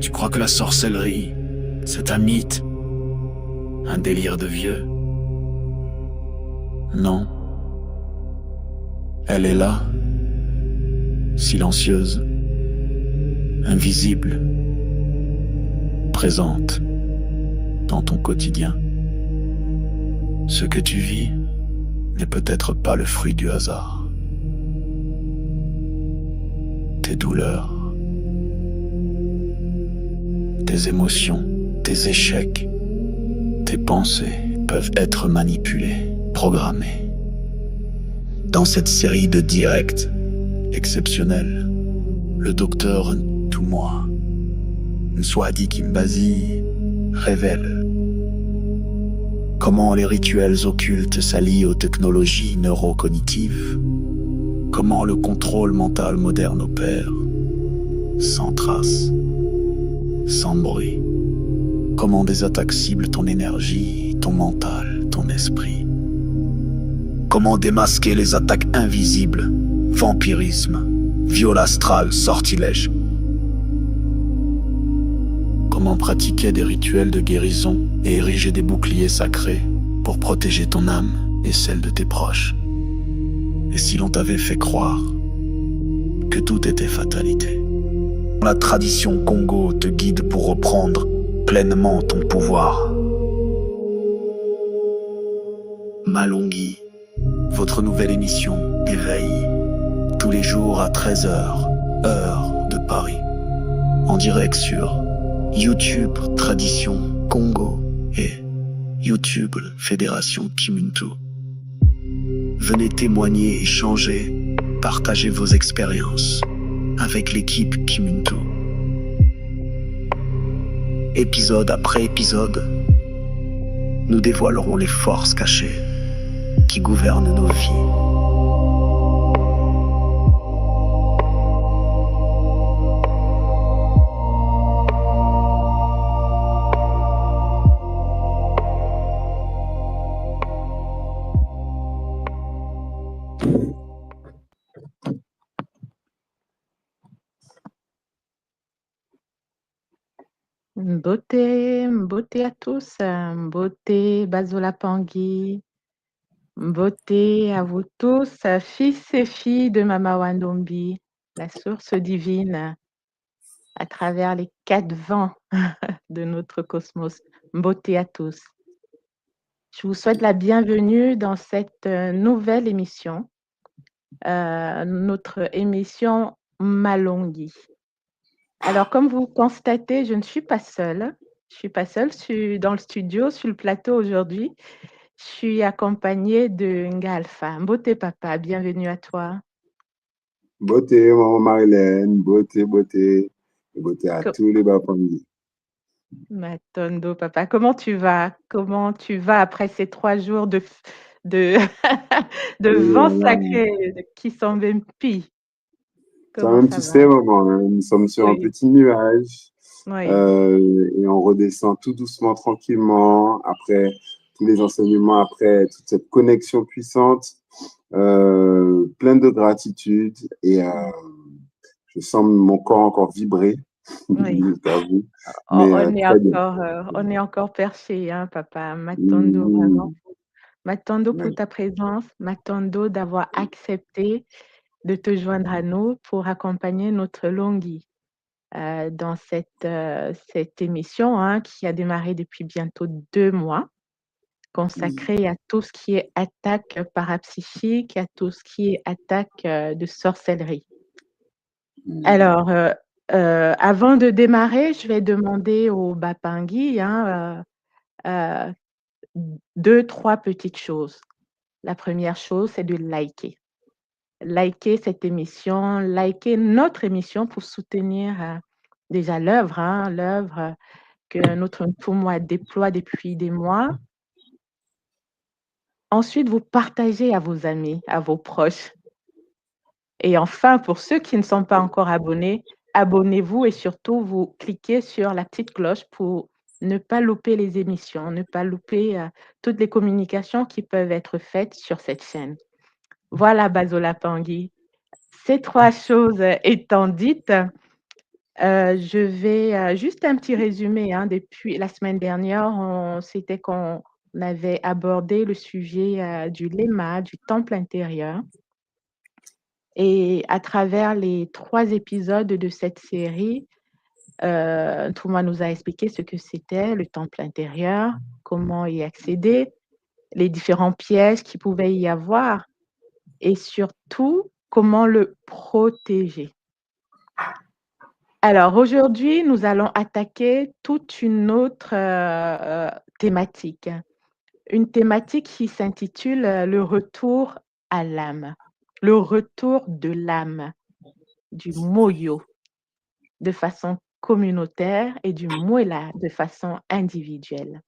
Tu crois que la sorcellerie, c'est un mythe, un délire de vieux? Non. Elle est là, silencieuse, invisible, présente dans ton quotidien. Ce que tu vis n'est peut-être pas le fruit du hasard. Tes douleurs, tes émotions, tes échecs, tes pensées peuvent être manipulées, programmées. Dans cette série de directs exceptionnels, le docteur Ntumwa Nswadi Kimbazi révèle comment les rituels occultes s'allient aux technologies neurocognitives, comment le contrôle mental moderne opère, sans trace, sans bruit, comment des attaques ciblent ton énergie, ton mental, ton esprit, comment démasquer les attaques invisibles, vampirisme, viol astral, sortilège, comment pratiquer des rituels de guérison et ériger des boucliers sacrés pour protéger ton âme et celle de tes proches. Et si l'on t'avait fait croire que tout était fatalité? La tradition Congo te guide pour reprendre pleinement ton pouvoir. Malongui, votre nouvelle émission Éveil, tous les jours à 13h, heure de Paris, en direct sur YouTube Tradition Congo et YouTube Fédération Kimuntu. Venez témoigner, échanger, partager vos expériences avec l'équipe Kimuntu. Épisode après épisode, nous dévoilerons les forces cachées qui gouvernent nos vies. Mbote à tous, Mbote Bazola Pangui, Mbote à vous tous, fils et filles de Mama Wandombi, la source divine à travers les 4 vents de notre cosmos. Mbote à tous. Je vous souhaite la bienvenue dans cette nouvelle émission, notre émission Malongui. Alors, comme vous constatez, je ne suis pas seule. Je suis dans le studio, sur le plateau aujourd'hui. Je suis accompagnée de Ngalfa. Mbote papa, bienvenue à toi. Beauté, maman Marilène, beauté à tous les bas-familles. Matondo papa, comment tu vas? Comment tu vas après ces 3 jours de vent sacré qui sont pis? Comment ça Tu va? sais, maman, nous sommes sur un petit nuage et on redescend tout doucement, tranquillement, après tous les enseignements, après toute cette connexion puissante, pleine de gratitude et je sens mon corps encore vibrer. Oui. On est encore perché, hein, papa. Matondo, vraiment. Matondo pour ta présence. Matondo d'avoir accepté de te joindre à nous pour accompagner notre Longui dans cette émission qui a démarré depuis bientôt 2 mois, consacrée à tout ce qui est attaque parapsychique, à tout ce qui est attaque de sorcellerie. Alors, avant de démarrer, je vais demander au Bapangui 2, 3 petites choses. La première chose, c'est de liker. Liker cette émission, liker notre émission pour soutenir déjà l'œuvre que notre Ntumwa déploie depuis des mois. Ensuite, vous partagez à vos amis, à vos proches. Et enfin, pour ceux qui ne sont pas encore abonnés, abonnez-vous et surtout, vous cliquez sur la petite cloche pour ne pas louper les émissions, ne pas louper toutes les communications qui peuvent être faites sur cette chaîne. Voilà, Bazola Pangui. Ces 3 choses étant dites, Je vais juste un petit résumé, hein. Depuis la semaine dernière, c'était qu'on avait abordé le sujet du Lema, du temple intérieur. Et à travers les 3 épisodes de cette série, Thomas nous a expliqué ce que c'était le temple intérieur, comment y accéder, les différents pièges qu'il pouvait y avoir et surtout comment le protéger. Alors aujourd'hui, nous allons attaquer toute une autre thématique. Une thématique qui s'intitule le retour à l'âme, le retour de l'âme, du moyo de façon communautaire et du mwela de façon individuelle.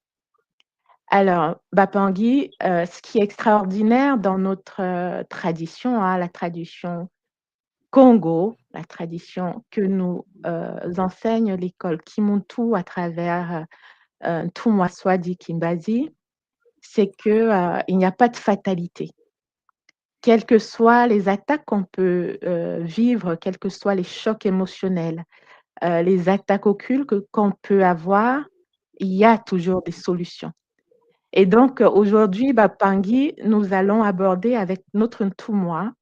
Alors, Bapangui, ce qui est extraordinaire dans notre tradition, hein, la tradition Congo, la tradition que nous enseigne l'école Kimuntu à travers Tumwaswadi Kimbazi, c'est qu'il n'y a pas de fatalité. Quelles que soient les attaques qu'on peut vivre, quels que soient les chocs émotionnels, les attaques occultes qu'on peut avoir, il y a toujours des solutions. Et donc, aujourd'hui, Bapangui, nous allons aborder avec notre Ntumwa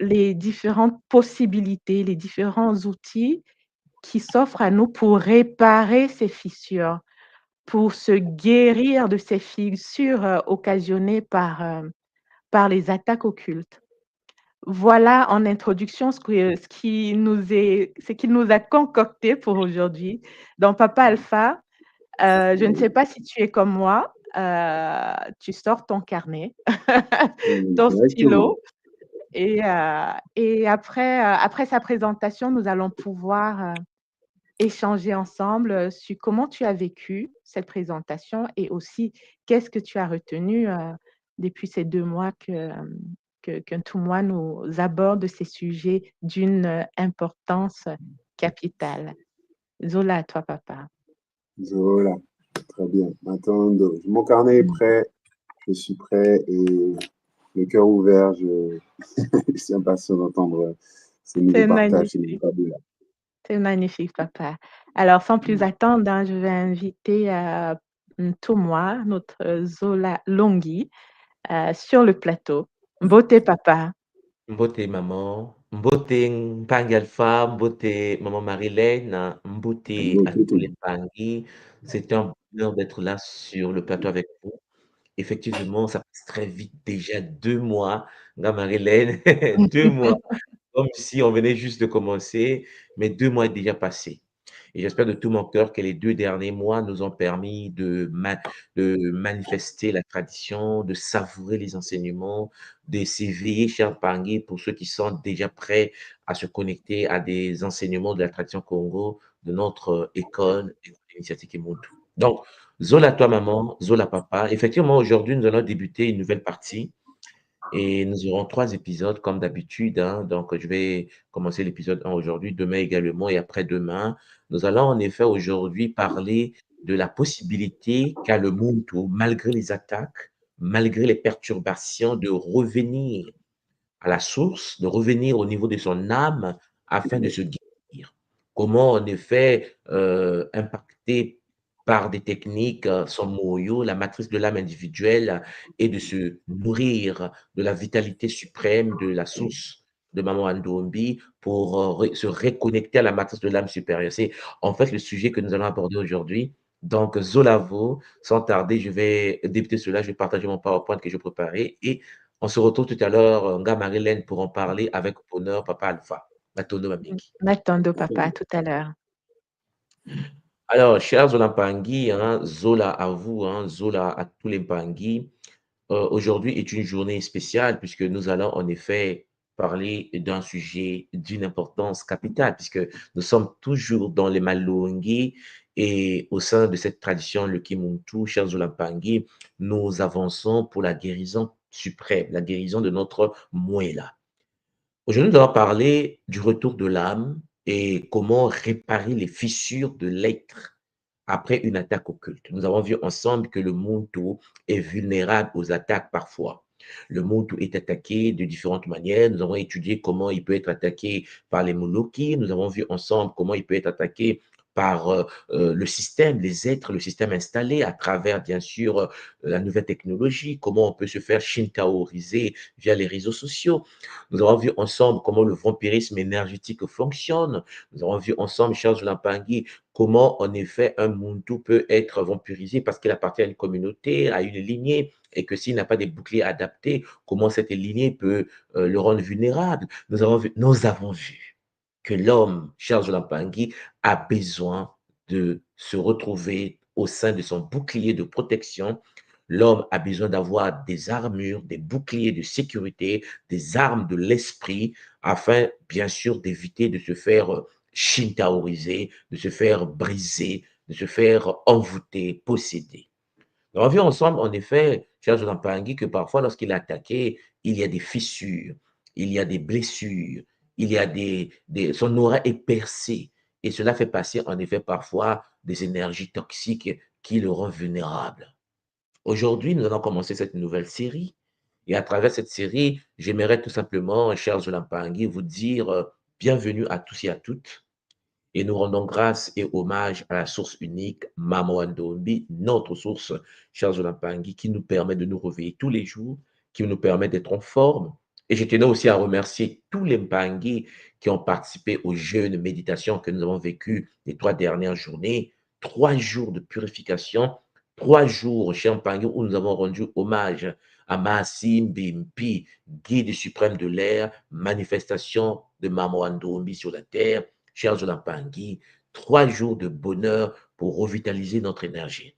les différentes possibilités, les différents outils qui s'offrent à nous pour réparer ces fissures, pour se guérir de ces fissures occasionnées par les attaques occultes. Voilà en introduction ce qu'il nous a concocté pour aujourd'hui. Donc, Papa Alpha, je ne sais pas si tu es comme moi, tu sors ton carnet, ton stylo et après sa présentation, nous allons pouvoir échanger ensemble sur comment tu as vécu cette présentation et aussi qu'est-ce que tu as retenu depuis ces 2 mois que Ntumwa nous aborde ces sujets d'une importance capitale. Zola, à toi, papa. Zola, très bien. Attends, mon carnet est prêt, je suis prêt et le cœur ouvert, je suis impatient d'entendre ces nouveaux partages, ces nouveaux tableaux-là. C'est magnifique, papa. Alors, sans plus attendre, hein, je vais inviter Ntumwa, notre Zola Longi, sur le plateau. Beauté, papa. Mbote maman, mbote Mpangi Alpha, mbote maman Marilène, mbote à tous les Mpangi. C'est un bonheur d'être là sur le plateau avec vous. Effectivement, ça passe très vite, déjà 2 mois, Marilène, 2 mois, comme si on venait juste de commencer, mais 2 mois est déjà passé. Et j'espère de tout mon cœur que les 2 derniers mois nous ont permis de manifester la tradition, de savourer les enseignements, de s'éveiller, cher Pangui, pour ceux qui sont déjà prêts à se connecter à des enseignements de la tradition Congo, de notre école et de l'initiative Kimuntu. Donc, Zola toi maman, Zola papa. Effectivement, aujourd'hui, nous allons débuter une nouvelle partie et nous aurons 3 épisodes comme d'habitude, hein. Donc, je vais commencer l'épisode 1 aujourd'hui, demain également et après-demain. Nous allons en effet aujourd'hui parler de la possibilité qu'a le Muntu, malgré les attaques, malgré les perturbations, de revenir à la source, de revenir au niveau de son âme afin de se guérir. Comment en effet impacter par des techniques son moyo, la matrice de l'âme individuelle, et de se nourrir de la vitalité suprême de la source de Maman Andombi pour se reconnecter à la matrice de l'âme supérieure. C'est en fait le sujet que nous allons aborder aujourd'hui. Donc, Zolavo, sans tarder, je vais débuter cela, je vais partager mon PowerPoint que j'ai préparé et on se retrouve tout à l'heure, Nga Marilène, pour en parler avec bonheur, Papa Alpha. Matondo Mamiki. Matondo, papa, à tout à l'heure. Alors, chers Zola-Pangui, hein, Zola à vous, hein, Zola à tous les Pangui. Aujourd'hui est une journée spéciale puisque nous allons en effet parler d'un sujet d'une importance capitale puisque nous sommes toujours dans les Malungi et au sein de cette tradition, le Kimuntu, chers Zola-Pangui, nous avançons pour la guérison suprême, la guérison de notre Mwela. Aujourd'hui, nous allons parler du retour de l'âme et comment réparer les fissures de l'être après une attaque occulte. Nous avons vu ensemble que le Muntu est vulnérable aux attaques parfois. Le Motu est attaqué de différentes manières. Nous avons étudié comment il peut être attaqué par les Moloki. Nous avons vu ensemble comment il peut être attaqué par le système, les êtres, le système installé à travers, bien sûr, la nouvelle technologie, comment on peut se faire shintaoriser via les réseaux sociaux. Nous avons vu ensemble comment le vampirisme énergétique fonctionne. Nous avons vu ensemble, Charles Lampangui, comment, en effet, un Muntu peut être vampirisé parce qu'il appartient à une communauté, à une lignée, et que s'il n'a pas des boucliers adaptés, comment cette lignée peut le rendre vulnérable. Nous avons vu que l'homme, Charles Lampangui, a besoin de se retrouver au sein de son bouclier de protection. L'homme a besoin d'avoir des armures, des boucliers de sécurité, des armes de l'esprit, afin, bien sûr, d'éviter de se faire shintaoriser, de se faire briser, de se faire envoûter, posséder. On a vu ensemble, en effet, cher Jonathan Pangui, que parfois, lorsqu'il est attaqué, il y a des fissures, il y a des blessures, il y a son aura est percée. Et cela fait passer, en effet, parfois des énergies toxiques qui le rendent vulnérable. Aujourd'hui, nous allons commencer cette nouvelle série. Et à travers cette série, j'aimerais tout simplement, cher Jonathan Pangui, vous dire bienvenue à tous et à toutes. Et nous rendons grâce et hommage à la source unique, Mama Ndombi, notre source, cher Pangui, qui nous permet de nous réveiller tous les jours, qui nous permet d'être en forme. Et je tenais aussi à remercier tous les Mpangui qui ont participé aux jeûnes méditations que nous avons vécues les 3 dernières journées. 3 jours de purification, 3 jours, cher Mpangui, où nous avons rendu hommage à Massim Bimpi, guide suprême de l'air, manifestation de Mama Ndombi sur la terre. Cher Pangui, 3 jours de bonheur pour revitaliser notre énergie.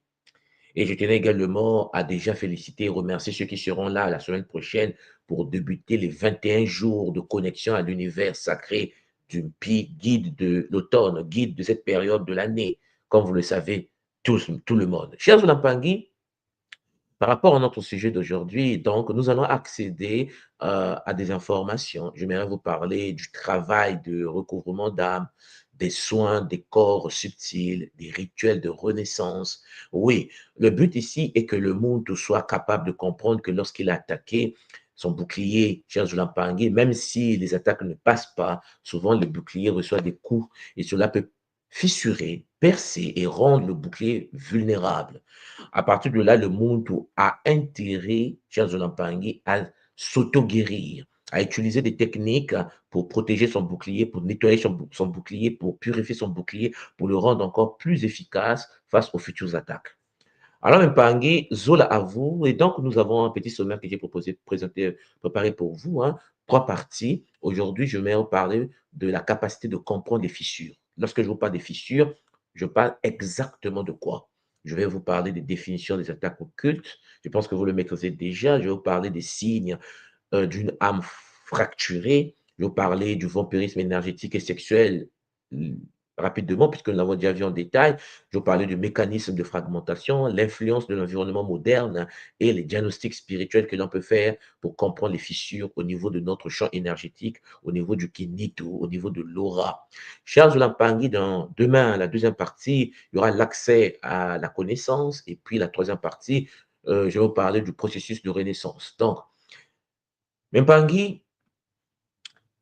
Et je tenais également à déjà féliciter et remercier ceux qui seront là la semaine prochaine pour débuter les 21 jours de connexion à l'univers sacré du Pi, guide de l'automne, guide de cette période de l'année, comme vous le savez, tout le monde. Cher Pangui, par rapport à notre sujet d'aujourd'hui, donc, nous allons accéder à des informations. J'aimerais vous parler du travail de recouvrement d'âme, des soins des corps subtils, des rituels de renaissance. Oui, le but ici est que le monde soit capable de comprendre que lorsqu'il est attaqué, son bouclier, cher Pangui, même si les attaques ne passent pas, souvent le bouclier reçoit des coups et cela peut fissurer, percer et rendre le bouclier vulnérable. À partir de là, le monde a intérêt, cher Pangui, à s'auto-guérir, à utiliser des techniques pour protéger son bouclier, pour nettoyer son bouclier, pour purifier son bouclier, pour le rendre encore plus efficace face aux futures attaques. Alors, Mpangui, Zola à vous. Et donc, nous avons un petit sommaire que j'ai proposé, présenter, préparé pour vous. 3 parties. Aujourd'hui, je vais vous parler de la capacité de comprendre les fissures. Lorsque je vous parle des fissures, je parle exactement de quoi? Je vais vous parler des définitions des attaques occultes. Je pense que vous le maîtrisez déjà. Je vais vous parler des signes d'une âme fracturée. Je vais vous parler du vampirisme énergétique et sexuel rapidement, puisque nous l'avons déjà vu en détail. Je vais vous parler du mécanisme de fragmentation, l'influence de l'environnement moderne et les diagnostics spirituels que l'on peut faire pour comprendre les fissures au niveau de notre champ énergétique, au niveau du kinito, au niveau de l'aura. Charles Lampangui, demain, la deuxième partie, il y aura l'accès à la connaissance. Et puis la troisième partie, je vais vous parler du processus de renaissance. Donc, Mpangui,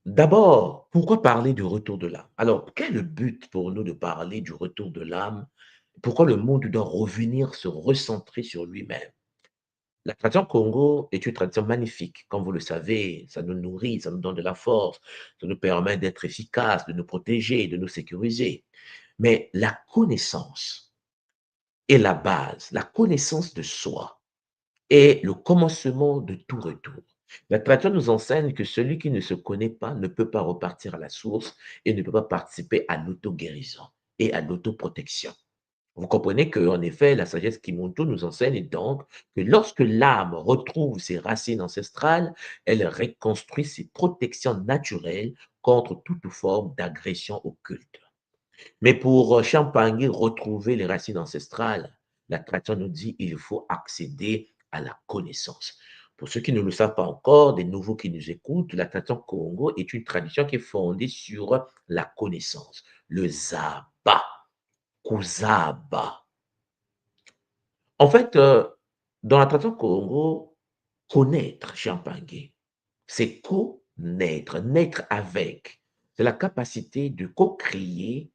d'abord, pourquoi parler du retour de l'âme? Alors, quel est le but pour nous de parler du retour de l'âme? Pourquoi le monde doit revenir se recentrer sur lui-même? La tradition Congo est une tradition magnifique. Comme vous le savez, ça nous nourrit, ça nous donne de la force, ça nous permet d'être efficaces, de nous protéger, de nous sécuriser. Mais la connaissance est la base, la connaissance de soi est le commencement de tout retour. La tradition nous enseigne que celui qui ne se connaît pas ne peut pas repartir à la source et ne peut pas participer à l'auto-guérison et à l'autoprotection. Vous comprenez qu'en effet, la sagesse Kimonto nous enseigne donc que lorsque l'âme retrouve ses racines ancestrales, elle reconstruit ses protections naturelles contre toute forme d'agression occulte. Mais pour Champagne retrouver les racines ancestrales, la tradition nous dit qu'il faut accéder à la connaissance. Pour ceux qui ne le savent pas encore, des nouveaux qui nous écoutent, la tradition Congo est une tradition qui est fondée sur la connaissance, le Zaba, Kuzaba. En fait, dans la tradition Congo, Connaître, Champagne, c'est connaître, naître avec. C'est la capacité de co-créer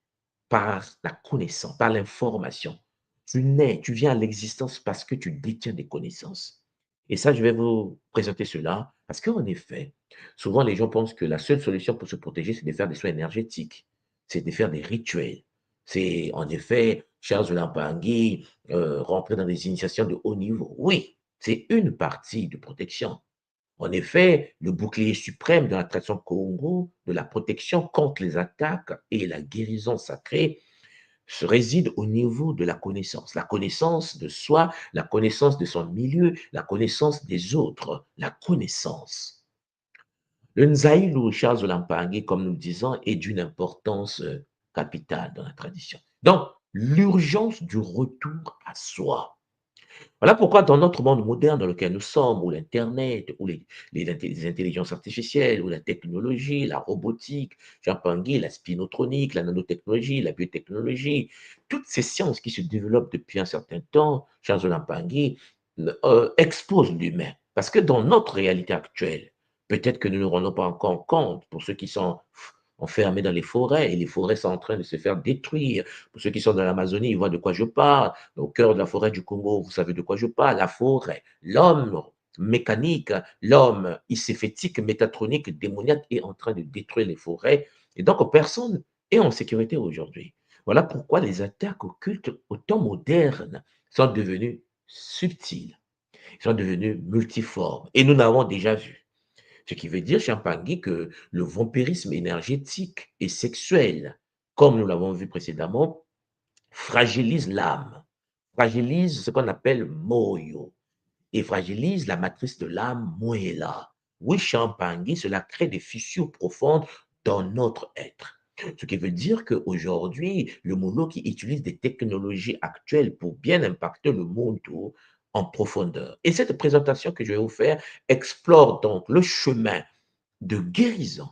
par la connaissance, par l'information. Tu nais, tu viens à l'existence parce que tu détiens des connaissances. Et ça, je vais vous présenter cela parce qu'en effet, souvent les gens pensent que la seule solution pour se protéger, c'est de faire des soins énergétiques, c'est de faire des rituels. C'est en effet, Charles Lampangui, rentrer dans des initiations de haut niveau. Oui, c'est une partie de protection. En effet, le bouclier suprême de la tradition Congo, de la protection contre les attaques et la guérison sacrée, se réside au niveau de la connaissance de soi, la connaissance de son milieu, la connaissance des autres, la connaissance. Le Nzaïlu Charles Lampangé, comme nous le disons, est d'une importance capitale dans la tradition. Donc, l'urgence du retour à soi. Voilà pourquoi dans notre monde moderne dans lequel nous sommes, où l'Internet, où les intelligences artificielles, où la technologie, la robotique, Jean-Pangui, la spinotronique, la nanotechnologie, la biotechnologie, toutes ces sciences qui se développent depuis un certain temps, Charles Lampangui, exposent l'humain. Parce que dans notre réalité actuelle, peut-être que nous ne nous rendons pas encore compte, pour ceux qui sont enfermés dans les forêts, et les forêts sont en train de se faire détruire. Pour ceux qui sont dans l'Amazonie, ils voient de quoi je parle. Au cœur de la forêt du Congo, vous savez de quoi je parle. La forêt, l'homme mécanique, l'homme iséphétique, métatronique, démoniaque est en train de détruire les forêts. Et donc, personne est en sécurité aujourd'hui. Voilà pourquoi les attaques occultes au temps moderne sont devenues subtiles, sont devenues multiformes. Et nous l'avons déjà vu. Ce qui veut dire, Champagny, que le vampirisme énergétique et sexuel, comme nous l'avons vu précédemment, fragilise l'âme, fragilise ce qu'on appelle moyo, et fragilise la matrice de l'âme, moela. Oui, Champagny, cela crée des fissures profondes dans notre être. Ce qui veut dire qu'aujourd'hui, le Molo qui utilise des technologies actuelles pour bien impacter le monde en profondeur. Et cette présentation que je vais vous faire explore donc le chemin de guérison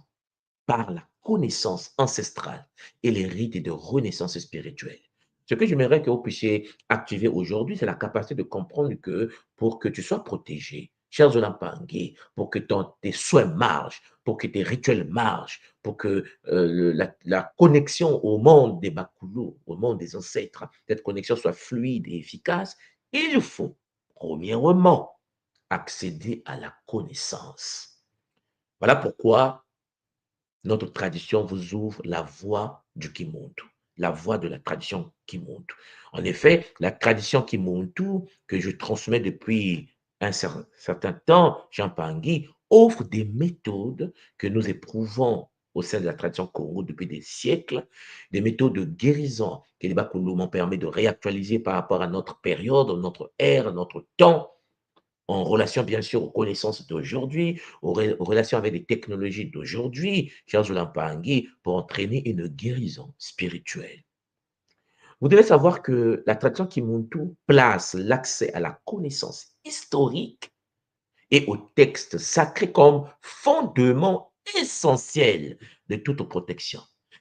par la connaissance ancestrale et les rites de renaissance spirituelle. Ce que j'aimerais que vous puissiez activer aujourd'hui, c'est la capacité de comprendre que pour que tu sois protégé, cher Zolampangue, pour que tes soins marchent, pour que tes rituels marchent, pour que la connexion au monde des Bakoulou, au monde des ancêtres, cette connexion soit fluide et efficace, il faut, premièrement, accéder à la connaissance. Voilà pourquoi notre tradition vous ouvre la voie du Kimuntu, la voie de la tradition Kimuntu. En effet, la tradition Kimuntu que je transmets depuis un certain temps, Jean Pangui, offre des méthodes que nous éprouvons au sein de la tradition Congo depuis des siècles, des méthodes de guérison que les Bakulu m'ont permis de réactualiser par rapport à notre période, notre ère, notre temps, en relation bien sûr aux connaissances d'aujourd'hui, aux relations avec les technologies d'aujourd'hui, Charles Lampangui, pour entraîner une guérison spirituelle. Vous devez savoir que la tradition Kimuntu place l'accès à la connaissance historique et au texte sacré comme fondement essentiel de toute protection.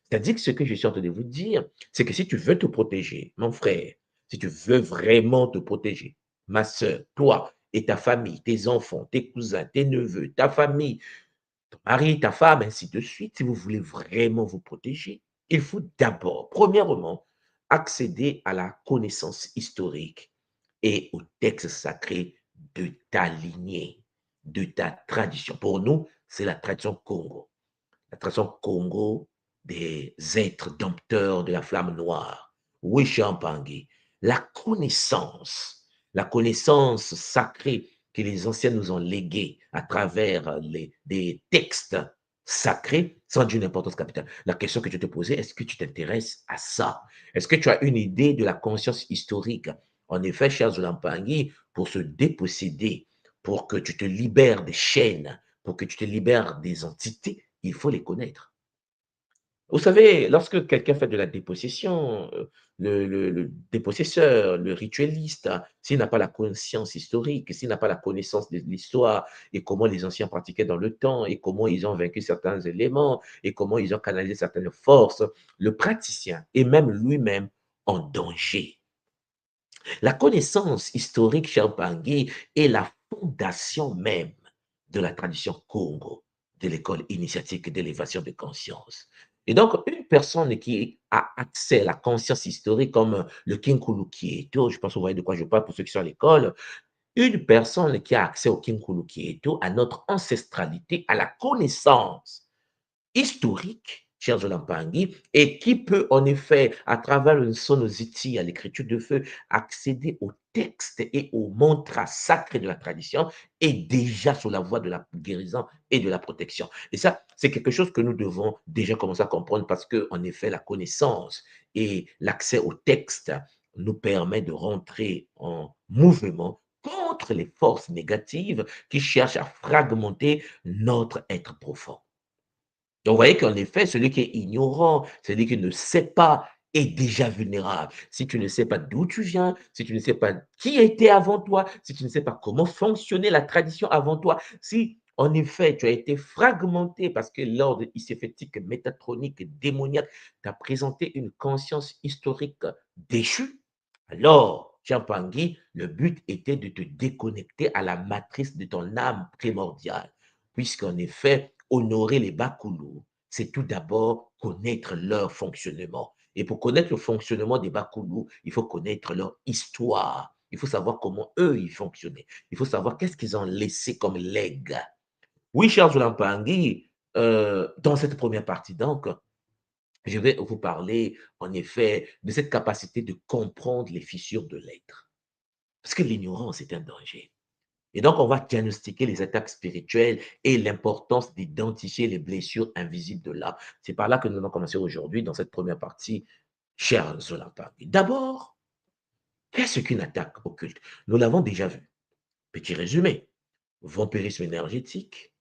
C'est-à-dire que ce que je suis en train de vous dire, c'est que si tu veux te protéger, mon frère, si tu veux vraiment te protéger, ma soeur, toi et ta famille, tes enfants, tes cousins, tes neveux, ta famille, ton mari, ta femme, ainsi de suite, si vous voulez vraiment vous protéger, il faut d'abord, premièrement, accéder à la connaissance historique et au texte sacré de ta lignée, de ta tradition. Pour nous, c'est la tradition Congo. La tradition Congo des êtres dompteurs de la flamme noire. Oui, Champangui. La connaissance sacrée que les anciens nous ont léguée à travers des textes sacrés sont d'une importance capitale. La question que je te posais, est-ce que tu t'intéresses à ça? Est-ce que tu as une idée de la conscience historique? En effet, cher Zolampangui, pour se déposséder, pour que tu te libères des chaînes, pour que tu te libères des entités, il faut les connaître. Vous savez, lorsque quelqu'un fait de la dépossession, le dépossesseur, le ritualiste, s'il n'a pas la conscience historique, s'il n'a pas la connaissance de l'histoire et comment les anciens pratiquaient dans le temps et comment ils ont vaincu certains éléments et comment ils ont canalisé certaines forces, le praticien est même lui-même en danger. La connaissance historique, cher Bangui, est la fondation même de la tradition Congo, de l'école initiatique d'élévation de conscience. Et donc, une personne qui a accès à la conscience historique, comme le Kinkulu Kieto, je pense que vous voyez de quoi je parle pour ceux qui sont à l'école, une personne qui a accès au Kinkulu Kieto, à notre ancestralité, à la connaissance historique, cher Zolampangi, et qui peut en effet, à travers le sonosity, à l'écriture de feu, accéder au texte et au mantra sacré de la tradition, est déjà sur la voie de la guérison et de la protection. Et ça, c'est quelque chose que nous devons déjà commencer à comprendre parce que, en effet, la connaissance et l'accès au texte nous permet de rentrer en mouvement contre les forces négatives qui cherchent à fragmenter notre être profond. Donc, vous voyez qu'en effet, celui qui est ignorant, celui qui ne sait pas, est déjà vulnérable. Si tu ne sais pas d'où tu viens, si tu ne sais pas qui était avant toi, si tu ne sais pas comment fonctionnait la tradition avant toi, si en effet tu as été fragmenté parce que l'ordre iséphétique, métatronique, démoniaque t'a présenté une conscience historique déchue, alors, Champangui, le but était de te déconnecter à la matrice de ton âme primordiale, puisqu'en effet, honorer les Bakoulous, c'est tout d'abord connaître leur fonctionnement. Et pour connaître le fonctionnement des Bakoulous, il faut connaître leur histoire. Il faut savoir comment eux, ils fonctionnaient. Il faut savoir qu'est-ce qu'ils ont laissé comme legs. Oui, Charles Lampangui, dans cette première partie, donc, je vais vous parler, en effet, de cette capacité de comprendre les fissures de l'être. Parce que l'ignorance est un danger. Et donc, on va diagnostiquer les attaques spirituelles et l'importance d'identifier les blessures invisibles de l'âme. C'est par là que nous allons commencer aujourd'hui dans cette première partie, cher Zolampa. D'abord, qu'est-ce qu'une attaque occulte? Nous l'avons déjà vu. Petit résumé. Vampirisme énergétique,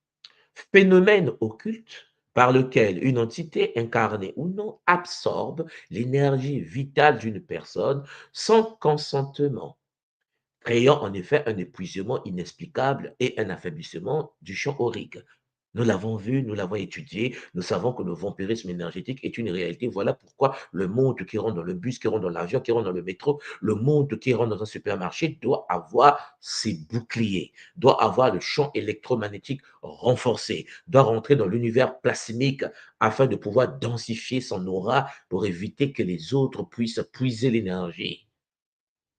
phénomène occulte par lequel une entité incarnée ou non absorbe l'énergie vitale d'une personne sans consentement, créant en effet un épuisement inexplicable et un affaiblissement du champ aurique. Nous l'avons vu, nous l'avons étudié, nous savons que le vampirisme énergétique est une réalité. Voilà pourquoi le monde qui rentre dans le bus, qui rentre dans l'avion, qui rentre dans le métro, le monde qui rentre dans un supermarché doit avoir ses boucliers, doit avoir le champ électromagnétique renforcé, doit rentrer dans l'univers plasmique afin de pouvoir densifier son aura pour éviter que les autres puissent puiser l'énergie.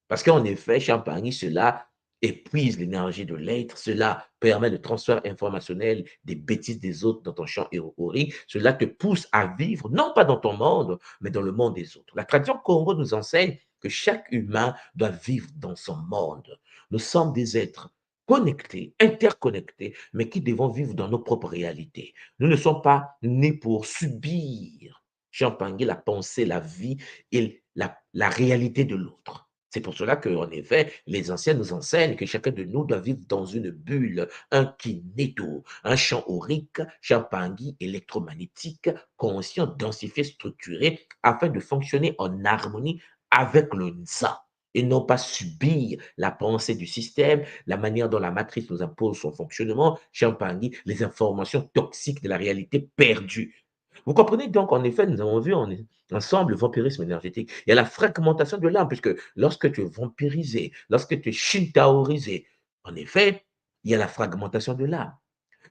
Parce qu'en effet, Champagny, cela épuise l'énergie de l'être, cela permet le transfert informationnel des bêtises des autres dans ton champ aurique, cela te pousse à vivre, non pas dans ton monde, mais dans le monde des autres. La tradition Congo nous enseigne que chaque humain doit vivre dans son monde. Nous sommes des êtres connectés, interconnectés, mais qui devons vivre dans nos propres réalités. Nous ne sommes pas nés pour subir, Champagny, la pensée, la vie et la réalité de l'autre. C'est pour cela qu'en effet, les anciens nous enseignent que chacun de nous doit vivre dans une bulle, un kinéto, un champ aurique, champangui électromagnétique, conscient, densifié, structuré, afin de fonctionner en harmonie avec le Nza et non pas subir la pensée du système, la manière dont la matrice nous impose son fonctionnement, champangui, les informations toxiques de la réalité perdue. Vous comprenez donc, en effet, nous avons vu ensemble le vampirisme énergétique. Il y a la fragmentation de l'âme, puisque lorsque tu es vampirisé, lorsque tu es shintaorisé, en effet, il y a la fragmentation de l'âme.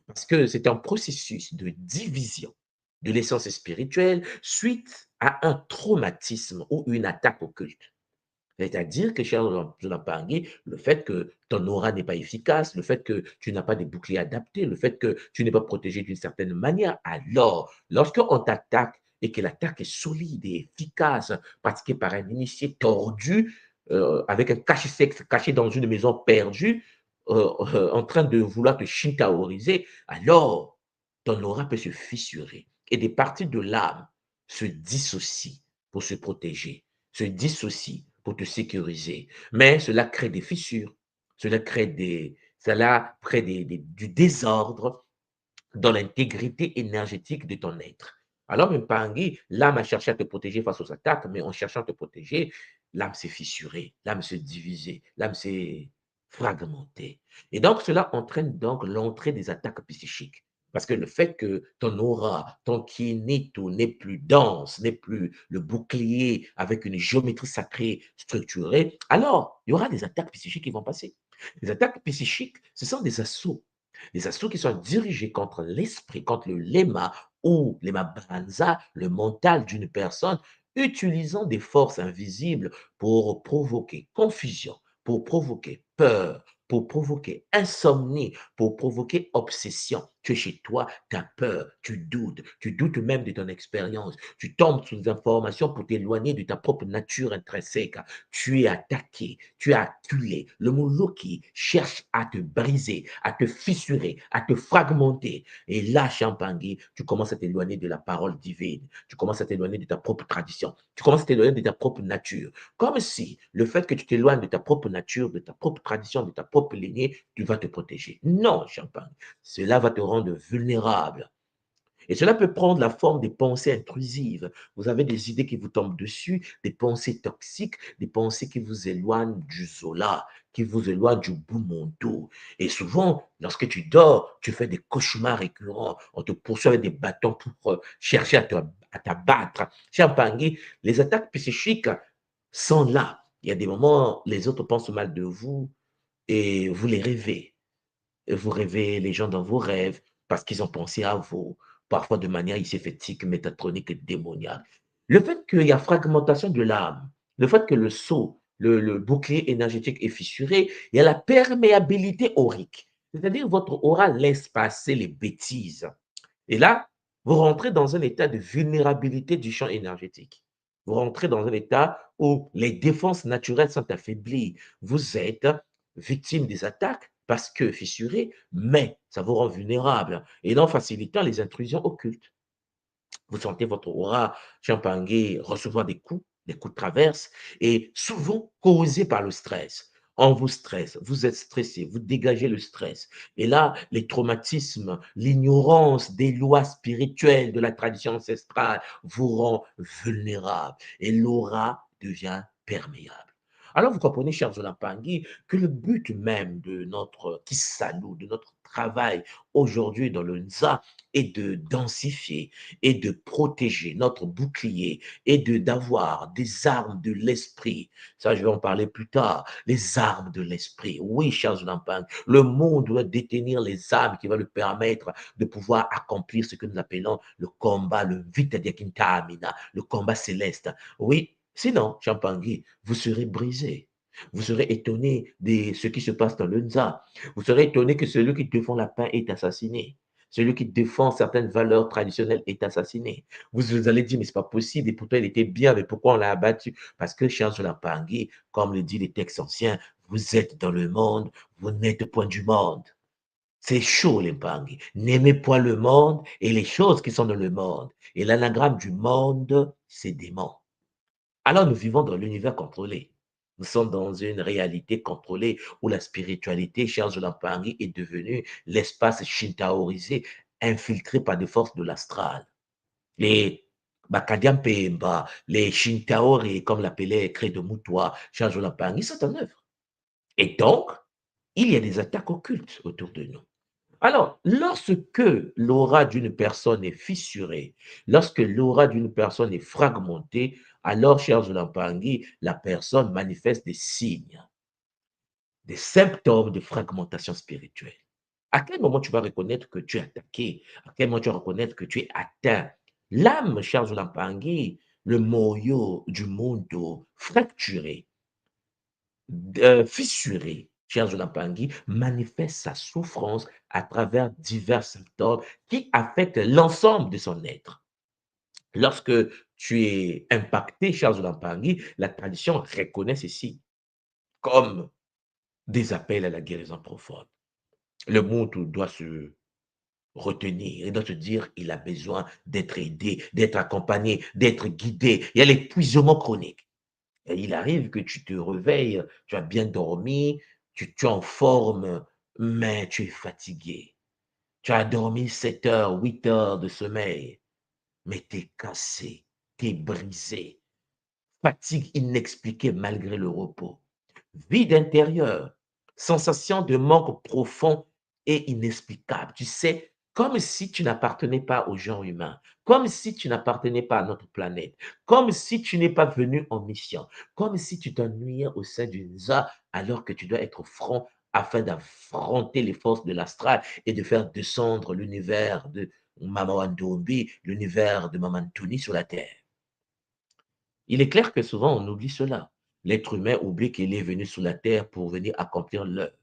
Parce que c'est un processus de division de l'essence spirituelle suite à un traumatisme ou une attaque occulte. C'est-à-dire que, cher Pangui, le fait que ton aura n'est pas efficace, le fait que tu n'as pas des boucliers adaptés, le fait que tu n'es pas protégé d'une certaine manière, alors, lorsqu'on t'attaque et que l'attaque est solide et efficace, pratiquée par un initié tordu, avec un cache-sexe caché dans une maison perdue, en train de vouloir te shintaoriser, alors ton aura peut se fissurer et des parties de l'âme se dissocient pour se protéger, se dissocient pour te sécuriser. Mais cela crée des fissures, cela crée du désordre dans l'intégrité énergétique de ton être. Alors, même Pangui, l'âme a cherché à te protéger face aux attaques, mais en cherchant à te protéger, l'âme s'est fissurée, l'âme s'est divisée, l'âme s'est fragmentée. Et donc, cela entraîne donc l'entrée des attaques psychiques. Parce que le fait que ton aura, ton kinéto n'est plus dense, n'est plus le bouclier avec une géométrie sacrée structurée, alors il y aura des attaques psychiques qui vont passer. Les attaques psychiques, ce sont des assauts. Des assauts qui sont dirigés contre l'esprit, contre le lema ou lema banza, le mental d'une personne, utilisant des forces invisibles pour provoquer confusion, pour provoquer peur, pour provoquer insomnie, pour provoquer obsession. Tu es chez toi, tu as peur, tu doutes même de ton expérience, tu tombes sous des informations pour t'éloigner de ta propre nature intrinsèque. Tu es attaqué, tu es acculé. Le mot Loki cherche à te briser, à te fissurer, à te fragmenter. Et là, Champangui, tu commences à t'éloigner de la parole divine. Tu commences à t'éloigner de ta propre tradition. Tu commences à t'éloigner de ta propre nature. Comme si le fait que tu t'éloignes de ta propre nature, de ta propre tradition, de ta propre lignée, tu vas te protéger. Non, Champagne. Cela va te rendre vulnérable. Et cela peut prendre la forme des pensées intrusives. Vous avez des idées qui vous tombent dessus, des pensées toxiques, des pensées qui vous éloignent du Zola, qui vous éloignent du Boumondo. Et souvent, lorsque tu dors, tu fais des cauchemars récurrents. On te poursuit avec des bâtons pour chercher à t'abattre. Cher Bangui, les attaques psychiques sont là. Il y a des moments, les autres pensent mal de vous et vous les rêvez. Vous rêvez les gens dans vos rêves parce qu'ils ont pensé à vous, parfois de manière iséphétique, métatronique et démoniaque. Le fait qu'il y a fragmentation de l'âme, le fait que le sceau, le bouclier énergétique est fissuré, il y a la perméabilité aurique. C'est-à-dire votre aura laisse passer les bêtises. Et là, vous rentrez dans un état de vulnérabilité du champ énergétique. Vous rentrez dans un état où les défenses naturelles sont affaiblies. Vous êtes victime des attaques parce que fissuré, mais ça vous rend vulnérable et en facilitant les intrusions occultes. Vous sentez votre aura champangé recevoir des coups de traverse et souvent causés par le stress. On vous stresse, vous êtes stressé, vous dégagez le stress. Et là, les traumatismes, l'ignorance des lois spirituelles de la tradition ancestrale vous rend vulnérable et l'aura devient perméable. Alors, vous comprenez, chers Zolapangui, que le but même de notre Kissalou, de notre travail aujourd'hui dans le Nza, est de densifier et de protéger notre bouclier et d'avoir des armes de l'esprit. Ça, je vais en parler plus tard. Les armes de l'esprit. Oui, chers Lampang, le monde doit détenir les armes qui vont lui permettre de pouvoir accomplir ce que nous appelons le combat, le Vita Diakintamina, le combat céleste. Oui, sinon, Champangui, vous serez brisé. Vous serez étonné de ce qui se passe dans le Nza. Vous serez étonné que celui qui défend la paix est assassiné. Celui qui défend certaines valeurs traditionnelles est assassiné. Vous allez dire, mais ce n'est pas possible, et pourtant il était bien, mais pourquoi on l'a abattu? Parce que, cher Pangui, comme le dit les textes anciens, vous êtes dans le monde, vous n'êtes point du monde. C'est chaud, les Pangui. N'aimez point le monde et les choses qui sont dans le monde. Et l'anagramme du monde, c'est démon. Alors nous vivons dans l'univers contrôlé. Nous sommes dans une réalité contrôlée où la spiritualité, cher Paris, est devenue l'espace shintaorisé, infiltré par des forces de l'astral. Les Bakadian Pemba, les Shintaori, comme l'appelait Credo Mutua, cher Paris, sont en œuvre. Et donc, il y a des attaques occultes autour de nous. Alors, lorsque l'aura d'une personne est fissurée, lorsque l'aura d'une personne est fragmentée, alors, chers Zulampangui, la personne manifeste des signes, des symptômes de fragmentation spirituelle. À quel moment tu vas reconnaître que tu es attaqué? À quel moment tu vas reconnaître que tu es atteint? L'âme, chers Zulampangui, le moyo du monde fracturé, fissuré, cher Zolapangui, manifeste sa souffrance à travers divers symptômes qui affectent l'ensemble de son être. Lorsque tu es impacté, cher Zolapangui, la tradition reconnaît ceci comme des appels à la guérison profonde. Le monde doit se retenir, il doit se dire il a besoin d'être aidé, d'être accompagné, d'être guidé. Il y a l'épuisement chronique. Et il arrive que tu te réveilles, tu as bien dormi, tu es en forme, mais tu es fatigué. Tu as dormi 7 heures, 8 heures de sommeil, mais tu es cassé, tu es brisé. Fatigue inexpliquée malgré le repos. Vide intérieur, sensation de manque profond et inexplicable. Tu sais, comme si tu n'appartenais pas au genre humain, comme si tu n'appartenais pas à notre planète, comme si tu n'es pas venu en mission, comme si tu t'ennuyais au sein d'une ZA alors que tu dois être franc afin d'affronter les forces de l'astral et de faire descendre l'univers de Maman Ndombi, l'univers de Maman Touni sur la terre. Il est clair que souvent on oublie cela. L'être humain oublie qu'il est venu sur la terre pour venir accomplir l'œuvre.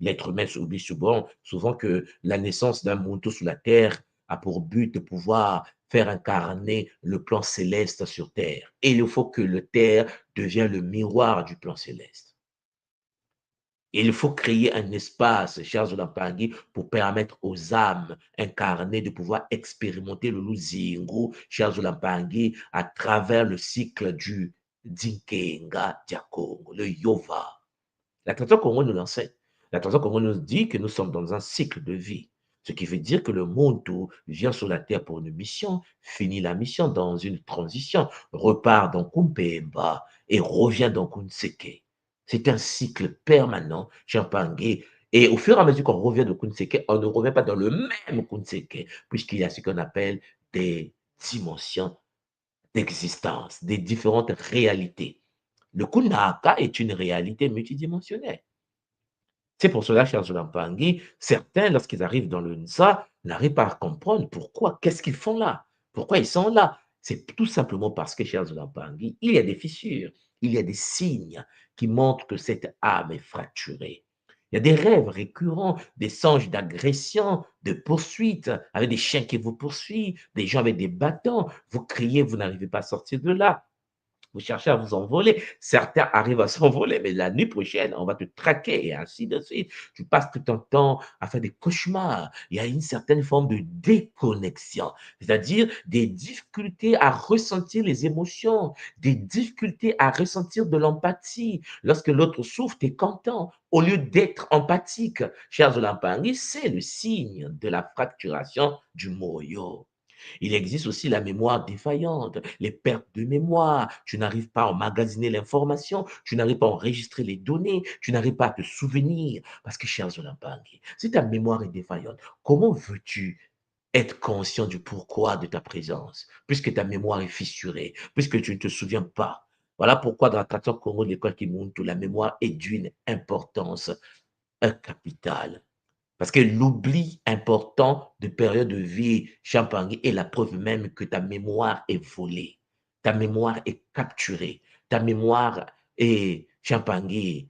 L'être humain oublie souvent que la naissance d'un Muntu sur la terre a pour but de pouvoir faire incarner le plan céleste sur terre. Et il faut que le terre devienne le miroir du plan céleste. Il faut créer un espace, chers Olampangui, pour permettre aux âmes incarnées de pouvoir expérimenter le Luzingu, chers Olampangui, à travers le cycle du Dinkenga Diakongo, le Yova. La tradition Congo nous l'enseigne. La tradition Congo nous dit que nous sommes dans un cycle de vie. Ce qui veut dire que le Muntu vient sur la terre pour une mission, finit la mission dans une transition, repart dans Kumpemba et revient dans Kunseke. C'est un cycle permanent, Champangé. Et au fur et à mesure qu'on revient de Kunseke, on ne revient pas dans le même Kunseke, puisqu'il y a ce qu'on appelle des dimensions d'existence, des différentes réalités. Le Kunaka est une réalité multidimensionnelle. C'est pour cela, chers Olampangui, certains, lorsqu'ils arrivent dans le Nsa, n'arrivent pas à comprendre pourquoi, qu'est-ce qu'ils font là, pourquoi ils sont là. C'est tout simplement parce que, chers Olampangui, il y a des fissures, il y a des signes qui montrent que cette âme est fracturée. Il y a des rêves récurrents, des songes d'agression, de poursuite, avec des chiens qui vous poursuivent, des gens avec des bâtons. Vous criez, vous n'arrivez pas à sortir de là. Vous cherchez à vous envoler. Certains arrivent à s'envoler, mais la nuit prochaine, on va te traquer et ainsi de suite. Tu passes tout ton temps à faire des cauchemars. Il y a une certaine forme de déconnexion, c'est-à-dire des difficultés à ressentir les émotions, des difficultés à ressentir de l'empathie. Lorsque l'autre souffre, tu es content. Au lieu d'être empathique, chers Olampangui, c'est le signe de la fracturation du moyo. Il existe aussi la mémoire défaillante, les pertes de mémoire. Tu n'arrives pas à emmagasiner l'information, tu n'arrives pas à enregistrer les données, tu n'arrives pas à te souvenir. Parce que, chers Olampangui, si ta mémoire est défaillante, comment veux-tu être conscient du pourquoi de ta présence, puisque ta mémoire est fissurée, puisque tu ne te souviens pas? Voilà pourquoi dans la tradition Congo de l'école Kimuntu, la mémoire est d'une importance capitale. Parce que l'oubli important de période de vie, Champangui, est la preuve même que ta mémoire est volée, ta mémoire est capturée, ta mémoire est, Champangui,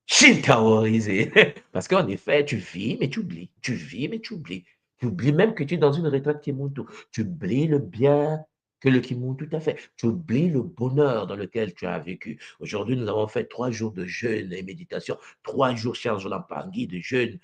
shintaorisée. Parce qu'en effet, tu vis, mais tu oublies. Tu vis, mais tu oublies. Tu oublies même que tu es dans une retraite Kimuntu. Tu oublies le bien que le Kimuntu t'a fait. Tu oublies le bonheur dans lequel tu as vécu. Aujourd'hui, nous avons fait 3 jours de jeûne et méditation. 3 jours, chers Olampangui, de jeûne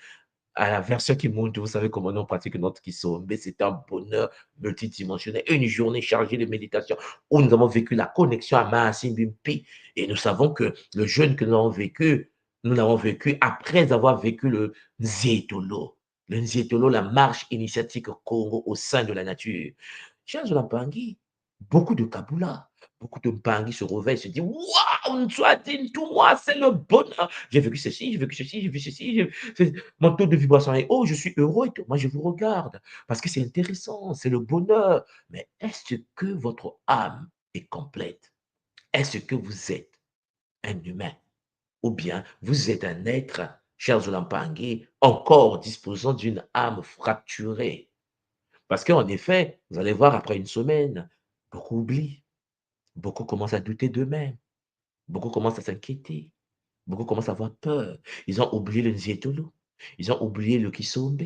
à la version Kimuntu. Vous savez comment nous on pratique notre Kisombe. C'est un bonheur multidimensionnel. Une journée chargée de méditation où nous avons vécu la connexion à Mahasimbimpi. Et nous savons que le jeûne que nous l'avons vécu après avoir vécu le Nzetolo. Le Nzetolo, la marche initiatique Congo au sein de la nature. Chers Olampangui, beaucoup de Kabula, beaucoup de Mpangi se réveillent, se disent waouh, Ntswadine, tout moi, c'est le bonheur. J'ai vécu ceci, j'ai vécu ceci, j'ai vu ceci, mon taux de vibration est haut, je suis heureux et tout. Moi, je vous regarde parce que c'est intéressant, c'est le bonheur. Mais est-ce que votre âme est complète? Est-ce que vous êtes un humain? Ou bien vous êtes un être, chers Olampangui, encore disposant d'une âme fracturée? Parce qu'en effet, vous allez voir après une semaine, beaucoup oublient, beaucoup commencent à douter d'eux-mêmes, beaucoup commencent à s'inquiéter, beaucoup commencent à avoir peur. Ils ont oublié le Nzietolo, ils ont oublié le Kisombe.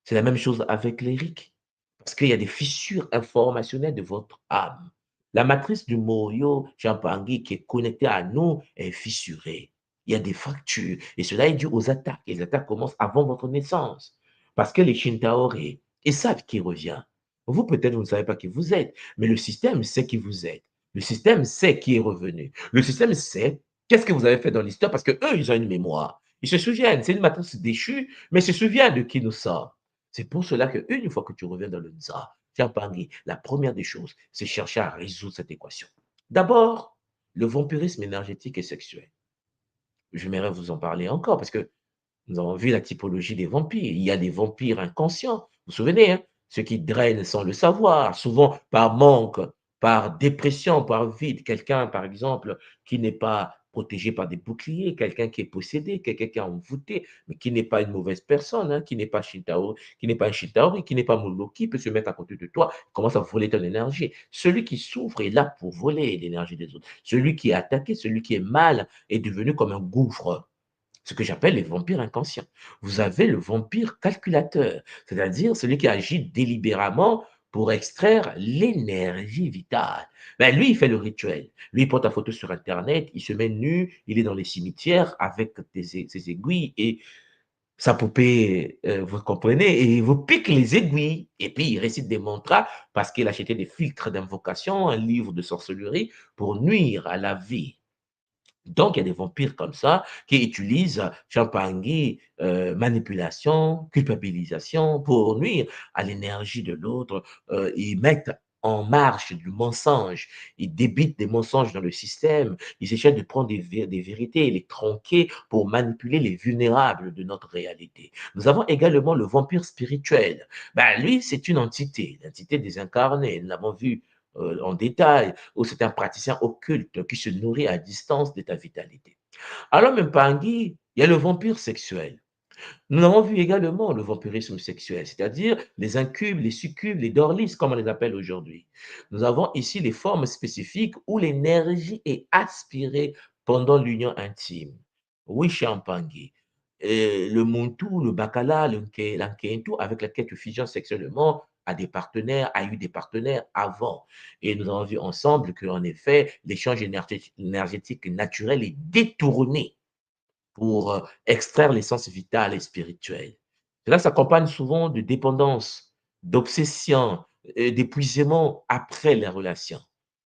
C'est la même chose avec l'Éric, parce qu'il y a des fissures informationnelles de votre âme. La matrice du Moyo Champangui qui est connectée à nous est fissurée. Il y a des fractures, et cela est dû aux attaques. Et les attaques commencent avant votre naissance, parce que les Shintaore, ils savent qui revient. Vous, peut-être, vous ne savez pas qui vous êtes, mais le système sait qui vous êtes. Le système sait qui est revenu. Le système sait qu'est-ce que vous avez fait dans l'histoire, parce qu'eux, ils ont une mémoire. Ils se souviennent, c'est une matrice déchue, mais ils se souviennent de qui nous sommes. C'est pour cela qu'une fois que tu reviens dans le Nza, Champangui, la première des choses, c'est chercher à résoudre cette équation. D'abord, le vampirisme énergétique et sexuel. J'aimerais vous en parler encore parce que nous avons vu la typologie des vampires. Il y a des vampires inconscients. Vous vous souvenez, hein? Ceux qui drainent sans le savoir, souvent par manque, par dépression, par vide. Quelqu'un, par exemple, qui n'est pas protégé par des boucliers, quelqu'un qui est possédé, quelqu'un qui est envoûté, mais qui n'est pas une mauvaise personne, hein, qui n'est pas Shintaori, qui n'est pas un Shintaori, qui n'est pas Moloki, peut se mettre à côté de toi, commence à voler ton énergie. Celui qui souffre est là pour voler l'énergie des autres. Celui qui est attaqué, celui qui est mal, est devenu comme un gouffre. Ce que j'appelle les vampires inconscients. Vous avez le vampire calculateur, c'est-à-dire celui qui agit délibérément pour extraire l'énergie vitale. Ben, lui, il fait le rituel. Lui, il porte la photo sur Internet, il se met nu, il est dans les cimetières avec ses aiguilles et sa poupée, vous comprenez, et il vous pique les aiguilles. Et puis, il récite des mantras parce qu'il a acheté des filtres d'invocation, un livre de sorcellerie pour nuire à la vie. Donc, il y a des vampires comme ça qui utilisent champagné, manipulation, culpabilisation pour nuire à l'énergie de l'autre. Ils mettent en marche du mensonge. Ils débitent des mensonges dans le système. Ils essaient de prendre des vérités et les tronquer pour manipuler les vulnérables de notre réalité. Nous avons également le vampire spirituel. Ben, lui, c'est une entité, l'entité désincarnée. Nous l'avons vu en détail, où c'est un praticien occulte qui se nourrit à distance de ta vitalité. Alors, même Pangui, il y a le vampire sexuel. Nous avons vu également le vampirisme sexuel, c'est-à-dire les incubes, les succubes, les dorlis, comme on les appelle aujourd'hui. Nous avons ici les formes spécifiques où l'énergie est aspirée pendant l'union intime. Oui, Champangui. Le Muntu, le Bacala, l'Ankentu, avec lequel tu fusionnes sexuellement, a des partenaires, a eu des partenaires avant. Et nous avons vu ensemble qu'en effet, l'échange énergétique naturel est détourné pour extraire l'essence vitale et spirituelle. Cela s'accompagne souvent de dépendance, d'obsession, d'épuisement après les relations.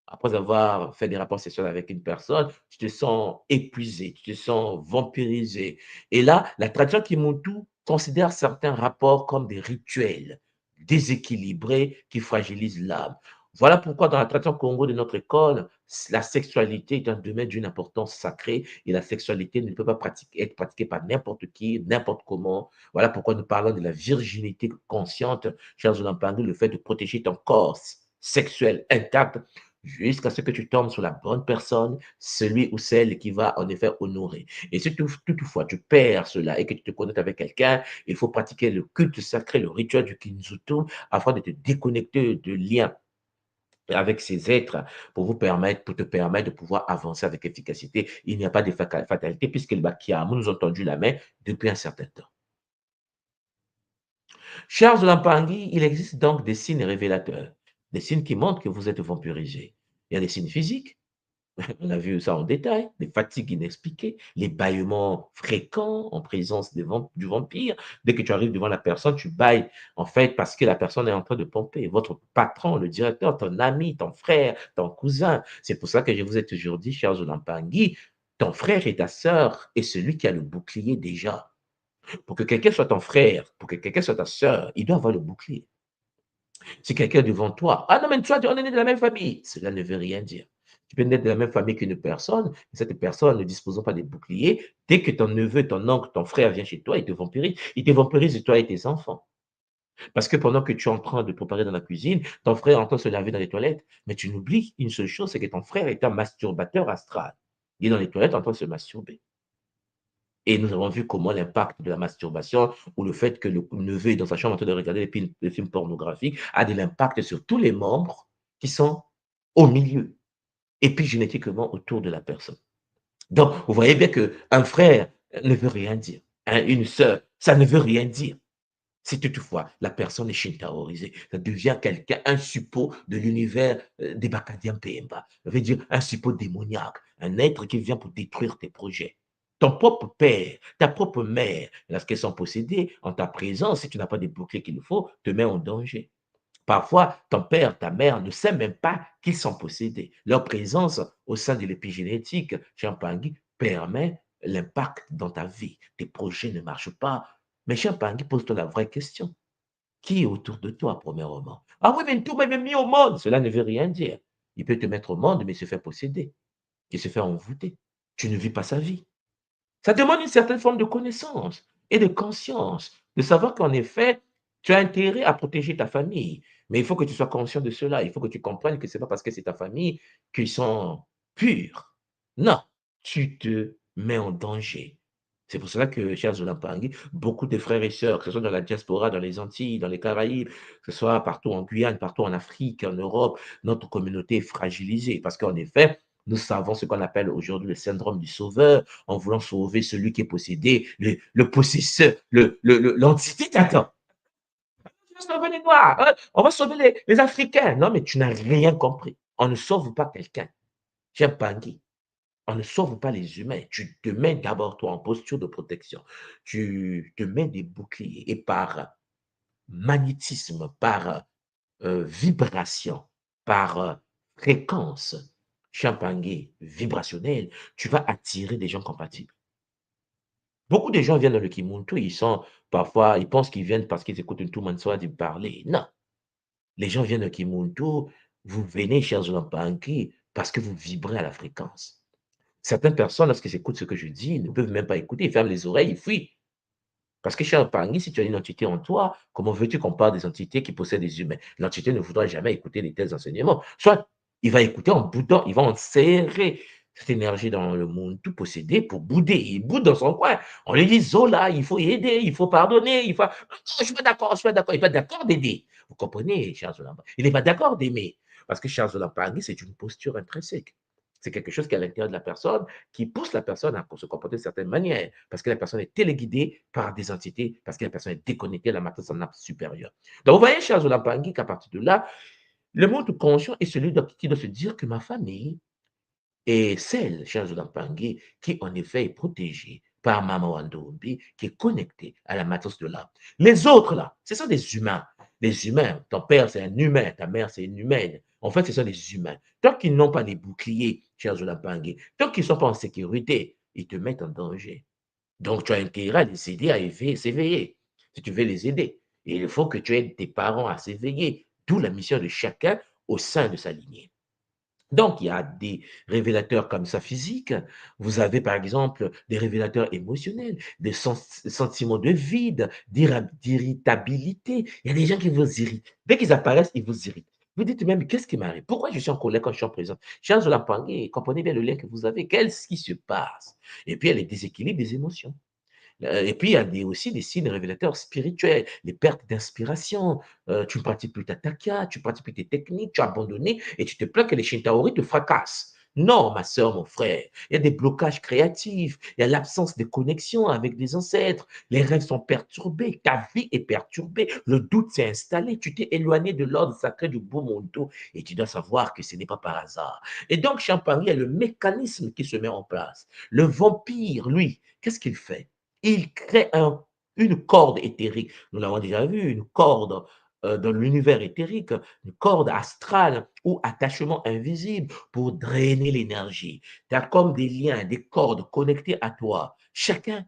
Après avoir fait des rapports sexuels avec une personne, tu te sens épuisé, tu te sens vampirisé. Et là, la tradition Kimuntu considère certains rapports comme des rituels déséquilibrés qui fragilisent l'âme. Voilà pourquoi dans la tradition Congo de notre école, la sexualité est un domaine d'une importance sacrée et la sexualité ne peut pas être pratiquée par n'importe qui, n'importe comment. Voilà pourquoi nous parlons de la virginité consciente, chers Olampangui, le fait de protéger ton corps sexuel intact jusqu'à ce que tu tombes sur la bonne personne, celui ou celle qui va en effet honorer. Et si toutefois tu perds cela et que tu te connectes avec quelqu'un, il faut pratiquer le culte sacré, le rituel du Kinzutu, afin de te déconnecter de liens avec ces êtres pour te permettre de pouvoir avancer avec efficacité. Il n'y a pas de fatalité puisque le Bakiamu nous ont tendu la main depuis un certain temps. Chers Lampangi, il existe donc des signes révélateurs, des signes qui montrent que vous êtes vampirisé. Il y a des signes physiques, on a vu ça en détail, des fatigues inexpliquées, les bâillements fréquents en présence du vampire. Dès que tu arrives devant la personne, tu bailles, en fait, parce que la personne est en train de pomper. Votre patron, le directeur, ton ami, ton frère, ton cousin. C'est pour ça que je vous ai toujours dit, chers Olampangui, ton frère et ta sœur est celui qui a le bouclier déjà. Pour que quelqu'un soit ton frère, pour que quelqu'un soit ta sœur, il doit avoir le bouclier. Si quelqu'un est devant toi, ah non, mais toi, on est né de la même famille, cela ne veut rien dire. Tu peux naître de la même famille qu'une personne, et cette personne ne disposant pas de bouclier, dès que ton neveu, ton oncle, ton frère vient chez toi, il te vampirise toi et tes enfants. Parce que pendant que tu es en train de préparer dans la cuisine, ton frère entend se laver dans les toilettes, mais tu n'oublies une seule chose, c'est que ton frère est un masturbateur astral. Il est dans les toilettes en train de se masturber. Et nous avons vu comment l'impact de la masturbation ou le fait que le neveu est dans sa chambre en train de regarder des films pornographiques a de l'impact sur tous les membres qui sont au milieu, épigénétiquement autour de la personne. Donc, vous voyez bien qu'un frère ne veut rien dire. Une sœur, ça ne veut rien dire. Si toutefois la personne est shintaorisée, ça devient quelqu'un, un suppôt de l'univers des Bacadiens Pemba. Ça veut dire un suppôt démoniaque, un être qui vient pour détruire tes projets. Ton propre père, ta propre mère, lorsqu'elles sont possédées, en ta présence, si tu n'as pas des boucliers qu'il faut, te met en danger. Parfois, ton père, ta mère ne sait même pas qu'ils sont possédés. Leur présence au sein de l'épigénétique, Champangui, permet l'impact dans ta vie. Tes projets ne marchent pas. Mais Champangui, pose-toi la vraie question. Qui est autour de toi, premièrement? Ah oui, mais tout m'a mis au monde. Cela ne veut rien dire. Il peut te mettre au monde, mais se faire posséder. Il se fait envoûter. Tu ne vis pas sa vie. Ça demande une certaine forme de connaissance et de conscience, de savoir qu'en effet, tu as intérêt à protéger ta famille. Mais il faut que tu sois conscient de cela. Il faut que tu comprennes que ce n'est pas parce que c'est ta famille qu'ils sont purs. Non. tu te mets en danger. C'est pour cela que, cher Zolampangi, beaucoup de frères et sœurs, que ce soit dans la diaspora, dans les Antilles, dans les Caraïbes, que ce soit partout en Guyane, partout en Afrique, en Europe, notre communauté est fragilisée. Parce qu'en effet, nous savons ce qu'on appelle aujourd'hui le syndrome du sauveur, en voulant sauver celui qui est possédé, le possesseur, l'entité. Attends, on va sauver les Noirs, hein, on va sauver les Africains. Non, mais tu n'as rien compris. On ne sauve pas quelqu'un. Cher Pangui, on ne sauve pas les humains. Tu te mets d'abord, toi, en posture de protection. Tu te mets des boucliers et par magnétisme, par vibration, par fréquence, champagne vibrationnelle, tu vas attirer des gens compatibles. Beaucoup de gens viennent dans le Kimuntu, parfois, ils pensent qu'ils viennent parce qu'ils écoutent une Toumanswadi parler. Non. Les gens viennent au Kimuntu, vous venez, chers Zolampangi, parce que vous vibrez à la fréquence. Certaines personnes, lorsqu'ils écoutent ce que je dis, ne peuvent même pas écouter, ils ferment les oreilles, ils fuient. Parce que, cher Pangui, si tu as une entité en toi, comment veux-tu qu'on parle des entités qui possèdent des humains? L'entité ne voudra jamais écouter de tels enseignements. Soit il va écouter en boudant, il va en serrer cette énergie dans le monde tout possédé pour bouder. Il boude dans son coin. On lui dit, Zola, il faut aider, il faut pardonner, il faut. Non, je ne suis pas d'accord, je suis pas d'accord. Il n'est pas d'accord d'aider. Vous comprenez, cher Zola? Il n'est pas d'accord d'aimer. Parce que, cher Zola Pangui, c'est une posture intrinsèque. C'est quelque chose qui est à l'intérieur de la personne, qui pousse la personne à se comporter de certaines manières, parce que la personne est téléguidée par des entités, parce que la personne est déconnectée de la matrice en nappe supérieure. Donc, vous voyez, cher Zolampangi, qu'à partir de là, le monde conscient est celui qui doit se dire que ma famille est celle, cher Zolampangi, qui en effet est protégée par Mama Wandombi, qui est connectée à la matrice de l'âme. Les autres, là, ce sont des humains. Les humains, ton père, c'est un humain, ta mère, c'est une humaine. En fait, ce sont des humains. Tant qu'ils n'ont pas les boucliers, cher Zolampangi, tant qu'ils ne sont pas en sécurité, ils te mettent en danger. Donc, tu as intérêt à les aider à s'éveiller, si tu veux les aider. Et il faut que tu aides tes parents à s'éveiller, d'où la mission de chacun au sein de sa lignée. Donc, il y a des révélateurs comme ça physiques. Vous avez, par exemple, des révélateurs émotionnels, des sentiments de vide, d'irritabilité. Il y a des gens qui vous irritent. Dès qu'ils apparaissent, ils vous irritent. Vous dites même, qu'est-ce qui m'arrive? Pourquoi je suis en colère quand je suis en présence? Chers Olapangé, comprenez bien le lien que vous avez. Qu'est-ce qui se passe? Et puis, il y a les déséquilibres des émotions. Et puis, il y a aussi des signes révélateurs spirituels, les pertes d'inspiration. Tu ne pratiques plus ta takia, tu ne pratiques plus tes techniques, tu as abandonné et tu te plains que les Shintaori te fracassent. Non, ma soeur, mon frère, il y a des blocages créatifs, il y a l'absence de connexion avec des ancêtres, les rêves sont perturbés, ta vie est perturbée, le doute s'est installé, tu t'es éloigné de l'ordre sacré du Bumonto et tu dois savoir que ce n'est pas par hasard. Et donc, Champagne, il y a le mécanisme qui se met en place. Le vampire, lui, qu'est-ce qu'il fait? Il crée une corde éthérique. Nous l'avons déjà vu, une corde dans l'univers éthérique, une corde astrale ou attachement invisible pour drainer l'énergie. Tu as comme des liens, des cordes connectées à toi. Chacun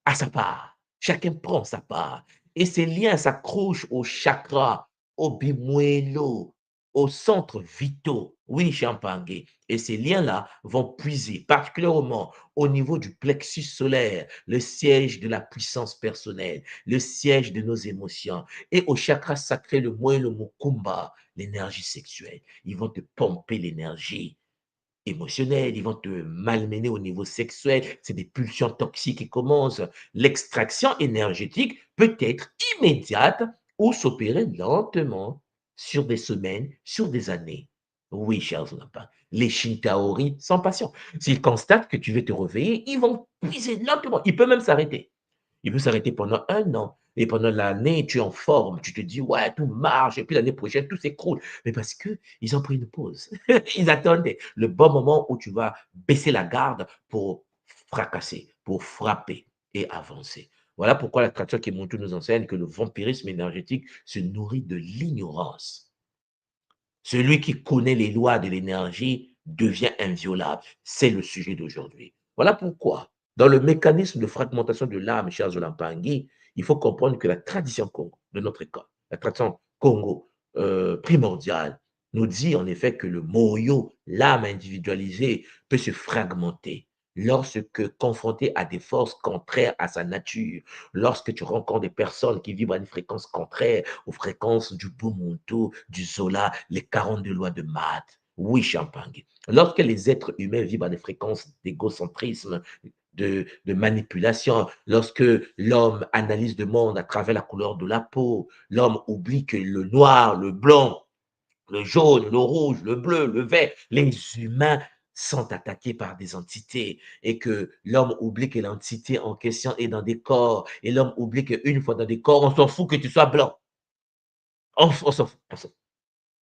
a sa part. Chacun prend sa part. Et ces liens s'accrochent au chakra, au bimuelo, aux centres vitaux. Oui, Champagne. Et ces liens-là vont puiser particulièrement au niveau du plexus solaire, le siège de la puissance personnelle, le siège de nos émotions, et au chakra sacré, le muelo mukumba, l'énergie sexuelle. Ils vont te pomper l'énergie émotionnels, ils vont te malmener au niveau sexuel, c'est des pulsions toxiques qui commencent. L'extraction énergétique peut être immédiate ou s'opérer lentement sur des semaines, sur des années. Oui, chers lapins, les Shintaori sont patients. S'ils constatent que tu veux te réveiller, ils vont puiser lentement. Il peut même s'arrêter. Il peut s'arrêter pendant 1 an. Et pendant l'année, tu es en forme. Tu te dis, ouais, tout marche. Et puis l'année prochaine, tout s'écroule. Mais parce qu'ils ont pris une pause. Ils attendaient le bon moment où tu vas baisser la garde pour fracasser, pour frapper et avancer. Voilà pourquoi la tradition Kimuntu nous enseigne que le vampirisme énergétique se nourrit de l'ignorance. Celui qui connaît les lois de l'énergie devient inviolable. C'est le sujet d'aujourd'hui. Voilà pourquoi, dans le mécanisme de fragmentation de l'âme, cher Zolampangi, il faut comprendre que la tradition Congo, de notre école, la tradition Congo primordiale, nous dit en effet que le moyo, l'âme individualisée, peut se fragmenter lorsque confronté à des forces contraires à sa nature, lorsque tu rencontres des personnes qui vivent à une fréquence contraire aux fréquences du Bumuntu, du Zola, les 42 lois de Math. Oui, Champagne. Lorsque les êtres humains vivent à des fréquences d'égocentrisme, de manipulation, lorsque l'homme analyse le monde à travers la couleur de la peau, l'homme oublie que le noir, le blanc, le jaune, le rouge, le bleu, le vert, les humains sont attaqués par des entités et que l'homme oublie que l'entité en question est dans des corps et l'homme oublie qu'une fois dans des corps, on s'en fout que tu sois blanc. On s'en fout.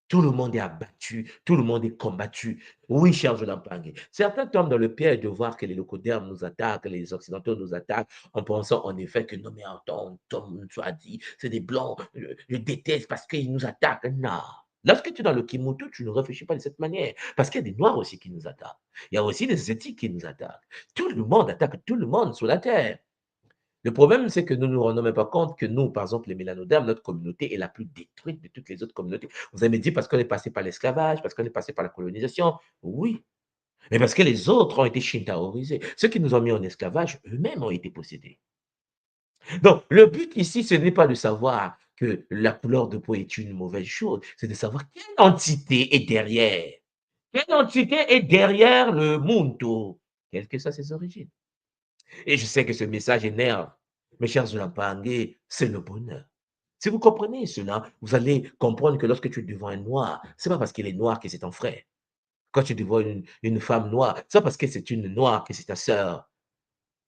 Tout le monde est abattu, tout le monde est combattu. Oui, cher Jonathan Pangé. Certains tombent dans le piège de voir que les locodèrmes nous attaquent, les occidentaux nous attaquent, en pensant en effet que non, mais attends, Tom soit dit, c'est des blancs, je déteste parce qu'ils nous attaquent. Non. Lorsque tu es dans le Kimoto, tu ne réfléchis pas de cette manière. Parce qu'il y a des Noirs aussi qui nous attaquent. Il y a aussi des Asiatiques qui nous attaquent. Tout le monde attaque tout le monde sur la terre. Le problème, c'est que nous ne nous rendons même pas compte que nous, par exemple, les mélanodermes, notre communauté est la plus détruite de toutes les autres communautés. Vous avez dit parce qu'on est passé par l'esclavage, parce qu'on est passé par la colonisation. Oui, mais parce que les autres ont été shintaorisés. Ceux qui nous ont mis en esclavage, eux-mêmes ont été possédés. Donc, le but ici, ce n'est pas de savoir que la couleur de peau est une mauvaise chose, c'est de savoir quelle entité est derrière. Quelle entité est derrière le Muntu, quelles que soient ses origines. Et je sais que ce message énerve. Mes chers Zulampangé, c'est le bonheur. Si vous comprenez cela, vous allez comprendre que lorsque tu es devant un noir, ce n'est pas parce qu'il est noir que c'est ton frère. Quand tu es devant une femme noire, ce n'est pas parce que c'est une noire que c'est ta sœur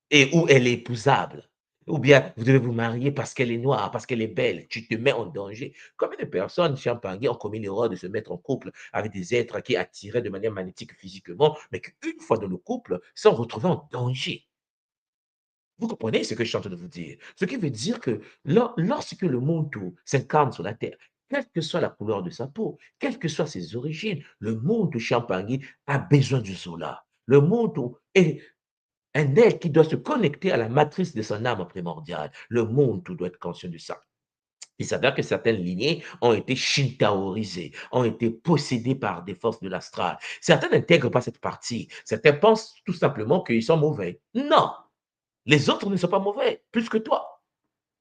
et où elle est épousable. Ou bien vous devez vous marier parce qu'elle est noire, parce qu'elle est belle. Tu te mets en danger. Combien de personnes, Champagne, ont commis l'erreur de se mettre en couple avec des êtres qui attiraient de manière magnétique physiquement, mais qu'une fois dans le couple, sont retrouvés en danger. Vous comprenez ce que je suis en train de vous dire? Ce qui veut dire que lorsque le Muntu s'incarne sur la terre, quelle que soit la couleur de sa peau, quelles que soient ses origines, le Muntu Champagny a besoin du Zola. Le Muntu est un être qui doit se connecter à la matrice de son âme primordiale. Le Muntu doit être conscient de ça. Il s'avère que certaines lignées ont été shintaorisées, ont été possédées par des forces de l'astral. Certains n'intègrent pas cette partie. Certains pensent tout simplement qu'ils sont mauvais. Non! Les autres ne sont pas mauvais, plus que toi.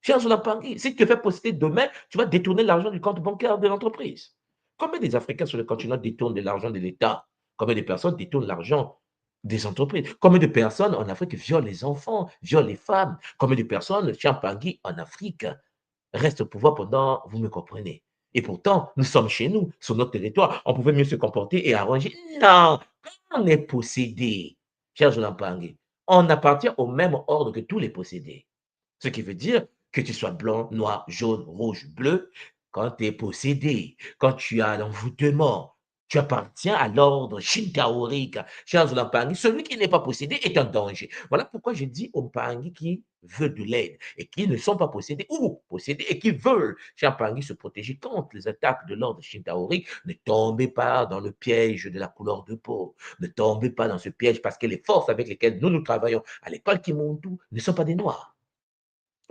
Cher Zolapangui, si tu te fais posséder demain, tu vas détourner l'argent du compte bancaire de l'entreprise. Combien des Africains sur le continent détournent de l'argent de l'État? Combien de personnes détournent l'argent des entreprises? Combien de personnes en Afrique violent les enfants, violent les femmes? Combien de personnes, Champangui, en Afrique, restent au pouvoir pendant, vous me comprenez? Et pourtant, nous sommes chez nous, sur notre territoire. On pouvait mieux se comporter et arranger. Non, quand on est possédé, cher Zolapangui, on appartient au même ordre que tous les possédés. Ce qui veut dire que tu sois blanc, noir, jaune, rouge, bleu, quand tu es possédé, quand tu as l'envoûtement, tu appartiens à l'ordre shintaorique. Cher Zulapangi, celui qui n'est pas possédé est un danger. Voilà pourquoi je dis aux Mpangi qui veulent de l'aide et qui ne sont pas possédés ou possédés et qui veulent, cher Mpangi, se protéger contre les attaques de l'ordre shintaorique, ne tombez pas dans le piège de la couleur de peau. Ne tombez pas dans ce piège parce que les forces avec lesquelles nous travaillons à l'école Kimuntu ne sont pas des noirs.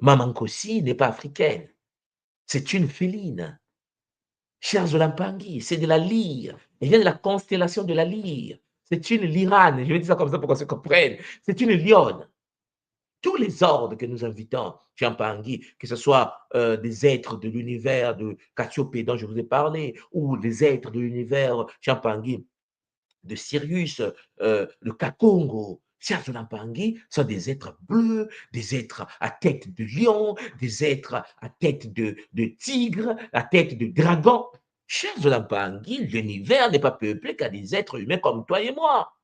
Maman Kossi n'est pas africaine. C'est une féline. Cher Zolampangi, c'est de la lyre. Elle vient de la constellation de la lyre. C'est une lyrane. Je vais dire ça comme ça pour qu'on se comprenne. C'est une lionne. Tous les ordres que nous invitons, Champangui, que ce soit des êtres de l'univers de Cassiopée dont je vous ai parlé, ou des êtres de l'univers, Champangui, de Sirius, le Kakongo, Tsiazolampangui sont des êtres bleus, des êtres à tête de lion, des êtres à tête de tigre, à tête de dragon. Tsiazolampangui, l'univers n'est pas peuplé qu'à des êtres humains comme toi et moi.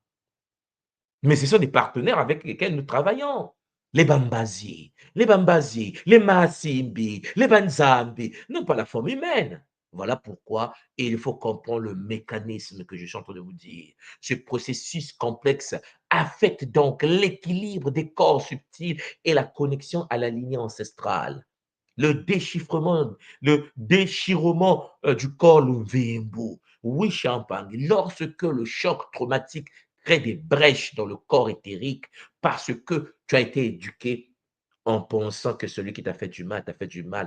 Mais ce sont des partenaires avec lesquels nous travaillons. Les Bambazi, les Masimbi, les Banzambi n'ont pas la forme humaine. Voilà pourquoi il faut comprendre le mécanisme que je suis en train de vous dire. Ce processus complexe affecte donc l'équilibre des corps subtils et la connexion à la lignée ancestrale. Le déchirement du corps Lumvimbu. Oui, Champagne, lorsque le choc traumatique crée des brèches dans le corps éthérique parce que tu as été éduqué en pensant que celui qui t'a fait du mal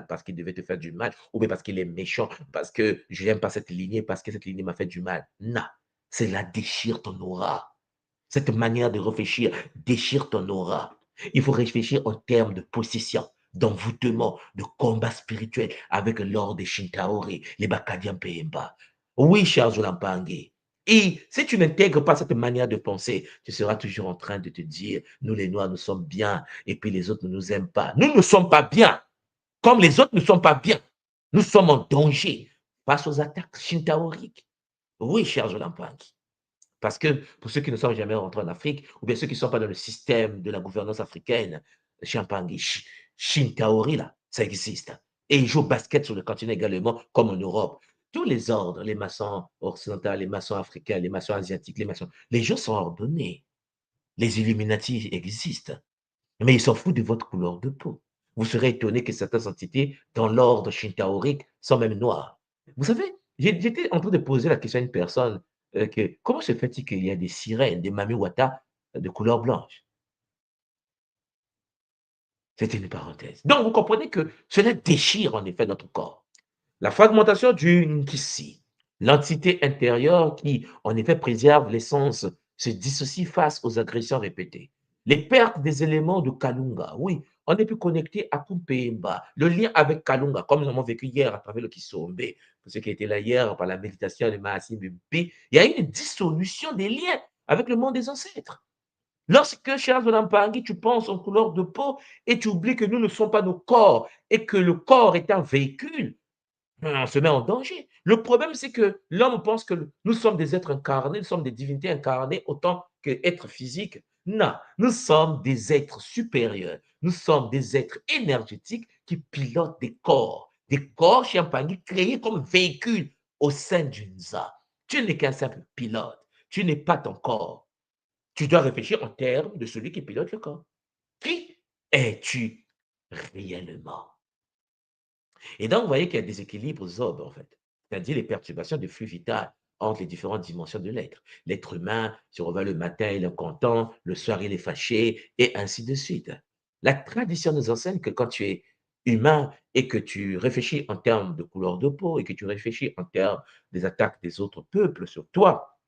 parce qu'il devait te faire du mal, ou bien parce qu'il est méchant, parce que je n'aime pas cette lignée, parce que cette lignée m'a fait du mal. Non, cela déchire ton aura. Cette manière de réfléchir déchire ton aura. Il faut réfléchir en termes de possession, d'envoûtement, de combat spirituel avec l'ordre des Shintaori, les Bakadian Pemba. Oui, cher Zolampangé, Et si tu n'intègres pas cette manière de penser, tu seras toujours en train de te dire, nous les Noirs, nous sommes bien, et puis les autres ne nous aiment pas. Nous ne sommes pas bien, comme les autres ne sont pas bien. Nous sommes en danger face aux attaques shintaoriques. Oui, cher Jolampangi. Parce que pour ceux qui ne sont jamais rentrés en Afrique, ou bien ceux qui ne sont pas dans le système de la gouvernance africaine, Champangi, Shintaori, là, ça existe. Et ils jouent au basket sur le continent également, comme en Europe. Tous les ordres, les maçons occidentaux, les maçons africains, les maçons asiatiques, les gens sont ordonnés. Les Illuminati existent. Mais ils s'en foutent de votre couleur de peau. Vous serez étonné que certaines entités dans l'ordre shintaorique sont même noires. Vous savez, j'étais en train de poser la question à une personne comment se fait-il qu'il y a des sirènes, des mamiwata de couleur blanche? C'était une parenthèse. Donc, vous comprenez que cela déchire en effet notre corps. La fragmentation du Nkisi, l'entité intérieure qui, en effet, préserve l'essence, se dissocie face aux agressions répétées. Les pertes des éléments de Kalunga, oui, on est plus connecté à Kumpemba, le lien avec Kalunga, comme nous avons vécu hier à travers le Kisombe, pour ceux qui étaient là hier par la méditation de Mahasim Bimpi, il y a eu une dissolution des liens avec le monde des ancêtres. Lorsque, cher Zolampangi, tu penses en couleur de peau et tu oublies que nous ne sommes pas nos corps et que le corps est un véhicule, on se met en danger. Le problème, c'est que l'homme pense que nous sommes des êtres incarnés, nous sommes des divinités incarnées autant qu'êtres physiques. Non, nous sommes des êtres supérieurs. Nous sommes des êtres énergétiques qui pilotent des corps champagne créés comme véhicules au sein d'une ZA. Tu n'es qu'un simple pilote. Tu n'es pas ton corps. Tu dois réfléchir en termes de celui qui pilote le corps. Qui es-tu réellement? Et donc, vous voyez qu'il y a des équilibres ZOB, en fait, c'est-à-dire les perturbations de flux vital entre les différentes dimensions de l'être. L'être humain se réveille le matin, il est content, le soir, il est fâché, et ainsi de suite. La tradition nous enseigne que quand tu es humain et que tu réfléchis en termes de couleur de peau et que tu réfléchis en termes des attaques des autres peuples sur toi,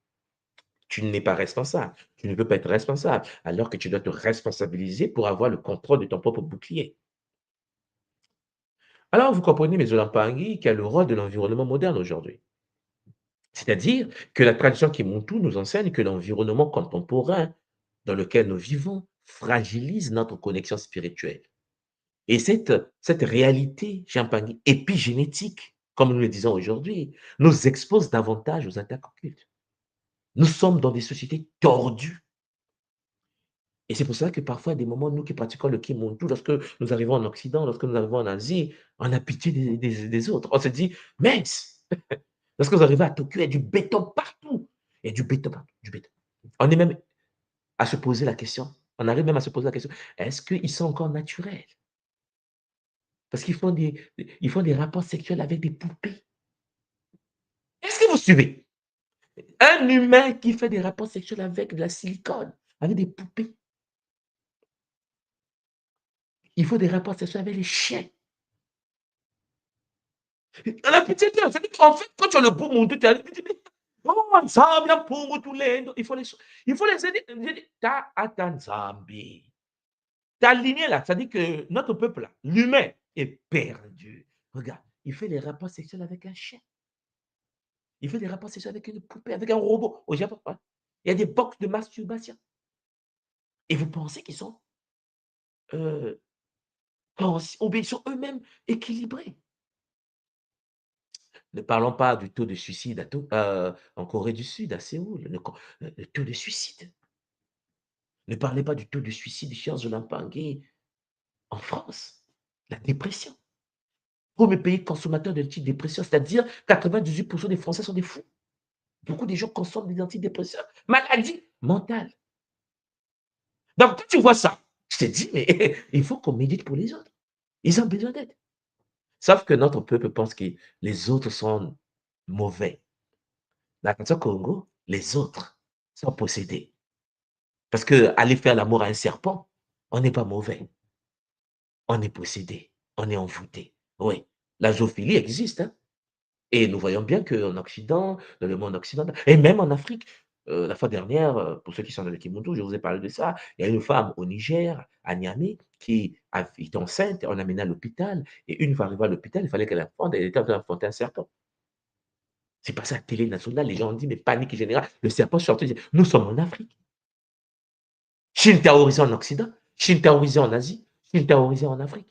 tu n'es pas responsable. Tu ne peux pas être responsable, alors que tu dois te responsabiliser pour avoir le contrôle de ton propre bouclier. Alors, vous comprenez, mes Olampangui, quel est le rôle de l'environnement moderne aujourd'hui. C'est-à-dire que la tradition Kimuntu nous enseigne que l'environnement contemporain dans lequel nous vivons fragilise notre connexion spirituelle. Et cette réalité, Champagny, épigénétique, comme nous le disons aujourd'hui, nous expose davantage aux attaques occultes. Nous sommes dans des sociétés tordues. Et c'est pour ça que parfois, à des moments, nous qui pratiquons le Kimuntu, lorsque nous arrivons en Occident, lorsque nous arrivons en Asie, on a pitié des autres. On se dit, mince, lorsque vous arrivez à Tokyo, il y a du béton partout. Il y a du béton partout, du béton. On est même à se poser la question, on arrive même à se poser la question, est-ce qu'ils sont encore naturels? Parce ils font des rapports sexuels avec des poupées. Est-ce que vous suivez? Un humain qui fait des rapports sexuels avec de la silicone, avec des poupées. Il faut des rapports sexuels avec les chiens. On a pitié d'eux. En fait, quand tu as le beau monde, tu as oh, ça vient pour tous les. Il faut les aider. Ta atanzambi. Ta lignée là, ça dit que notre peuple là, l'humain, est perdu. Regarde, il fait des rapports sexuels avec un chien. Il fait des rapports sexuels avec une poupée, avec un robot. Au Japon, hein. Il y a des box de masturbation. Et vous pensez qu'ils sont, ou bien ils sont eux-mêmes équilibrés. Ne parlons pas du taux de suicide en Corée du Sud, à Séoul, le taux de suicide. Ne parlez pas du taux de suicide chez Zolampangué en France, la dépression. Premier pays consommateur de l'antidépresseur, c'est-à-dire 98% des Français sont des fous. Beaucoup de gens consomment des antidépresseurs. Maladie mentale. Donc, quand tu vois ça, je te dis, mais il faut qu'on médite pour les autres. Ils ont besoin d'aide. Sauf que notre peuple pense que les autres sont mauvais. Dans le Congo, les autres sont possédés. Parce qu'aller faire l'amour à un serpent, on n'est pas mauvais. On est possédé. On est envoûté. Oui, la zoophilie existe. Hein? Et nous voyons bien qu'en Occident, dans le monde occidental, et même en Afrique, la fois dernière, pour ceux qui sont dans le Kimuntu, je vous ai parlé de ça, il y a une femme au Niger, à Niamey, qui est enceinte, on l'a amenée à l'hôpital, et une fois arrivée à l'hôpital, il fallait qu'elle enfonte, elle était en train d'enfanter un serpent. C'est passé à la télé nationale, les gens ont dit, mais panique générale, le serpent sorti, nous sommes en Afrique. Chine terrorisée en Occident, Chine terrorisée en Asie, Chine terrorisée en Afrique.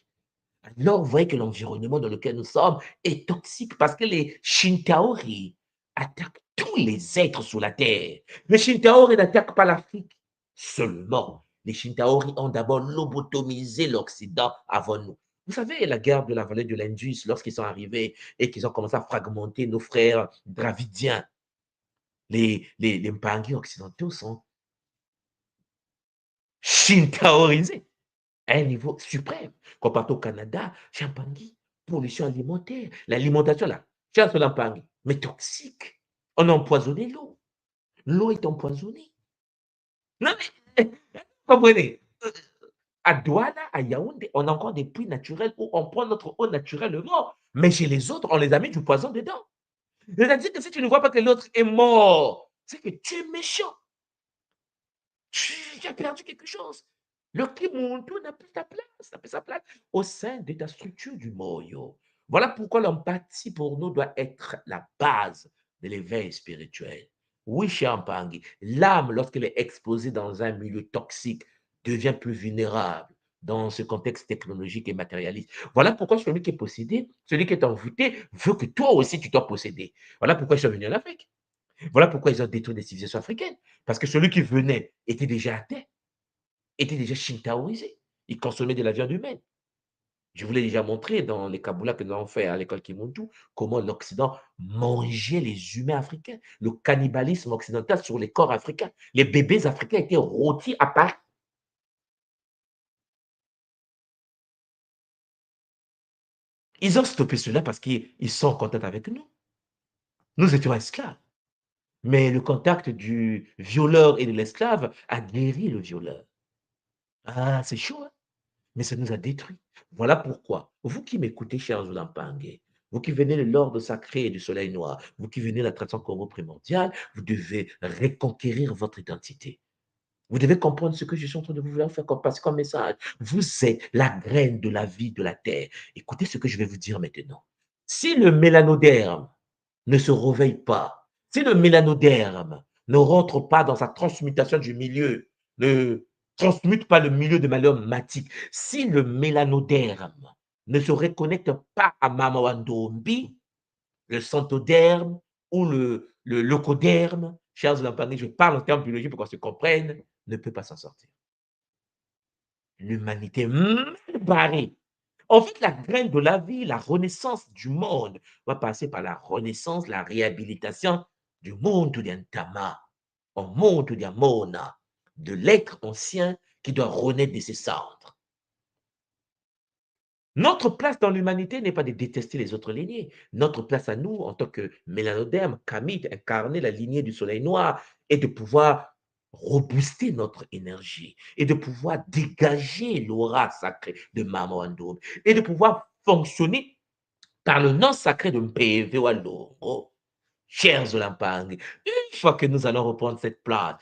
Alors, vous voyez que l'environnement dans lequel nous sommes est toxique parce que les Shintaori attaquent tous les êtres sur la Terre. Les Shintaori n'attaquent pas l'Afrique seulement. Les Shintaori ont d'abord lobotomisé l'Occident avant nous. Vous savez, la guerre de la vallée de l'Indus, lorsqu'ils sont arrivés et qu'ils ont commencé à fragmenter nos frères dravidiens, les Mpangi occidentaux sont Shintaorisés à un niveau suprême. Quand on part au Canada, Champagny, pollution alimentaire, l'alimentation là, chasse de Lampangui, mais toxique. On a empoisonné l'eau. L'eau est empoisonnée. Non mais, vous comprenez? À Douala, à Yaoundé, on a encore des puits naturels où on prend notre eau naturellement. Mais chez les autres, on les a mis du poison dedans. C'est-à-dire que si tu ne vois pas que l'autre est mort, c'est que tu es méchant. Tu as perdu quelque chose. Le Kimuntu n'a plus sa place, n'a plus sa place au sein de ta structure du Moyo. Voilà pourquoi l'empathie pour nous doit être la base de l'éveil spirituel. Oui, cher Mpangi, l'âme, lorsqu'elle est exposée dans un milieu toxique, devient plus vulnérable dans ce contexte technologique et matérialiste. Voilà pourquoi celui qui est possédé, celui qui est envoûté, veut que toi aussi tu sois possédé. Voilà pourquoi je suis venu en Afrique. Voilà pourquoi ils ont détruit les civilisations africaines. Parce que celui qui venait était déjà athée, était déjà shintaoisé. Il consommait de la viande humaine. Je vous l'ai déjà montré dans les Kabbalah que nous avons fait à l'école Kimuntu, comment l'Occident mangeait les humains africains. Le cannibalisme occidental sur les corps africains. Les bébés africains étaient rôtis à Paris. Ils ont stoppé cela parce qu'ils sont en contact avec nous. Nous étions esclaves. Mais le contact du violeur et de l'esclave a guéri le violeur. Ah, c'est chaud, hein? Mais ça nous a détruits. Voilà pourquoi, vous qui m'écoutez, chers Olampangue, vous qui venez de l'ordre sacré du soleil noir, vous qui venez de la tradition Congo primordiale, vous devez reconquérir votre identité. Vous devez comprendre ce que je suis en train de vous faire passer comme message. Vous êtes la graine de la vie de la terre. Écoutez ce que je vais vous dire maintenant. Si le mélanoderme ne se réveille pas, si le mélanoderme ne rentre pas dans sa transmutation du milieu, ne transmute pas le milieu de manière matique, si le mélanoderme ne se reconnecte pas à Mamawandombi, le centoderme ou le leucoderme, chers Lampangais, je parle en termes biologiques pour qu'on se comprenne, ne peut pas s'en sortir. L'humanité mal barrée. En fait, la graine de la vie, la renaissance du monde va passer par la renaissance, la réhabilitation du monde d'Antama, au monde d'Amona, de l'être ancien qui doit renaître de ses cendres. Notre place dans l'humanité n'est pas de détester les autres lignées. Notre place à nous, en tant que mélanoderme, kamite, incarner la lignée du soleil noir, est de pouvoir rebooster notre énergie et de pouvoir dégager l'aura sacrée de Mama Wandoum et de pouvoir fonctionner par le nom sacré de Mpeve Walongo. Chers Olampang, une fois que nous allons reprendre cette place,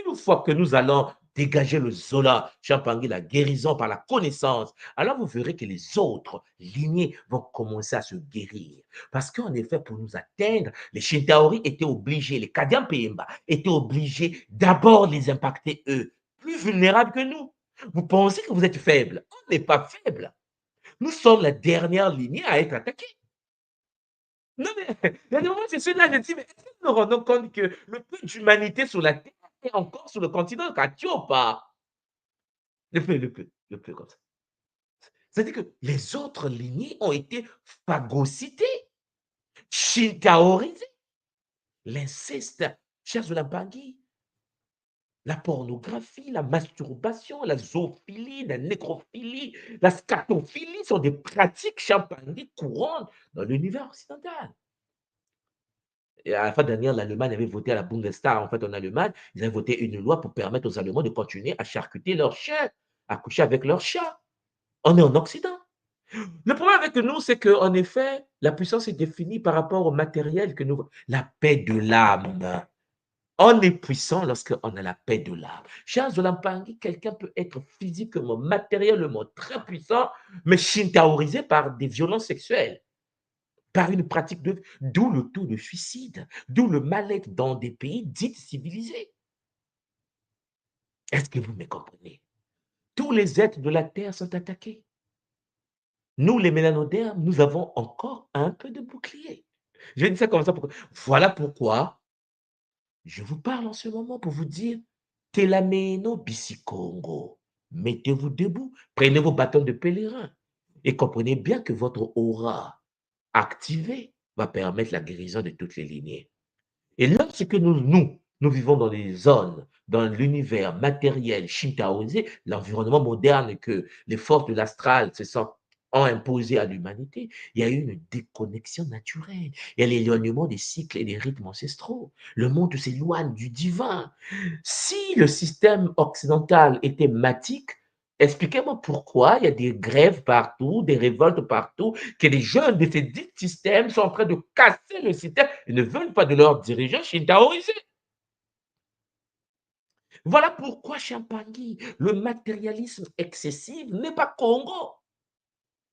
une fois que nous allons dégager le Zola, Champangui, la guérison par la connaissance, alors vous verrez que les autres lignées vont commencer à se guérir. Parce qu'en effet, pour nous atteindre, les Shintaori étaient obligés, les Kadian Pemba étaient obligés d'abord les impacter eux, plus vulnérables que nous. Vous pensez que vous êtes faible? On n'est pas faible. Nous sommes la dernière lignée à être attaquée. Non, mais il y a des moments, je suis là, je dis, mais est-ce que nous nous rendons compte que le peu d'humanité sur la Terre est encore sur le continent Katia ou pas? Le peu comme ça. C'est-à-dire que les autres lignées ont été phagocytées, shintaorisées. L'inceste, chers Olampangui, la pornographie, la masturbation, la zoophilie, la nécrophilie, la scatophilie sont des pratiques champagnes courantes dans l'univers occidental. Et à la fin dernière, l'Allemagne avait voté à la Bundestag, en fait, en Allemagne, ils avaient voté une loi pour permettre aux Allemands de continuer à charcuter leurs chiens, à coucher avec leurs chats. On est en Occident. Le problème avec nous, c'est qu'en effet, la puissance est définie par rapport au matériel que nous... La paix de l'âme. On est puissant lorsqu'on a la paix de l'âme. Chers Olampangui, quelqu'un peut être physiquement, matériellement très puissant, mais shintaorisé par des violences sexuelles. par une pratique d'où le taux de suicide, d'où le mal-être dans des pays dits civilisés. Est-ce que vous me comprenez? Tous les êtres de la Terre sont attaqués. Nous, les mélanodermes, nous avons encore un peu de bouclier. Je vais dire ça comme ça. Voilà pourquoi je vous parle en ce moment pour vous dire, Telameno Bisikongo, mettez-vous debout, prenez vos bâtons de pèlerin et comprenez bien que votre aura activée va permettre la guérison de toutes les lignées. Et lorsque nous vivons dans les zones, dans l'univers matériel, shintaoisé, l'environnement moderne que les forces de l'astral ont imposé à l'humanité, il y a eu une déconnexion naturelle. Il y a l'éloignement des cycles et des rythmes ancestraux. Le monde s'éloigne du divin. Si le système occidental était matique, expliquez-moi pourquoi il y a des grèves partout, des révoltes partout, que les jeunes de ces dix systèmes sont en train de casser le système et ne veulent pas de leurs dirigeants shintaoisés. Voilà pourquoi, Champagny, le matérialisme excessif n'est pas Congo.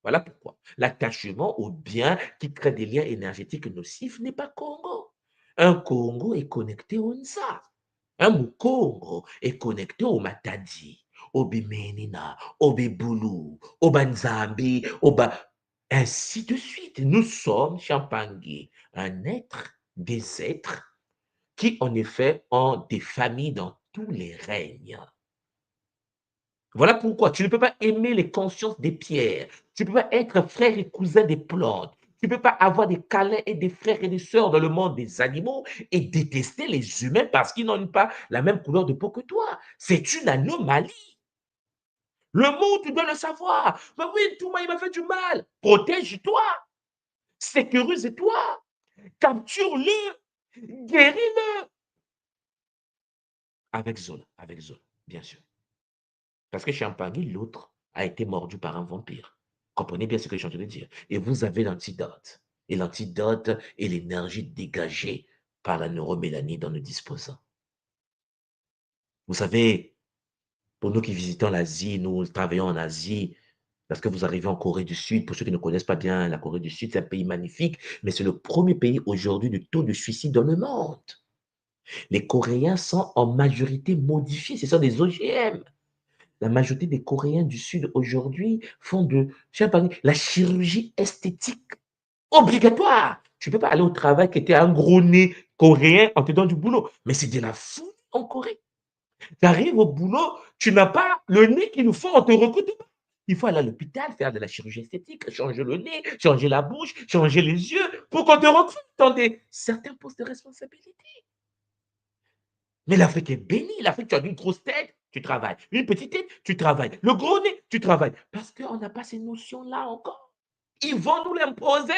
Voilà pourquoi l'attachement au bien qui crée des liens énergétiques nocifs n'est pas Congo. Un Congo est connecté au Nsa. Un Mukongo est connecté au Matadi, au Bimenina, au Bibulu, au Banzambi, ainsi de suite. Nous sommes, Champangui, des êtres qui, en effet, ont des familles dans tous les règnes. Voilà pourquoi tu ne peux pas aimer les consciences des pierres. Tu ne peux pas être frère et cousin des plantes. Tu ne peux pas avoir des câlins et des frères et des sœurs dans le monde des animaux et détester les humains parce qu'ils n'ont pas la même couleur de peau que toi. C'est une anomalie. Le monde, tu dois le savoir. Mais oui, tout il m'a fait du mal. Protège-toi. Sécurise-toi. Capture-le. Guéris-le. Avec Zola, bien sûr. Parce que Champagny, l'autre, a été mordu par un vampire. Comprenez bien ce que je suis en train de dire. Et vous avez l'antidote. Et l'antidote est l'énergie dégagée par la neuromélanie dont nous disposons. Vous savez, pour nous qui visitons l'Asie, nous travaillons en Asie, parce que vous arrivez en Corée du Sud, pour ceux qui ne connaissent pas bien la Corée du Sud, c'est un pays magnifique, mais c'est le premier pays aujourd'hui de taux de suicide dans le monde. Les Coréens sont en majorité modifiés, ce sont des OGM. La majorité des Coréens du Sud aujourd'hui font la chirurgie esthétique obligatoire. Tu ne peux pas aller au travail qui était un gros nez coréen en te donnant du boulot. Mais c'est de la folie en Corée. Tu arrives au boulot, tu n'as pas le nez qu'il nous faut, on te recrute pas. Il faut aller à l'hôpital, faire de la chirurgie esthétique, changer le nez, changer la bouche, changer les yeux pour qu'on te recrute dans certains postes de responsabilité. Mais l'Afrique est bénie. L'Afrique, tu as une grosse tête, tu travailles. Une petite tête, tu travailles. Le gros nez, tu travailles. Parce qu'on n'a pas ces notions-là encore. Ils vont nous l'imposer.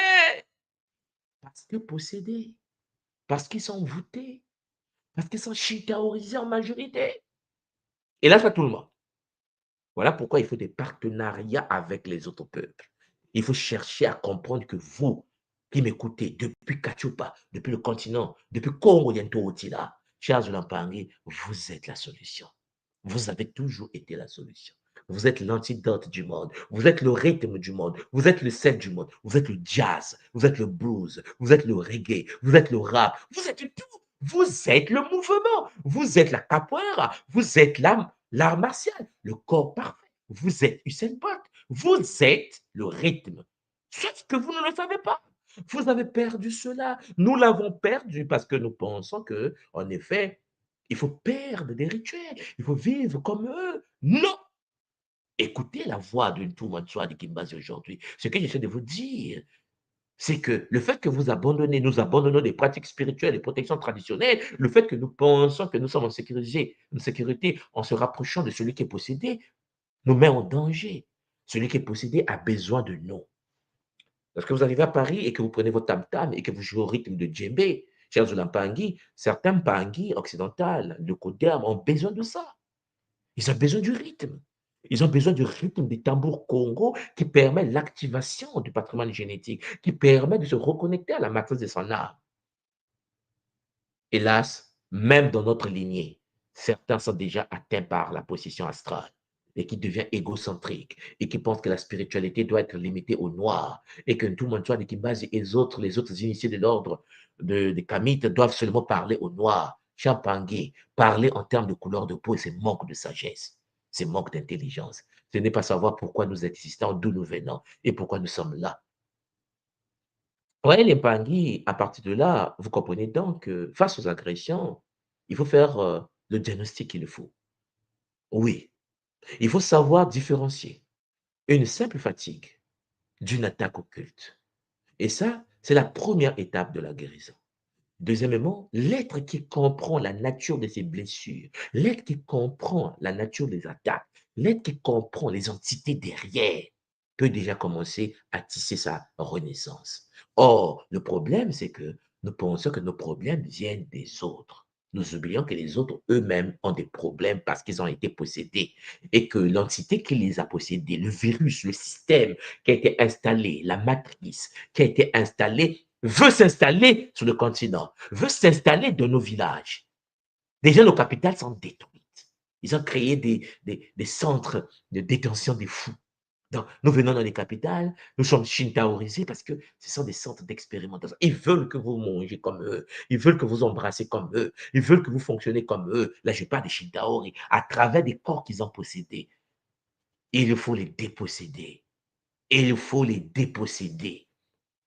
Parce que possédés. Parce qu'ils sont voûtés. Parce qu'ils sont shintaoisés en majorité. Et là, c'est tout le monde. Voilà pourquoi il faut des partenariats avec les autres peuples. Il faut chercher à comprendre que vous, qui m'écoutez depuis Kachupa, depuis le continent, depuis Congo, Yentotila, chers Ulampangui, vous êtes la solution. Vous avez toujours été la solution. Vous êtes l'antidote du monde. Vous êtes le rythme du monde. Vous êtes le sel du monde. Vous êtes le jazz. Vous êtes le blues. Vous êtes le reggae. Vous êtes le rap. Vous êtes tout. Vous êtes le mouvement. Vous êtes la capoeira. Vous êtes l'art martial. Le corps parfait. Vous êtes Usain Bolt. Vous êtes le rythme. Sauf que vous ne le savez pas. Vous avez perdu cela. Nous l'avons perdu parce que nous pensons que, en effet, il faut perdre des rituels. Il faut vivre comme eux. Non! Écoutez la voix de Ntumanswa de Kimbazi aujourd'hui. Ce que j'essaie de vous dire, c'est que le fait que nous abandonnons des pratiques spirituelles, des protections traditionnelles, le fait que nous pensons que nous sommes en sécurité en se rapprochant de celui qui est possédé, nous met en danger. Celui qui est possédé a besoin de nous. Lorsque vous arrivez à Paris et que vous prenez votre tam-tam et que vous jouez au rythme de djembé, chers Zulampangui, certains Pangui occidentales, de Kodam, ont besoin de ça. Ils ont besoin du rythme. Ils ont besoin du rythme des tambours Congo qui permet l'activation du patrimoine génétique, qui permet de se reconnecter à la matrice de son âme. Hélas, même dans notre lignée, certains sont déjà atteints par la possession astrale. et qui devient égocentrique et qui pense que la spiritualité doit être limitée au noir et que tout le monde soit des Kimbas et les autres initiés de l'ordre des Kamites doivent seulement parler au noir. Champangui, parler en termes de couleur de peau, c'est manque de sagesse, c'est manque d'intelligence. Ce n'est pas savoir pourquoi nous existons, d'où nous venons et pourquoi nous sommes là. Ouais, les Pangui, à partir de là, vous comprenez donc que face aux agressions, il faut faire le diagnostic qu'il faut. Oui, il faut savoir différencier une simple fatigue d'une attaque occulte. Et ça, c'est la première étape de la guérison. Deuxièmement, l'être qui comprend la nature de ses blessures, l'être qui comprend la nature des attaques, l'être qui comprend les entités derrière, peut déjà commencer à tisser sa renaissance. Or, le problème, c'est que nous pensons que nos problèmes viennent des autres. Nous oublions que les autres eux-mêmes ont des problèmes parce qu'ils ont été possédés et que l'entité qui les a possédés, le virus, le système qui a été installé, la matrice qui a été installée, veut s'installer sur le continent, veut s'installer dans nos villages. Déjà, nos capitales sont détruites. Ils ont créé des centres de détention des fous. Donc, nous venons dans les capitales, nous sommes shintaorisés parce que ce sont des centres d'expérimentation. Ils veulent que vous mangez comme eux, ils veulent que vous embrassez comme eux, ils veulent que vous fonctionnez comme eux. Là, je parle des shintaori, à travers des corps qu'ils ont possédés. Il faut les déposséder. Il faut les déposséder.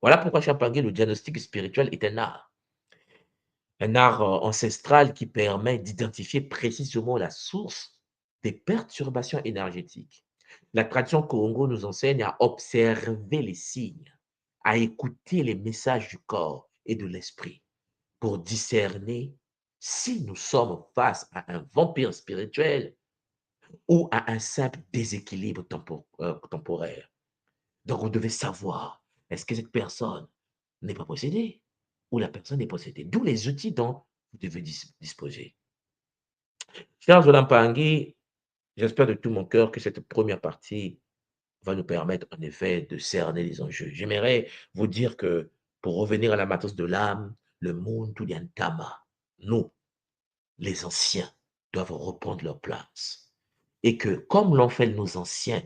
Voilà pourquoi Champangui, le diagnostic spirituel est un art. Un art ancestral qui permet d'identifier précisément la source des perturbations énergétiques. La tradition Congo nous enseigne à observer les signes, à écouter les messages du corps et de l'esprit pour discerner si nous sommes face à un vampire spirituel ou à un simple déséquilibre temporaire. Donc, vous devez savoir, est-ce que cette personne n'est pas possédée ou la personne est possédée? D'où les outils dont vous devez disposer. Chers Olampangui, j'espère de tout mon cœur que cette première partie va nous permettre en effet de cerner les enjeux. J'aimerais vous dire que pour revenir à la matrice de l'âme, le monde tout Tama, nous, les anciens, doivent reprendre leur place. Et que comme l'ont fait nos anciens,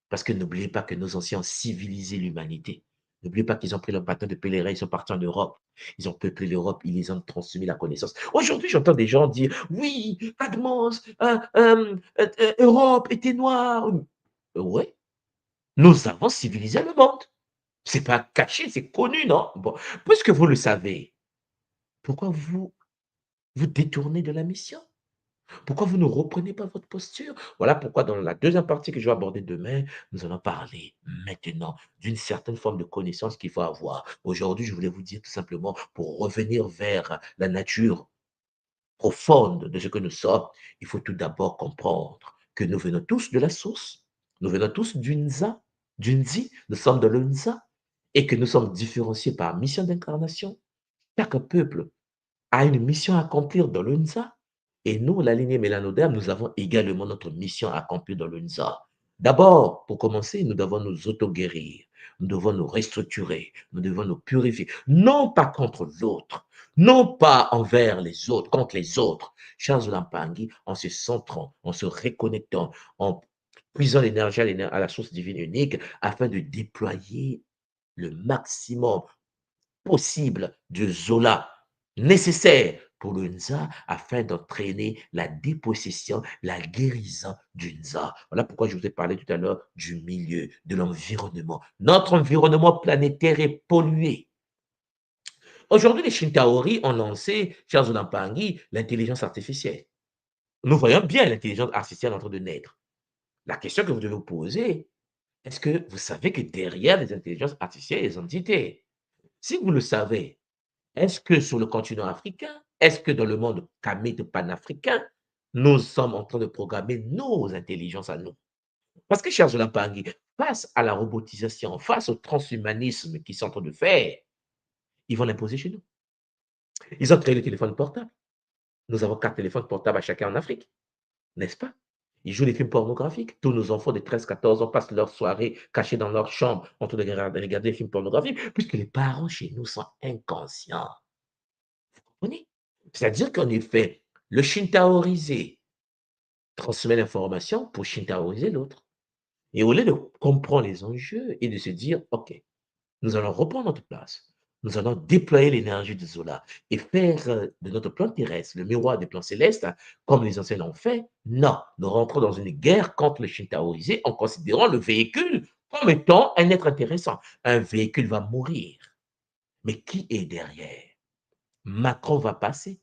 parce que n'oubliez pas que nos anciens ont civilisé l'humanité. N'oubliez pas qu'ils ont pris leur bâton de pèlerin, ils sont partis en Europe. Ils ont peuplé l'Europe, ils les ont transmis la connaissance. Aujourd'hui, j'entends des gens dire, oui, Cadmos, Europe était noire. Oui, nous avons civilisé le monde. Ce n'est pas caché, c'est connu, non? Bon, puisque vous le savez, pourquoi vous détournez de la mission? Pourquoi vous ne reprenez pas votre posture? Voilà pourquoi dans la deuxième partie que je vais aborder demain, nous allons parler maintenant d'une certaine forme de connaissance qu'il faut avoir. Aujourd'hui, je voulais vous dire tout simplement, pour revenir vers la nature profonde de ce que nous sommes, il faut tout d'abord comprendre que nous venons tous de la source, nous venons tous d'une Zi, nous sommes de l'Unza, et que nous sommes différenciés par mission d'incarnation. Chaque peuple a une mission à accomplir dans l'UNSA. Et nous, la lignée mélanoderme, nous avons également notre mission à accomplir dans l'UNSA. D'abord, pour commencer, nous devons nous auto-guérir. Nous devons nous restructurer. Nous devons nous purifier. Non pas contre l'autre. Non pas envers les autres, contre les autres. Charles Lampangi, en se centrant, en se reconnectant, en puisant l'énergie à la source divine unique afin de déployer le maximum possible de Zola nécessaire pour le Nza afin d'entraîner la dépossession, la guérison du Nza. Voilà pourquoi je vous ai parlé tout à l'heure du milieu, de l'environnement. Notre environnement planétaire est pollué. Aujourd'hui, les Shintaori ont lancé, chers Olampangi, l'intelligence artificielle. Nous voyons bien l'intelligence artificielle en train de naître. La question que vous devez vous poser, est-ce que vous savez que derrière les intelligences artificielles, il y a des entités? Si vous le savez, est-ce que sur le continent africain, est-ce que dans le monde kamite panafricain, nous sommes en train de programmer nos intelligences à nous? Parce que, chers Olampangui, face à la robotisation, face au transhumanisme qu'ils sont en train de faire, ils vont l'imposer chez nous. Ils ont créé le téléphone portable. Nous avons 4 téléphones portables à chacun en Afrique, n'est-ce pas? Ils jouent des films pornographiques. Tous nos enfants de 13-14 ans passent leur soirée cachés dans leur chambre en train de regarder des films pornographiques, puisque les parents chez nous sont inconscients. Vous comprenez? C'est-à-dire qu'en effet, le shintaorisé transmet l'information pour shintaoiser l'autre. Et au lieu de comprendre les enjeux et de se dire, OK, nous allons reprendre notre place. Nous allons déployer l'énergie de Zola et faire de notre plan terrestre le miroir des plans célestes, comme les anciens l'ont fait. Non, nous rentrons dans une guerre contre le shintaoisé en considérant le véhicule comme étant un être intéressant. Un véhicule va mourir. Mais qui est derrière? Macron va passer.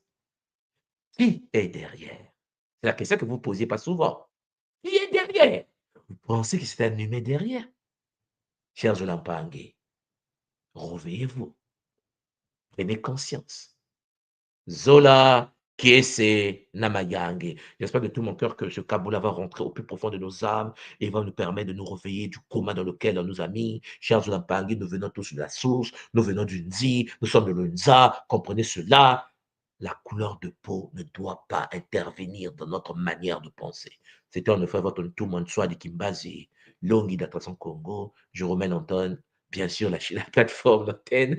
Qui est derrière? C'est la question que vous ne posiez pas souvent. Qui est derrière? Vous pensez que c'est un humain derrière? Chers Zolampangue, réveillez-vous. Prenez conscience. Zola, Kiese, Namayange. J'espère de tout mon cœur que ce Kaboula va rentrer au plus profond de nos âmes et va nous permettre de nous réveiller du coma dans lequel on nous a mis. Chers Zolampangue, nous venons tous de la source, nous venons du Nzi, nous sommes de l'Unza, comprenez cela. La couleur de peau ne doit pas intervenir dans notre manière de penser. C'était en effet votre tout le monde soit de Kimbazi, Longi d'Attraction Congo, je remets Anton, bien sûr la plateforme d'antenne,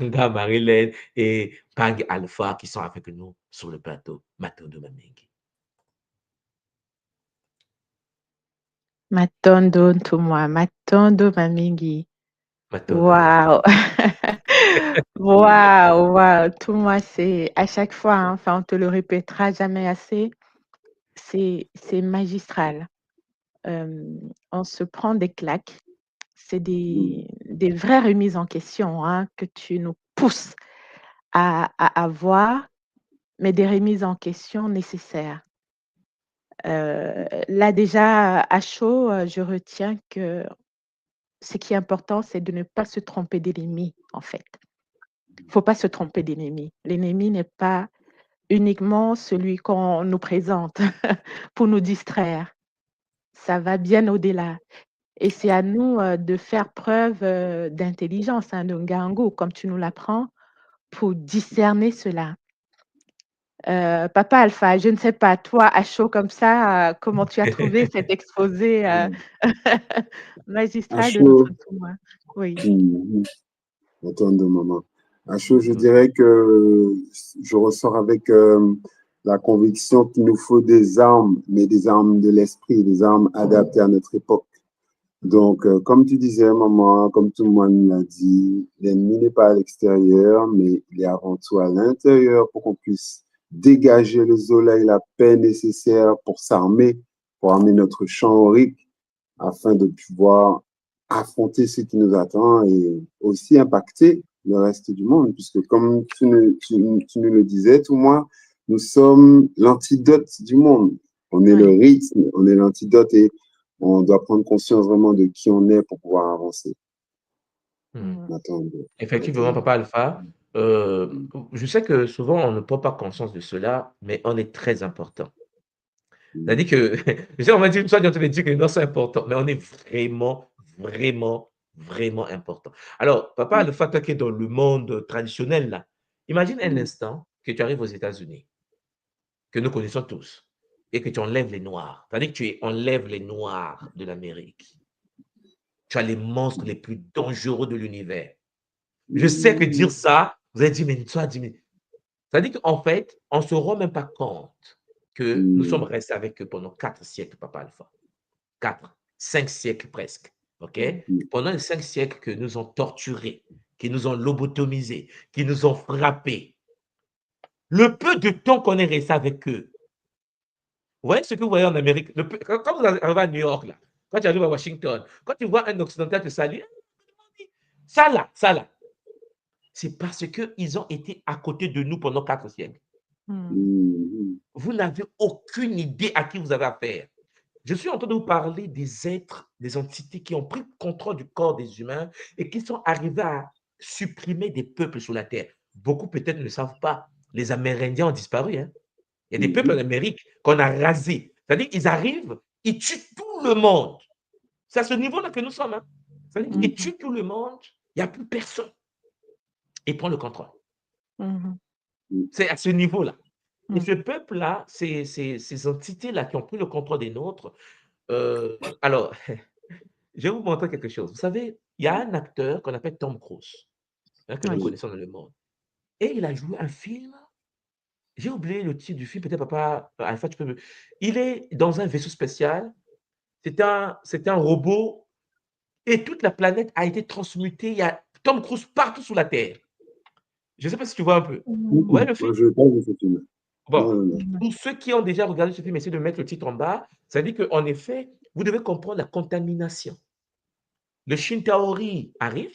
Anga Marilyn et Pang Alpha qui sont avec nous sur le plateau. Matondo Mamengi. Matondo Ntumwa, Matondo Mamingi. Matondo. Waouh! Waouh, waouh! Tout moi, c'est à chaque fois, hein, enfin, on te le répétera jamais assez, c'est magistral. On se prend des claques. C'est des vraies remises en question, hein, que tu nous pousses à avoir, mais des remises en question nécessaires. Là déjà à chaud, je retiens que ce qui est important, c'est de ne pas se tromper d'ennemi, en fait. Il faut pas se tromper d'ennemi. L'ennemi n'est pas uniquement celui qu'on nous présente pour nous distraire. Ça va bien au-delà et c'est à nous, de faire preuve, d'intelligence, hein, de ngango, comme tu nous l'apprends, pour discerner cela. Papa Alpha, je ne sais pas, toi, à chaud comme ça, comment tu as trouvé cet exposé, À magistral de notre chaud, témoin? Oui. attends de maman. À chaud, je Mm. dirais que je ressors avec la conviction qu'il nous faut des armes, mais des armes de l'esprit, des armes adaptées à notre époque. Donc, comme tu disais, maman, comme tout le monde l'a dit, l'ennemi n'est pas à l'extérieur, mais il est avant tout à l'intérieur pour qu'on puisse dégager le soleil, la paix nécessaire pour s'armer, pour armer notre champ aurique, afin de pouvoir affronter ce qui nous attend et aussi impacter le reste du monde, puisque comme tu nous le disais, tout moi, nous sommes l'antidote du monde. On est le rythme, on est l'antidote et on doit prendre conscience vraiment de qui on est pour pouvoir avancer. Effectivement, Papa Alpha, je sais que souvent on ne prend pas conscience de cela, mais on est très important. C'est-à-dire que, on va dire, soit on te dit que non, c'est important, mais on est vraiment, vraiment, vraiment important. Alors, Papa Alpha, toi qui es dans le monde traditionnel, là, imagine un instant que tu arrives aux États-Unis, que nous connaissons tous, et que tu enlèves les Noirs. C'est-à-dire que tu enlèves les Noirs de l'Amérique. Tu as les monstres les plus dangereux de l'univers. Je sais que dire ça, vous allez dire, mais toi, dis, c'est-à-dire qu'en fait, on ne se rend même pas compte que nous sommes restés avec eux pendant 4 siècles, Papa Alpha. 4, 5 siècles presque. OK? Pendant les 5 siècles que nous ont torturés, qui nous ont lobotomisés, qui nous ont frappés. Le peu de temps qu'on est resté avec eux. Vous voyez ce que vous voyez en Amérique? Quand vous arrivez à New York, là, quand tu arrives à Washington, quand tu vois un Occidental te saluer, ça là. C'est parce qu'ils ont été à côté de nous pendant 4 siècles. Vous n'avez aucune idée à qui vous avez affaire. Je suis en train de vous parler des êtres, des entités qui ont pris le contrôle du corps des humains et qui sont arrivés à supprimer des peuples sur la Terre. Beaucoup peut-être ne le savent pas. Les Amérindiens ont disparu. Hein. Il y a des peuples en Amérique qu'on a rasés. C'est-à-dire qu'ils arrivent, ils tuent tout le monde. C'est à ce niveau-là que nous sommes. Hein. C'est-à-dire qu'ils tuent tout le monde, il n'y a plus personne. Ils prennent le contrôle. C'est à ce niveau-là. Et ce peuple-là, ces entités-là qui ont pris le contrôle des nôtres, alors, je vais vous montrer quelque chose. Vous savez, il y a un acteur qu'on appelle Tom Cruise, hein, que nous connaissons dans le monde. Et il a joué un film J'ai oublié le titre du film, peut-être papa, Alpha, tu peux me. Il est dans un vaisseau spécial. C'est un robot et toute la planète a été transmutée. Il y a Tom Cruise partout sur la Terre. Je ne sais pas si tu vois un peu. Ouais, le film. Moi, je n'ai pas vu ce film. Bon, Non. pour ceux qui ont déjà regardé ce film, essayez de mettre le titre en bas. Ça dit qu'en effet, vous devez comprendre la contamination. Le Shintaori arrive,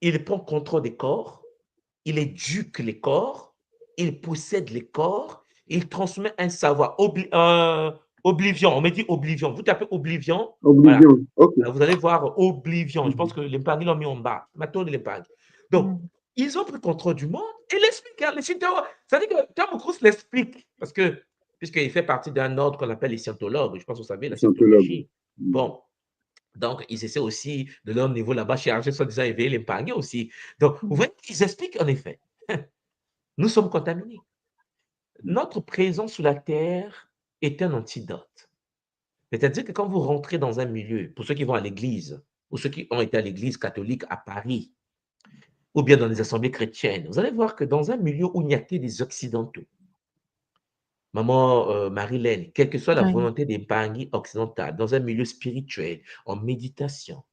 il prend contrôle des corps, il éduque les corps, il possède les corps, il transmet un savoir. Oblivion, on me dit Oblivion. Vous tapez Oblivion, voilà. Oblivion, ok. Vous allez voir Oblivion. Je pense que l'Empang, ils l'ont mis en bas. Maintenant, l'Empang. Donc, ils ont pris contrôle du monde et l'expliquent. Hein, les Shintaori. Ça veut dire que Tom Cruise l'explique. Parce que, puisqu'il fait partie d'un ordre qu'on appelle les scientologues. Je pense que vous savez, la scientologie. Bon. Donc, ils essaient aussi, de leur niveau là-bas, chercher soi-disant éveiller les Mpangais aussi. Donc, vous voyez, ils expliquent en effet. Nous sommes contaminés. Notre présence sur la Terre est un antidote. C'est-à-dire que quand vous rentrez dans un milieu, pour ceux qui vont à l'église, ou ceux qui ont été à l'église catholique à Paris, ou bien dans les assemblées chrétiennes, vous allez voir que dans un milieu où il n'y a que des occidentaux, maman Marilène, quelle que soit la volonté des Mpangis occidentales, dans un milieu spirituel, en méditation,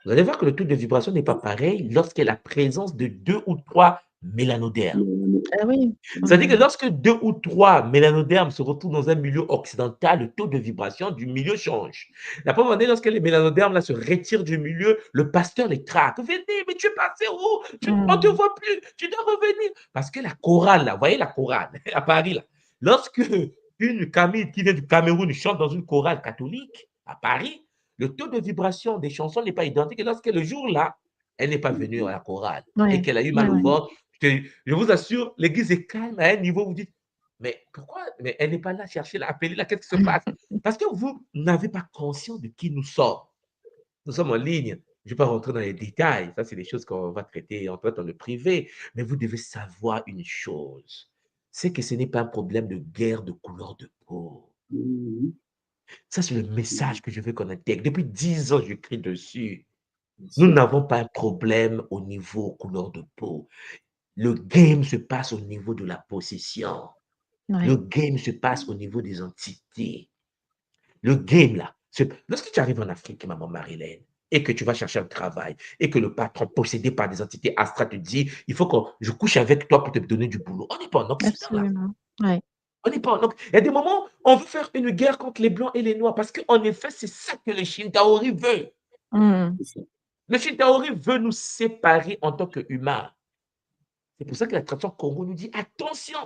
vous allez voir que le taux de vibration n'est pas pareil lorsqu'il y a la présence de 2 ou 3 mélanodermes. Ah oui. C'est-à-dire que lorsque 2 ou 3 mélanodermes se retrouvent dans un milieu occidental, le taux de vibration du milieu change. La première année, lorsque les mélanodermes là, se retirent du milieu, le pasteur les traque. Venez, mais tu es passé où? On ne te voit plus, tu dois revenir. Parce que la chorale, là, vous voyez la chorale à Paris, là, lorsque une Camille qui vient du Cameroun chante dans une chorale catholique à Paris, le taux de vibration des chansons n'est pas identique. Et lorsque le jour-là, elle n'est pas venue à la chorale et qu'elle a eu mal au ventre, je vous assure, l'église est calme à un niveau où vous dites, mais pourquoi? Mais elle n'est pas là, cherchez-la, appelez-la, qu'est-ce qui se passe? Parce que vous n'avez pas conscience de qui nous sommes. Nous sommes en ligne. Je ne vais pas rentrer dans les détails. Ça, c'est des choses qu'on va traiter en dans le privé. Mais vous devez savoir une chose. C'est que ce n'est pas un problème de guerre de couleur de peau. Ça, c'est le message que je veux qu'on intègre. Depuis 10 ans, j'écris dessus. Nous n'avons pas un problème au niveau couleur de peau. Le game se passe au niveau de la possession. Le game se passe au niveau des entités. Le game, là, lorsque tu arrives en Afrique, maman Marilène, et que tu vas chercher un travail, et que le patron possédé par des entités astrales te dit, il faut que je couche avec toi pour te donner du boulot. On n'est pas en Occident, là. On n'est pas en Occident. Il y a des moments, on veut faire une guerre contre les Blancs et les Noirs, parce qu'en effet, c'est ça que le Shintaori veut. Le Shintaori veut nous séparer en tant qu'humains. C'est pour ça que la tradition Congo nous dit, attention,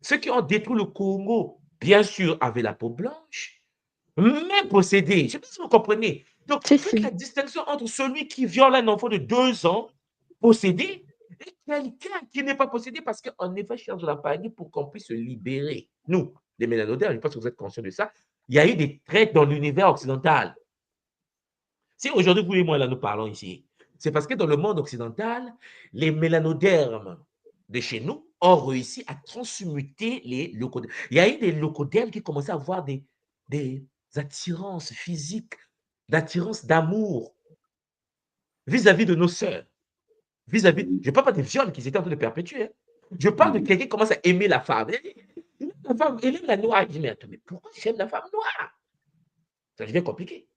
ceux qui ont détruit le Congo, bien sûr, avaient la peau blanche, mais possédés. Je ne sais pas si vous comprenez. Donc, faites la distinction entre celui qui viole un enfant de 2 ans, possédé, et quelqu'un qui n'est pas possédé parce qu'en effet, cherche la paradis pour qu'on puisse se libérer. Nous, les mélanodermes, je pense que vous êtes conscients de ça, il y a eu des traites dans l'univers occidental. Si aujourd'hui, vous et moi, là, nous parlons ici, c'est parce que dans le monde occidental, les mélanodermes de chez nous ont réussi à transmuter les leucodermes. Il y a eu des leucodermes qui commençaient à avoir des attirances physiques, d'attirance d'amour vis-à-vis de nos sœurs. Vis-à-vis, je ne parle pas des viols qu'ils étaient en train de perpétuer. Hein. Je parle de quelqu'un qui commence à aimer la femme. La femme, elle aime la noire. Il dit, mais attends, mais pourquoi j'aime la femme noire? Ça devient compliqué.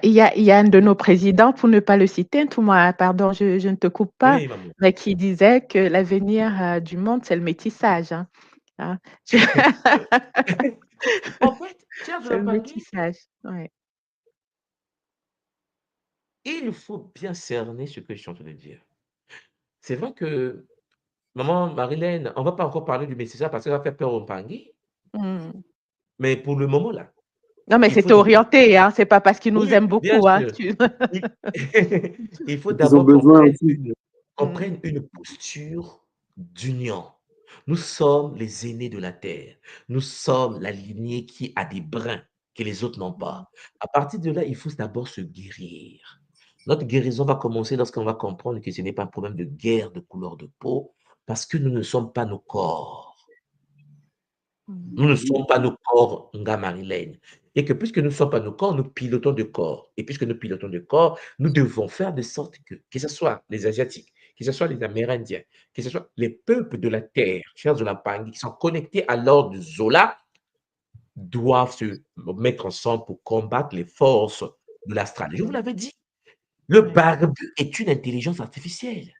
Il y a un de nos présidents, pour ne pas le citer, pardon, je ne te coupe pas, Oui, mais qui disait que l'avenir du monde, c'est le métissage. Hein. En fait, c'est le métissage. Ouais. Il faut bien cerner ce que je suis en train de dire. C'est vrai que, maman Marilène, on ne va pas encore parler du métissage parce que ça va faire peur aux Mpangui. Mais pour le moment, là. Non, mais c'est orienté, hein. C'est pas parce qu'ils nous aiment beaucoup. Hein. Il faut d'abord qu'on prenne une posture d'union. Nous sommes les aînés de la terre. Nous sommes la lignée qui a des brins que les autres n'ont pas. À partir de là, il faut d'abord se guérir. Notre guérison va commencer lorsqu'on va comprendre que ce n'est pas un problème de guerre de couleur de peau, parce que nous ne sommes pas nos corps. Nous ne sommes pas nos corps, Nga Marilène. Et que puisque nous ne sommes pas nos corps, nous pilotons de corps. Et puisque nous pilotons de corps, nous devons faire de sorte que ce soit les Asiatiques, que ce soit les Amérindiens, que ce soit les peuples de la terre, chers Zola-Pangui, qui sont connectés à l'ordre de Zola, doivent se mettre ensemble pour combattre les forces de l'astral. Je vous l'avais dit, le barbu est une intelligence artificielle.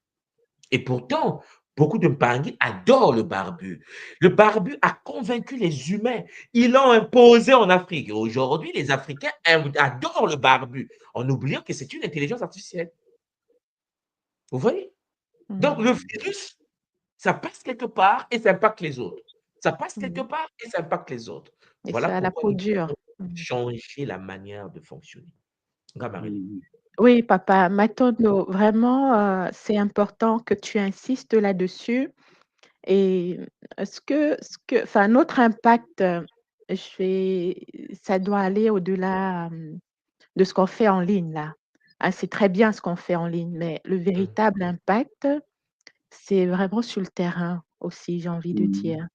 Et pourtant, beaucoup de Mpangui adorent le barbu. Le barbu a convaincu les humains. Ils l'ont imposé en Afrique. Et aujourd'hui, les Africains adorent le barbu, en oubliant que c'est une intelligence artificielle. Vous voyez? Donc, le virus, ça passe quelque part et ça impacte les autres. Ça passe quelque part et ça impacte les autres. Et Voilà ça a la pourquoi peau nous dure. devons changer la manière de fonctionner. Marie. Oui, papa, Matondo, vraiment, c'est important que tu insistes là-dessus. Et enfin, notre impact, ça doit aller au-delà de ce qu'on fait en ligne là. Hein, c'est très bien ce qu'on fait en ligne, mais le véritable impact, c'est vraiment sur le terrain aussi, j'ai envie de dire.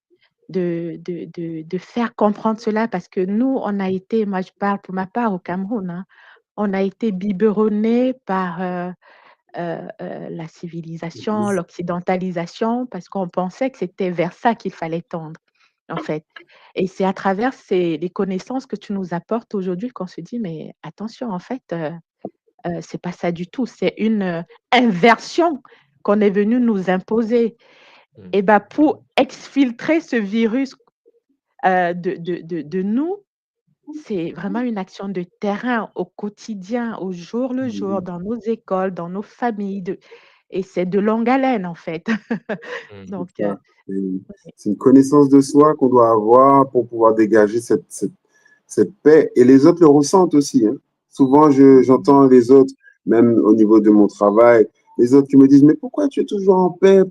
De faire comprendre cela parce que nous, on a été, moi je parle pour ma part au Cameroun, hein, on a été biberonnés par la civilisation, l'occidentalisation, parce qu'on pensait que c'était vers ça qu'il fallait tendre, en fait. Et c'est à travers les connaissances que tu nous apportes aujourd'hui qu'on se dit, mais attention, en fait, c'est pas ça du tout, c'est une inversion qu'on est venu nous imposer. Et ben, pour exfiltrer ce virus de nous, c'est vraiment une action de terrain au quotidien, au jour le jour, dans nos écoles, dans nos familles, et c'est de longue haleine, en fait. Donc, c'est une connaissance de soi qu'on doit avoir pour pouvoir dégager cette paix. Et les autres le ressentent aussi. Hein. Souvent, j'entends les autres, même au niveau de mon travail, les autres qui me disent, mais pourquoi tu es toujours en paix?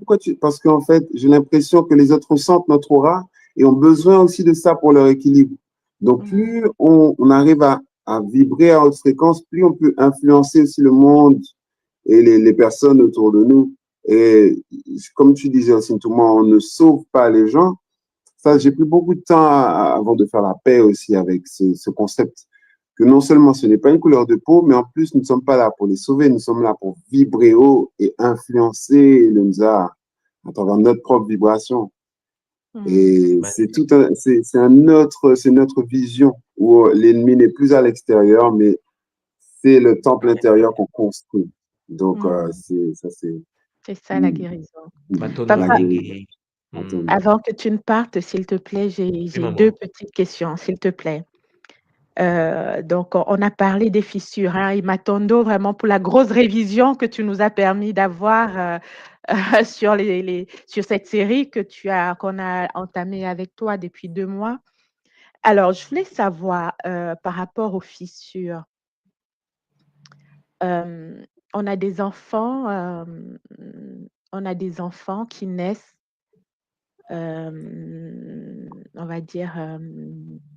Parce qu'en fait, j'ai l'impression que les autres ressentent notre aura et ont besoin aussi de ça pour leur équilibre. Donc, plus on arrive à vibrer à haute fréquence, plus on peut influencer aussi le monde et les personnes autour de nous. Et comme tu disais aussi, moi, on ne sauve pas les gens. Ça, j'ai pris beaucoup de temps avant de faire la paix aussi avec ce concept que non seulement ce n'est pas une couleur de peau, mais en plus, nous ne sommes pas là pour les sauver, nous sommes là pour vibrer haut et influencer le Nza à travers notre propre vibration. Et c'est notre vision où l'ennemi n'est plus à l'extérieur, mais c'est le temple intérieur qu'on construit. Donc, c'est ça la guérison. Papa, avant que tu ne partes, s'il te plaît, j'ai deux petites questions, s'il te plaît. Donc, on a parlé des fissures, hein, et Matondo, vraiment pour la grosse révision que tu nous as permis d'avoir sur cette série qu'on a entamée avec toi depuis 2 mois. Alors, je voulais savoir par rapport aux fissures. On a des enfants qui naissent, on va dire,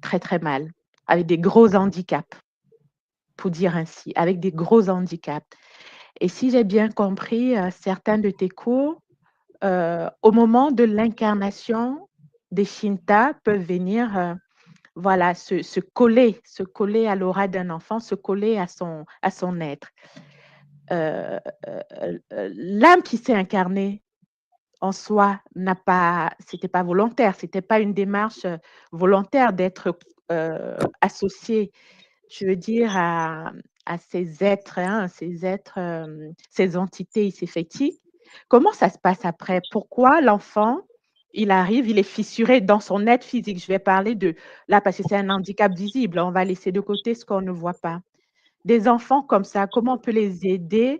très, très mal, avec des gros handicaps, pour dire ainsi, avec des gros handicaps. Et si j'ai bien compris, certains de tes cours, au moment de l'incarnation des Shinta peuvent venir, voilà, se coller à l'aura d'un enfant, se coller à son être. L'âme qui s'est incarnée en soi c'était pas volontaire, c'était pas une démarche volontaire d'être associée, je veux dire, à ces êtres, hein, ces entités ici-fétiques. Comment ça se passe après? Pourquoi l'enfant, il arrive, il est fissuré dans son être physique? Je vais parler là, parce que c'est un handicap visible, on va laisser de côté ce qu'on ne voit pas. Des enfants comme ça, comment on peut les aider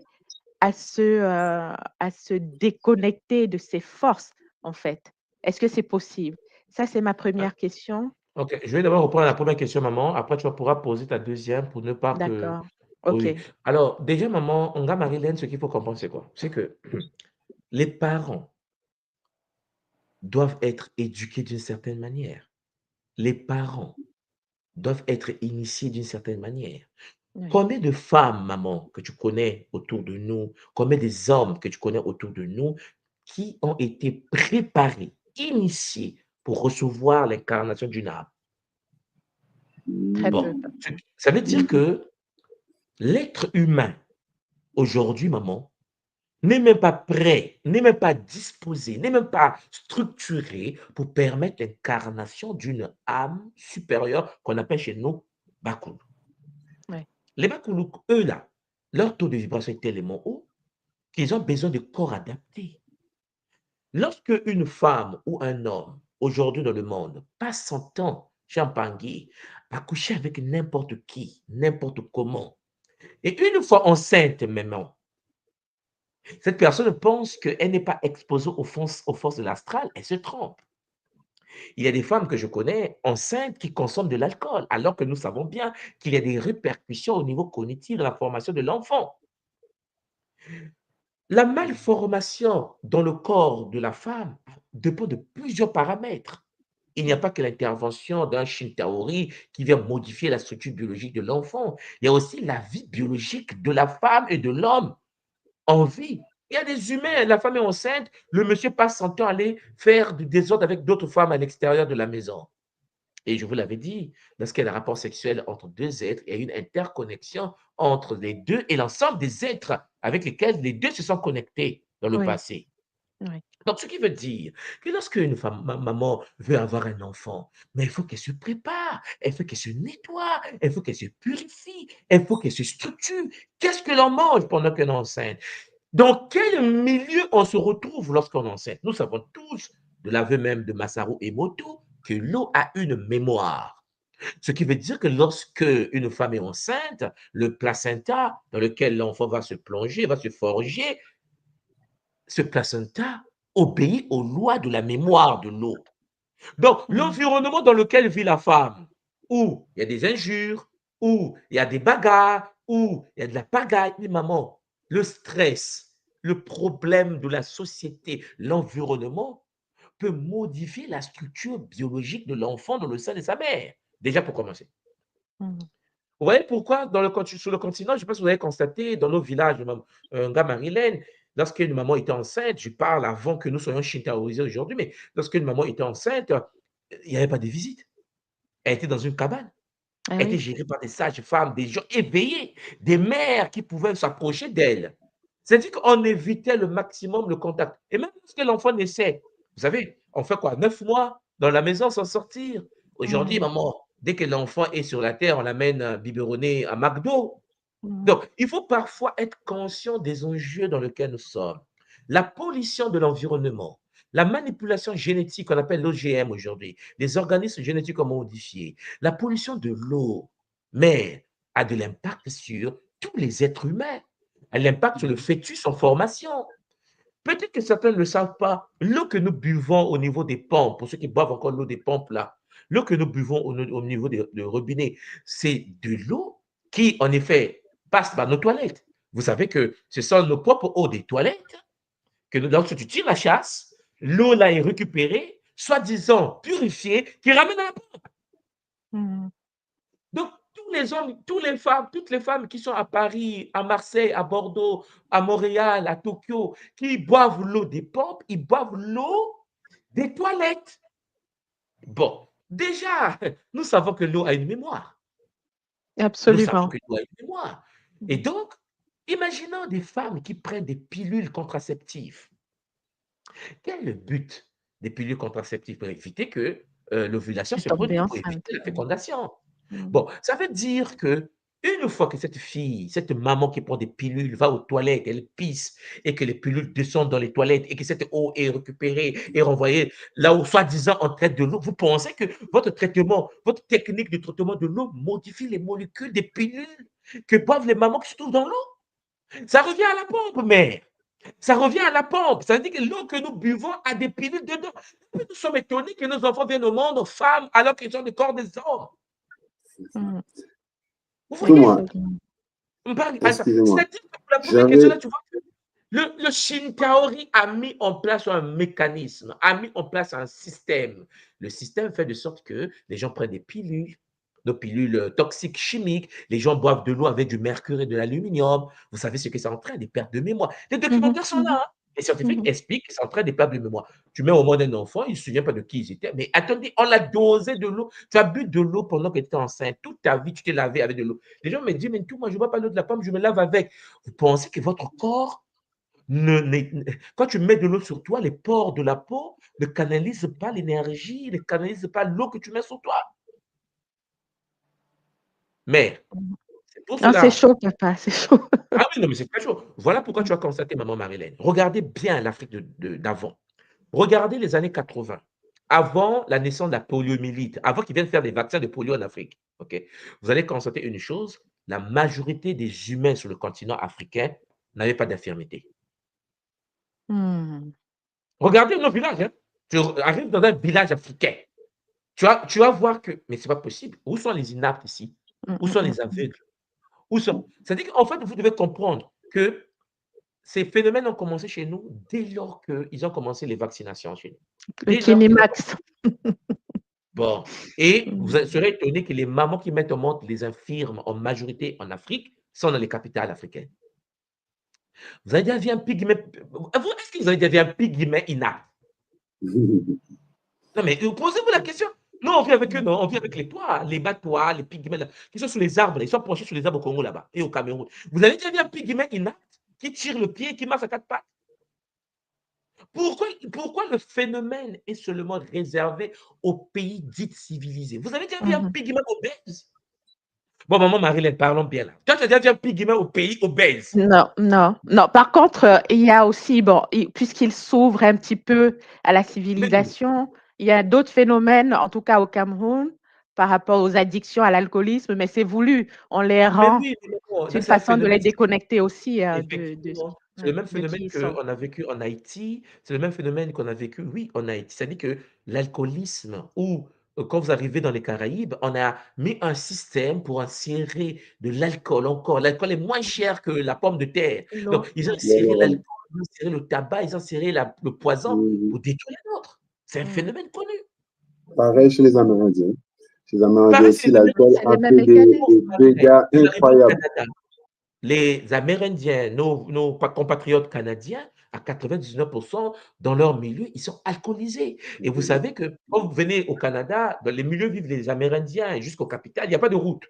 à se déconnecter de ces forces, en fait? Est-ce que c'est possible? Ça, c'est ma première question. Ok, je vais d'abord reprendre la première question, maman. Après, tu pourras poser ta deuxième pour ne pas que... D'accord. Ok. Oui. Alors, déjà, maman, on a Marilène, ce qu'il faut comprendre, c'est quoi? C'est que les parents doivent être éduqués d'une certaine manière. Les parents doivent être initiés d'une certaine manière. Oui. Combien de femmes, maman, que tu connais autour de nous, combien des hommes que tu connais autour de nous qui ont été préparés, initiés pour recevoir l'incarnation d'une âme? Très peu. Bon, ça veut dire que l'être humain, aujourd'hui, maman, n'est même pas prêt, n'est même pas disposé, n'est même pas structuré pour permettre l'incarnation d'une âme supérieure qu'on appelle chez nous Bakulu. Ouais. Les Bakulu, eux là, leur taux de vibration est tellement haut qu'ils ont besoin de corps adaptés. Lorsque une femme ou un homme, aujourd'hui dans le monde, passe son temps, Champangui, à coucher avec n'importe qui, n'importe comment, et une fois enceinte même, cette personne pense qu'elle n'est pas exposée aux forces de l'astral, elle se trompe. Il y a des femmes que je connais enceintes qui consomment de l'alcool, alors que nous savons bien qu'il y a des répercussions au niveau cognitif de la formation de l'enfant. La malformation dans le corps de la femme dépend de plusieurs paramètres. Il n'y a pas que l'intervention d'un Shintaori qui vient modifier la structure biologique de l'enfant. Il y a aussi la vie biologique de la femme et de l'homme en vie. Il y a des humains, la femme est enceinte, le monsieur passe son temps à aller faire du désordre avec d'autres femmes à l'extérieur de la maison. Et je vous l'avais dit, lorsqu'il y a un rapport sexuel entre deux êtres, il y a une interconnexion entre les deux et l'ensemble des êtres avec lesquels les deux se sont connectés dans le Oui. passé. Oui. Donc, ce qui veut dire que lorsque une femme, maman veut avoir un enfant, mais il faut qu'elle se prépare, il faut qu'elle se nettoie, il faut qu'elle se purifie, il faut qu'elle se structure. Qu'est-ce que l'on mange pendant qu'on est enceinte? Dans quel milieu on se retrouve lorsqu'on est enceinte? Nous savons tous, de l'aveu même de Masaru Emoto, que l'eau a une mémoire. Ce qui veut dire que lorsque une femme est enceinte, le placenta dans lequel l'enfant va se plonger, va se forger, ce placenta obéit aux lois de la mémoire de l'eau. Donc, l'environnement dans lequel vit la femme, où il y a des injures, où il y a des bagarres, où il y a de la pagaille, mais maman, le stress, le problème de la société, l'environnement peut modifier la structure biologique de l'enfant dans le sein de sa mère. Déjà pour commencer. Vous voyez pourquoi sur le continent, je ne sais pas si vous avez constaté, dans nos villages, Marilène, lorsqu'une maman était enceinte, je parle avant que nous soyons shintaoisés aujourd'hui, mais lorsqu'une maman était enceinte, il n'y avait pas de visite. Elle était dans une cabane. Ah Elle était oui. gérée par des sages-femmes, des gens éveillés, des mères qui pouvaient s'approcher d'elle. C'est-à-dire qu'on évitait le maximum le contact. Et même lorsque l'enfant naissait, vous savez, on fait quoi? 9 mois dans la maison sans sortir. Aujourd'hui, maman, dès que l'enfant est sur la terre, on l'amène biberonner à McDo. Donc, il faut parfois être conscient des enjeux dans lesquels nous sommes. La pollution de l'environnement, la manipulation génétique qu'on appelle l'OGM aujourd'hui, les organismes génétiques modifiés, la pollution de l'eau, mais a de l'impact sur tous les êtres humains, a l'impact sur le fœtus en formation. Peut-être que certains ne le savent pas, l'eau que nous buvons au niveau des pompes, pour ceux qui boivent encore l'eau des pompes là, l'eau que nous buvons au niveau des robinets, c'est de l'eau qui, en effet, passe par nos toilettes. Vous savez que ce sont nos propres eaux des toilettes que nous, lorsque tu tires la chasse, l'eau là est récupérée, soi-disant purifiée, qui ramène à la pompe. Donc, tous les hommes, toutes les femmes qui sont à Paris, à Marseille, à Bordeaux, à Montréal, à Tokyo, qui boivent l'eau des pompes, ils boivent l'eau des toilettes. Bon, déjà, nous savons que l'eau a une mémoire. Nous savons Absolument. que l'eau a une mémoire. Et donc, imaginons des femmes qui prennent des pilules contraceptives. Quel est le but des pilules contraceptives? Pour éviter que l'ovulation De se tomber produise, pour enceinte. éviter la fécondation. Bon, ça veut dire que une fois que cette fille, cette maman qui prend des pilules va aux toilettes, elle pisse et que les pilules descendent dans les toilettes et que cette eau est récupérée et renvoyée là où soi-disant on traite de l'eau, vous pensez que votre traitement, votre technique de traitement de l'eau modifie les molécules des pilules que boivent les mamans qui se trouvent dans l'eau? Ça revient à la pompe, mère. Ça revient à la pompe. Ça veut dire que l'eau que nous buvons a des pilules dedans. Nous sommes étonnés que nos enfants viennent au monde femmes alors qu'ils sont le corps des hommes. Vous voyez? Excusez-moi. C'est-à-dire que pour la première question, là, tu vois que le Shintaori a mis en place un mécanisme, a mis en place un système. Le système fait de sorte que les gens prennent des pilules, nos pilules toxiques chimiques, les gens boivent de l'eau avec du mercure et de l'aluminium. Vous savez ce que ça entraîne, des pertes de mémoire. Les documentaires sont là. Hein? Les scientifiques expliquent que ça entraîne des pertes de mémoire. Tu mets au monde un enfant, il ne se souvient pas de qui ils étaient. Mais attendez, on l'a dosé de l'eau. Tu as bu de l'eau pendant que tu étais enceinte. Toute ta vie, tu t'es lavé avec de l'eau. Les gens me disent, mais tout, moi, je ne bois pas l'eau de la pomme, je me lave avec. Vous pensez que votre corps quand tu mets de l'eau sur toi, les pores de la peau ne canalisent pas l'énergie, ne canalisent pas l'eau que tu mets sur toi. Mais c'est pour Non, c'est cela. chaud, papa, c'est chaud. Ah oui, non, mais c'est très chaud. Voilà pourquoi tu as constaté, maman Marilène. Regardez bien l'Afrique d'avant. Regardez les années 80. Avant la naissance de la poliomyélite, avant qu'ils viennent faire des vaccins de polio en Afrique, ok, vous allez constater une chose, la majorité des humains sur le continent africain n'avaient pas d'infirmité. Mmh. Regardez nos villages. Hein. Tu arrives dans un village africain, tu vas voir que, mais c'est pas possible. Où sont les inaptes ici? Mmh, Où mmh, sont mmh, les aveugles? Où sont? C'est-à-dire qu'en fait, vous devez comprendre que ces phénomènes ont commencé chez nous dès lors qu'ils ont commencé les vaccinations chez nous. Le Dès lors qu'ils ont Kinimax. bon, et vous Mmh. serez étonné que les mamans qui mettent au monde les infirmes en majorité en Afrique sont dans les capitales africaines. Vous avez déjà vu un pygmée, est-ce que vous avez déjà vu un pygmée inapte? Non, mais posez-vous la question. Nous, on vit avec eux, non, on vit avec les toits, les batois, les pygmées, là, qui sont sous les arbres, ils sont penchés sur les arbres au Congo là-bas et au Cameroun. Vous avez déjà vu un pygmée inapte qui tire le pied et qui marche à quatre pattes? Pourquoi le phénomène est seulement réservé aux pays dits civilisés? Vous avez déjà vu un Mmh. pygmée obèse? Bon, maman Marilyn, parlons bien là. Toi, tu as déjà vu un pygmée au pays obèse? Non, non, non. Par contre, il y a aussi, bon, puisqu'il s'ouvre un petit peu à la Mais, civilisation, il y a d'autres phénomènes, en tout cas au Cameroun, par rapport aux addictions à l'alcoolisme, mais c'est voulu. On les mais rend, oui, mais bon, c'est là, une c'est un façon de les phénomène. déconnecter aussi Effectivement, c'est le ouais, même de phénomène qui ils sont. qu'on a vécu en Haïti, c'est le même phénomène qu'on a vécu, oui, en Haïti. C'est-à-dire que l'alcoolisme ou quand vous arrivez dans les Caraïbes, on a mis un système pour insérer de l'alcool encore. L'alcool est moins cher que la pomme de terre. L'eau, Donc, ils ont ouais. inséré l'alcool, ils ont inséré le tabac, ils ont inséré le poison Mhm. pour détruire l'autre. C'est un Mmh. phénomène connu. Pareil chez les Amérindiens. Chez les Amérindiens Pareil, c'est aussi, les Amérindiens. l'alcool C'est a les mêmes fait mécanismes. des dégâts Vous arrivez au incroyables. Canada. Les Amérindiens, nos compatriotes canadiens, à 99%, dans leur milieu, ils sont alcoolisés. Et vous savez que quand vous venez au Canada, dans les milieux vivent les Amérindiens et jusqu'au capital, il n'y a pas de route.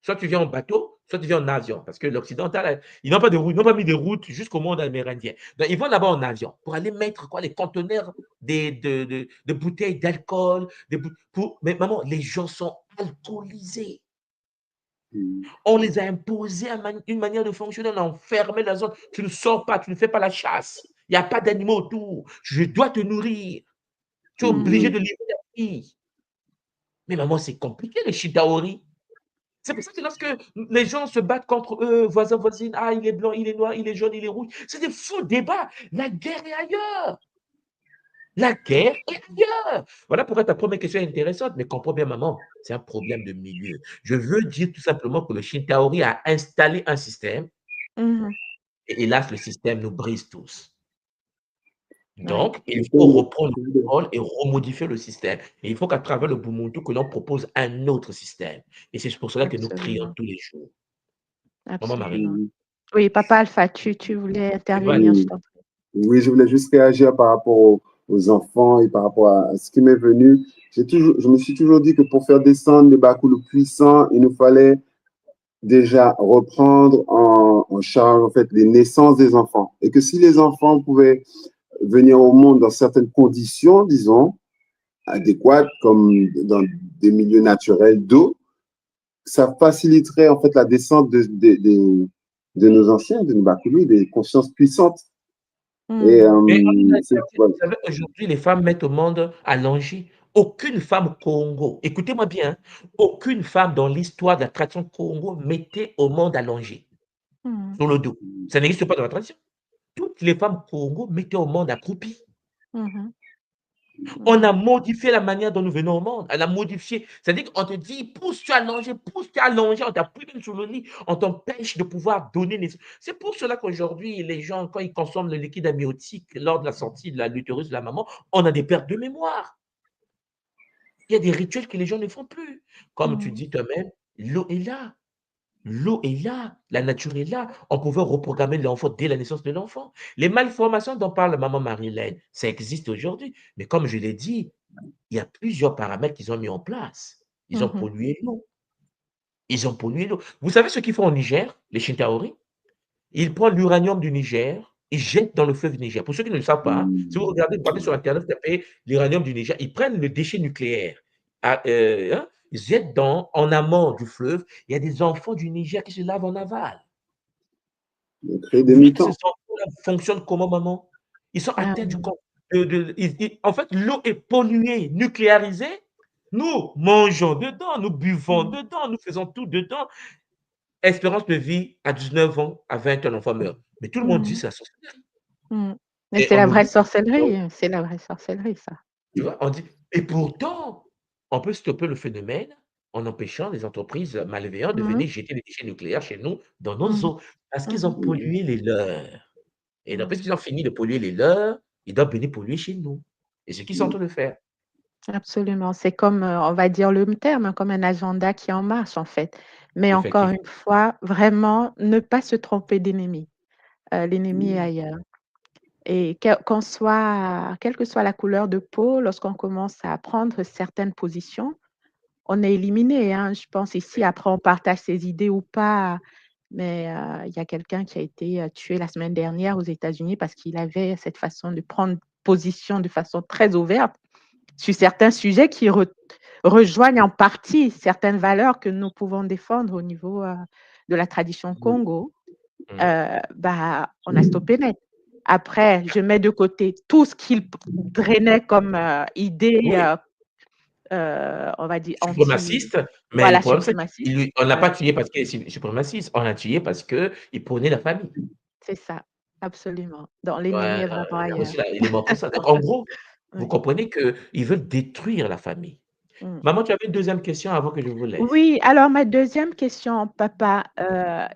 Soit tu viens en bateau, soit tu viens en avion. Parce que l'occidental, ils n'ont pas de route, ils n'ont pas mis de route jusqu'au monde amérindien. Donc, ils vont là-bas en avion pour aller mettre quoi, les conteneurs de bouteilles d'alcool. Mais maman, les gens sont alcoolisés. Mhm. On les a imposés une manière de fonctionner, on a enfermé la zone. Tu ne sors pas, tu ne fais pas la chasse. Il n'y a pas d'animaux autour. Je dois te nourrir. Tu es obligé Mmh. de livrer ta fille. Mais maman, c'est compliqué, les Shitaori. C'est pour ça que lorsque les gens se battent contre eux, voisins, voisines, ah, il est blanc, il est noir, il est jaune, il est rouge, c'est des faux débats. La guerre est ailleurs. La guerre est ailleurs. Voilà pourquoi ta première question est intéressante, mais comprends bien, maman, c'est un problème de milieu. Je veux dire tout simplement que le Shintaori a installé un système. Mmh. Et hélas, le système nous brise tous. Ouais, Donc, il faut reprendre le contrôle et remodifier le système. Et il faut qu'à travers le Ubuntu, que l'on propose un autre système. Et c'est pour cela que nous crions absolument, tous les jours. Maman Marie, absolument. Mhm. Oui, papa Alpha, tu voulais tu vas intervenir, je Oui, t'en prie. oui, je voulais juste réagir par rapport aux enfants et par rapport à ce qui m'est venu. Je me suis toujours dit que pour faire descendre les Bakoulou puissants, il nous fallait déjà reprendre en charge en fait les naissances des enfants. Et que si les enfants pouvaient venir au monde dans certaines conditions, disons, adéquates, comme dans des milieux naturels d'eau, ça faciliterait en fait la descente de nos anciens, de nos Bakoulou, des consciences puissantes. Et Mmh. mais on a voilà. vous savez, aujourd'hui, les femmes mettent au monde allongées. Aucune femme au Congo, écoutez-moi bien, hein, aucune femme dans l'histoire de la tradition Congo mettait au monde allongée, Mmh. sur le dos. Ça n'existe pas dans la tradition. Toutes les femmes Congo mettaient au monde accroupies. Mmh. On a Mmh. modifié la manière dont nous venons au monde. On a modifié. C'est-à-dire qu'on te dit, pousse-toi allongé, on t'appuie même sur le lit, on t'empêche de pouvoir donner naissance. C'est pour cela qu'aujourd'hui, les gens, quand ils consomment le liquide amniotique lors de la sortie de l'utérus de la maman, on a des pertes de mémoire. Il y a des rituels que les gens ne font plus. Comme tu Mmh. dis toi-même, l'eau est là. L'eau est là, la nature est là. On pouvait reprogrammer l'enfant dès la naissance de l'enfant. Les malformations dont parle maman Marie-Hélène, ça existe aujourd'hui. Mais comme je l'ai dit, il y a plusieurs paramètres qu'ils ont mis en place. Ils ont Mmh. pollué l'eau. Ils ont pollué l'eau. Vous savez ce qu'ils font au Niger, les Shintaori? Ils prennent l'uranium du Niger, ils jettent dans le fleuve Niger. Pour ceux qui ne le savent pas, si vous regardez, vous partez sur Internet, vous tapez l'uranium du Niger, ils prennent le déchet nucléaire, ils jettent en amont du fleuve. Il y a des enfants du Niger qui se lavent en aval. Vous voyez que ces enfants-là fonctionnent comment, maman? Ils sont atteints du corps. En fait, l'eau est polluée, nucléarisée. Nous mangeons dedans, nous buvons dedans, nous faisons tout dedans. Espérance de vie à 19 ans, à 20 ans, l'enfant meurt. Mais tout le monde dit c'est la sorcellerie. Mais c'est la vraie sorcellerie, c'est la vraie sorcellerie, ça. Tu vois, on dit, et pourtant, on peut stopper le phénomène en empêchant les entreprises malveillantes de venir jeter des déchets nucléaires chez nous dans nos eaux, parce qu'ils ont pollué les leurs. Et donc, puisqu'ils ont fini de polluer les leurs, ils doivent venir polluer chez nous. Et c'est ce qu'ils sont en train de faire. Absolument. C'est comme, on va dire le terme, comme un agenda qui est en marche, en fait. Mais encore une fois, vraiment, ne pas se tromper d'ennemi. L'ennemi est ailleurs. Et quelle que soit la couleur de peau, lorsqu'on commence à prendre certaines positions, on est éliminé. Hein. Je pense ici, après, on partage ses idées ou pas. Mais il y a quelqu'un qui a été tué la semaine dernière aux États-Unis parce qu'il avait cette façon de prendre position de façon très ouverte sur certains sujets qui rejoignent en partie certaines valeurs que nous pouvons défendre au niveau de la tradition Congo. On a stoppé net. Après, je mets de côté tout ce qu'il drainait comme idée, on va dire, suprémaciste. Mais voilà, le problème, c'est qu'on ne l'a pas tué parce qu'il est suprémaciste, on l'a tué parce qu'il prônait la famille. C'est ça, absolument. Donc, l'ennemi est vraiment ailleurs. Il est mort pour ça. Donc, en gros, vous comprenez qu'ils veulent détruire la famille. Maman, tu avais une deuxième question avant que je vous laisse. Oui, alors ma deuxième question, papa,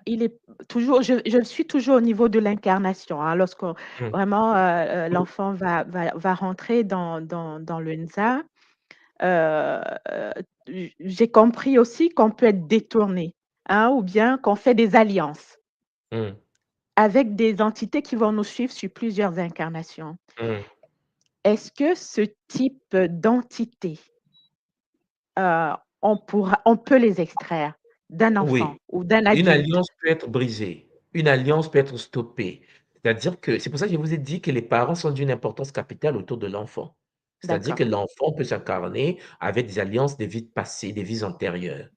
il est toujours, je suis toujours au niveau de l'incarnation. Hein, lorsque vraiment l'enfant va rentrer dans le NSA, j'ai compris aussi qu'on peut être détourné, hein, ou bien qu'on fait des alliances avec des entités qui vont nous suivre sur plusieurs incarnations. Est-ce que ce type d'entité, on peut les extraire d'un enfant ou d'un adulte? Une alliance peut être brisée, une alliance peut être stoppée. C'est-à-dire que c'est pour ça que je vous ai dit que les parents sont d'une importance capitale autour de l'enfant. C'est-à-dire que l'enfant peut s'incarner avec des alliances des vies passées, des vies antérieures.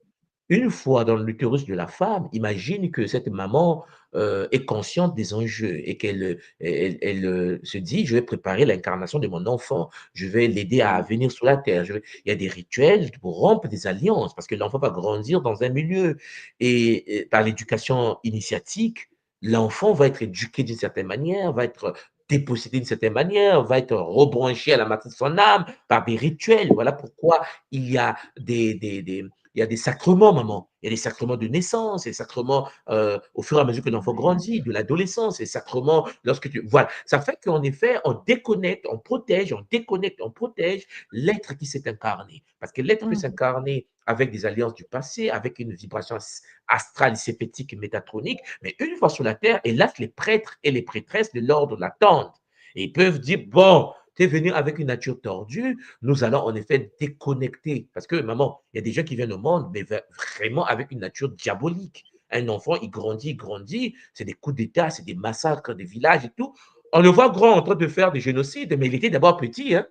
Une fois dans l'utérus de la femme, imagine que cette maman est consciente des enjeux et qu'elle se dit, je vais préparer l'incarnation de mon enfant, je vais l'aider à venir sur la terre. Il y a des rituels pour rompre des alliances parce que l'enfant va grandir dans un milieu et par l'éducation initiatique, l'enfant va être éduqué d'une certaine manière, va être dépossédé d'une certaine manière, va être rebranché à la matrice de son âme par des rituels. Voilà pourquoi il y a il y a des sacrements, maman. Il y a des sacrements de naissance, des sacrements au fur et à mesure que l'enfant grandit, de l'adolescence, des sacrements lorsque tu... Voilà. Ça fait qu'en effet, on déconnecte, on protège, on déconnecte, on protège l'être qui s'est incarné. Parce que l'être peut s'incarner avec des alliances du passé, avec une vibration astrale, sépétique, métatronique, mais une fois sur la terre, hélas, les prêtres et les prêtresses de l'ordre l'attendent. Et ils peuvent dire, bon, tu es venu avec une nature tordue, nous allons en effet déconnecter. Parce que, maman, il y a des gens qui viennent au monde, mais vraiment avec une nature diabolique. Un enfant, il grandit, c'est des coups d'État, c'est des massacres des villages et tout. On le voit grand en train de faire des génocides, mais il était d'abord petit. Hein.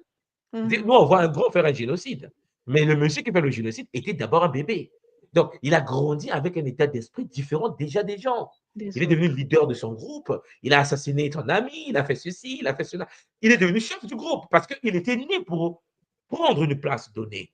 Nous, on voit un grand faire un génocide. Mais le monsieur qui fait le génocide était d'abord un bébé. Donc, il a grandi avec un état d'esprit différent déjà des gens. Il est devenu leader de son groupe. Il a assassiné son ami, il a fait ceci, il a fait cela. Il est devenu chef du groupe parce qu'il était né pour prendre une place donnée.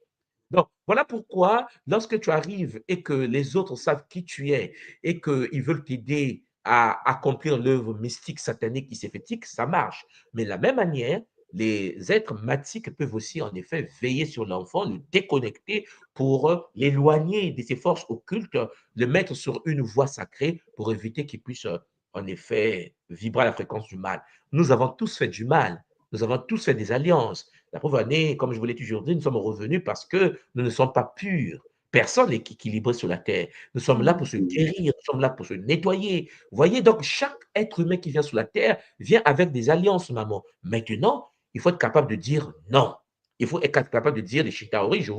Donc, voilà pourquoi, lorsque tu arrives et que les autres savent qui tu es et qu'ils veulent t'aider à accomplir l'œuvre mystique, satanique, iséphétique, ça marche. Mais de la même manière, les êtres matiques peuvent aussi, en effet, veiller sur l'enfant, le déconnecter pour l'éloigner de ses forces occultes, le mettre sur une voie sacrée pour éviter qu'il puisse, en effet, vibrer à la fréquence du mal. Nous avons tous fait du mal. Nous avons tous fait des alliances. La preuve en est, comme je vous l'ai toujours dit, nous sommes revenus parce que nous ne sommes pas purs. Personne n'est équilibré sur la terre. Nous sommes là pour se guérir, nous sommes là pour se nettoyer. Vous voyez, donc chaque être humain qui vient sur la terre vient avec des alliances, maman. Maintenant, il faut être capable de dire non. Il faut être capable de dire les Shintaori, je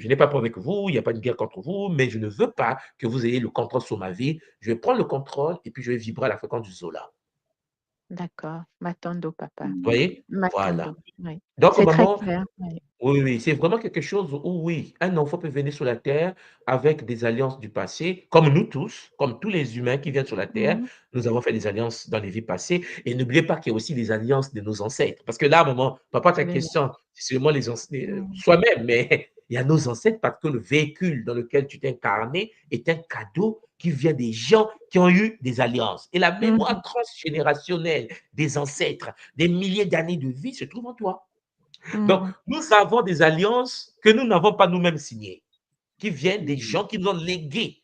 n'ai pas de problème avec vous, il n'y a pas de guerre contre vous, mais je ne veux pas que vous ayez le contrôle sur ma vie. Je vais prendre le contrôle et puis je vais vibrer à la fréquence du Zola. D'accord. Matondo, papa. Vous voyez? Voilà. Matondo. Oui. Donc, C'est très maman, clair. Oui. oui, oui, c'est vraiment quelque chose où, oui, un enfant peut venir sur la terre avec des alliances du passé, comme nous tous, comme tous les humains qui viennent sur la terre. Mhm. Nous avons fait des alliances dans les vies passées. Et n'oubliez pas qu'il y a aussi les alliances de nos ancêtres. Parce que là, maman, papa, ta Absolument. question, c'est seulement les ancêtres, Mhm. soi-même, mais il y a nos ancêtres parce que le véhicule dans lequel tu t'es incarné est un cadeau qui vient des gens qui ont eu des alliances. Et la mémoire Mhm. transgénérationnelle des ancêtres, des milliers d'années de vie se trouve en toi. Donc, Mhm. nous avons des alliances que nous n'avons pas nous-mêmes signées, qui viennent des gens qui nous ont légué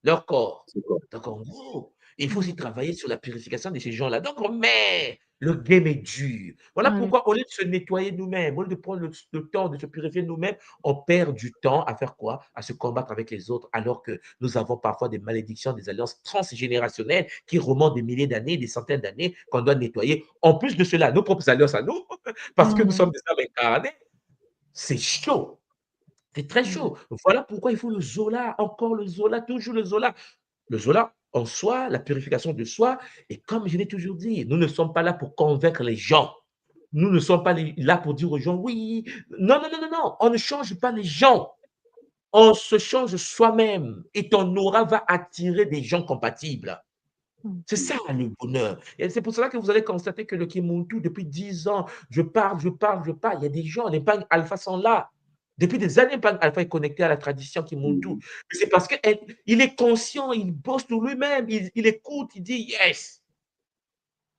leur corps. C'est quoi? Donc, en gros, il faut aussi Mhm. travailler sur la purification de ces gens-là. Donc, mais le game est dur. Voilà Oui. pourquoi, au lieu de se nettoyer nous-mêmes, au lieu de prendre le temps de se purifier nous-mêmes, on perd du temps à faire quoi? À se combattre avec les autres, alors que nous avons parfois des malédictions, des alliances transgénérationnelles qui remontent des milliers d'années, des centaines d'années, qu'on doit nettoyer. En plus de cela, nos propres alliances à nous, parce que nous Mhm. sommes des âmes incarnées, c'est chaud. C'est très Mhm. chaud. Voilà pourquoi il faut le Zola, encore le Zola, toujours le Zola. Le Zola en soi, la purification de soi. Et comme je l'ai toujours dit, nous ne sommes pas là pour convaincre les gens. Nous ne sommes pas là pour dire aux gens, oui, non, non, non, non, non, on ne change pas les gens. On se change soi-même et ton aura va attirer des gens compatibles. Mhm. C'est ça le bonheur. Et c'est pour cela que vous allez constater que le Kimuntu, depuis 10 ans, je parle, je parle, je parle. Il y a des gens, les Bang Alpha sont là. Depuis des années, Bang Alpha est connecté à la tradition Kimuntu. Mhm. Mais c'est parce qu'il est conscient, il bosse sur lui-même, il écoute, il dit yes.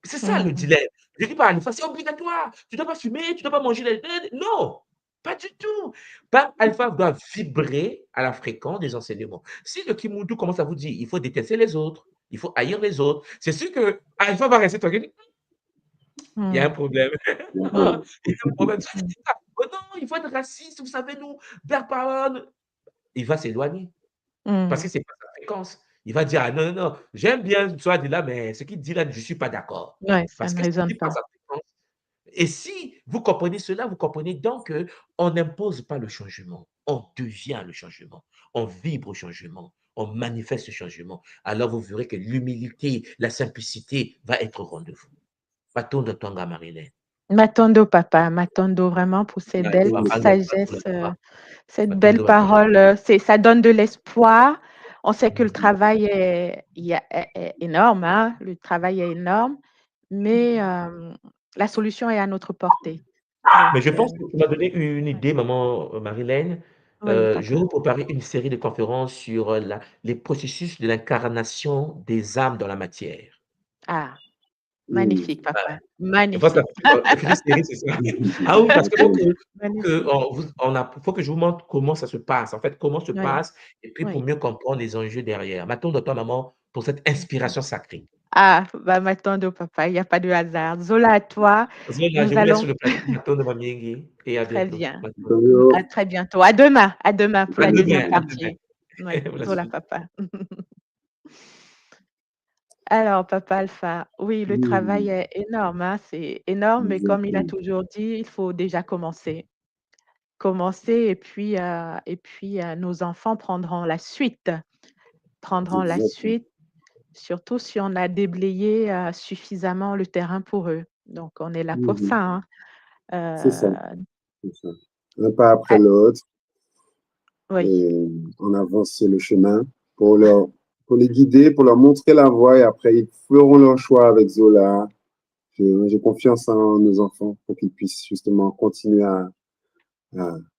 C'est ça le Mhm. dilemme. Je ne dis pas Alpha, c'est obligatoire. Tu ne dois pas fumer, tu ne dois pas manger. Non, pas du tout. Bang Alpha doit vibrer à la fréquence des enseignements. Si le Kimuntu commence à vous dire, il faut détester les autres, il faut haïr les autres, c'est sûr que Alpha va rester tranquille. Il y a un Mhm. problème. D'accord. Il y a un problème. Mhm. Oh non, il faut être raciste, vous savez, nous, Black Power. Il va s'éloigner parce que Mhm. ce n'est pas sa fréquence. Il va dire, ah non, non, non, j'aime bien soit dit là, mais ce qu'il dit là, je ne suis pas d'accord. Ouais, ça Parce ne que ce résonne n'est pas pas. sa fréquence. Et si vous comprenez cela, vous comprenez donc qu'on n'impose pas le changement, on devient le changement, on vibre au changement, on manifeste le changement. Alors vous verrez que l'humilité, la simplicité va être au rendez-vous. Partons de Tonga, Marilyn. Matondo, papa. Matondo, vraiment pour ces belles sagesses, cette belle parole. Ça donne de l'espoir. On sait que le travail est énorme, hein? Le travail est énorme, mais la solution est à notre portée. Donc, Mais je pense que tu m'as donné une ouais. idée, maman Marilène. Oui, Je vais papa. vous préparer une série de conférences sur les processus de l'incarnation des âmes dans la matière. Ah, Mhm. magnifique, Ouais, papa. je pense que Magnifique. la future série, c'est ça. Ah oui, parce qu'il faut Magnifique. faut que je vous montre comment ça se passe, en fait, comment se Oui, passe, et puis pour oui. mieux comprendre les enjeux derrière. M'attends de toi, maman, pour cette inspiration sacrée. Ah, bah, Matondo, papa, il n'y a pas de hasard. Zola, à toi. Zola, Nous je vous laisse allons sur le plateau. M'attends de Mamiengi, et à très bientôt. bien. À Bonjour. très bientôt. À demain pour À la deuxième demain, à partie. Oui, demain. Pour la Zola, suite. papa. Alors, papa Alpha, oui, le travail Mhm. est énorme, hein, c'est énorme, mais comme il a Exactement. toujours dit, il faut déjà commencer. Commencer et puis nos enfants prendront la Exactement. suite, surtout si on a déblayé suffisamment le terrain pour eux. Donc, on est là pour Mhm. ça, hein. C'est ça. Euh, C'est ça. Un pas après ah, l'autre, oui, et on avance sur le chemin pour les guider, pour leur montrer la voie, et après, ils feront leur choix avec Zola. J'ai confiance en nos enfants pour qu'ils puissent justement continuer à,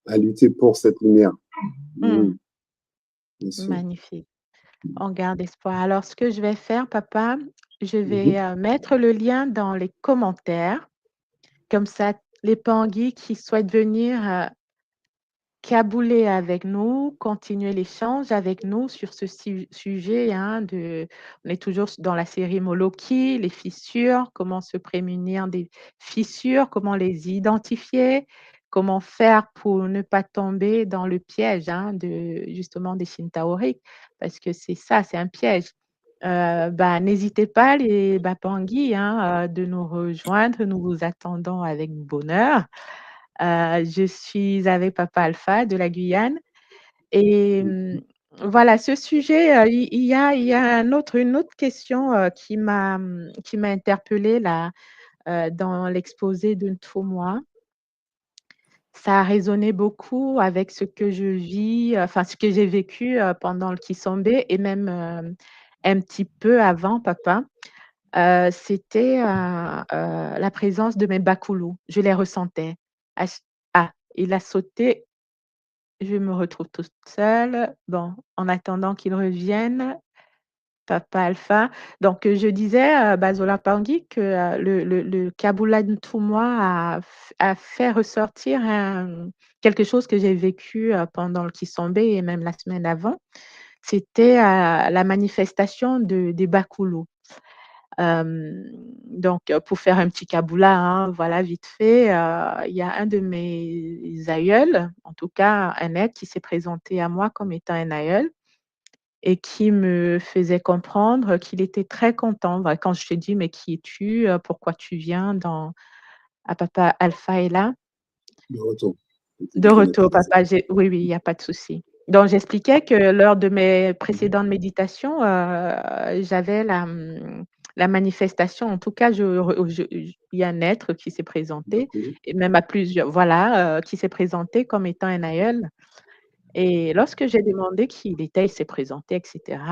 à lutter pour cette lumière. mm, Bien sûr. magnifique. On garde espoir. Alors, ce que je vais faire, papa, je Mhm. vais mettre le lien dans les commentaires. Comme ça, les Tanguy qui souhaitent venir cabouler avec nous, continuer l'échange avec nous sur ce sujet. Hein, on est toujours dans la série Moloki, les fissures, comment se prémunir des fissures, comment les identifier, comment faire pour ne pas tomber dans le piège justement des Shintaoriques, parce que c'est ça, c'est un piège. n'hésitez pas, les Bapangui, de nous rejoindre. Nous vous attendons avec bonheur. Je suis avec Papa Alpha de la Guyane. Et voilà, ce sujet, il y a une autre question qui m'a interpellée là, dans l'exposé de Ntomois. Ça a résonné beaucoup avec ce que je vis, enfin ce que j'ai vécu pendant le Kisombe et même un petit peu avant, papa. C'était la présence de mes bakoulous. Je les ressentais. Il a sauté. Je me retrouve toute seule. Bon, en attendant qu'ils reviennent, Papa Alpha. Donc, je disais, Bazola Pangui, que le Kabula Ntoumwa a fait ressortir quelque chose que j'ai vécu pendant le Kisombe et même la semaine avant. C'était la manifestation des Bakoulous. Donc, pour faire un petit Kabula, voilà, vite fait, il y a un de mes aïeuls, en tout cas un être qui s'est présenté à moi comme étant un aïeul et qui me faisait comprendre qu'il était très content. Voilà, quand je te dis: «Mais qui es-tu? Pourquoi tu viens à Papa Alpha est là?» De retour. De retour, papa, oui, il n'y a pas de souci. Donc, j'expliquais que lors de mes précédentes méditations, j'avais la manifestation. En tout cas, il y a un être qui s'est présenté, et même à plusieurs, voilà, qui s'est présenté comme étant un aïeul. Et lorsque j'ai demandé qui il était, il s'est présenté, etc.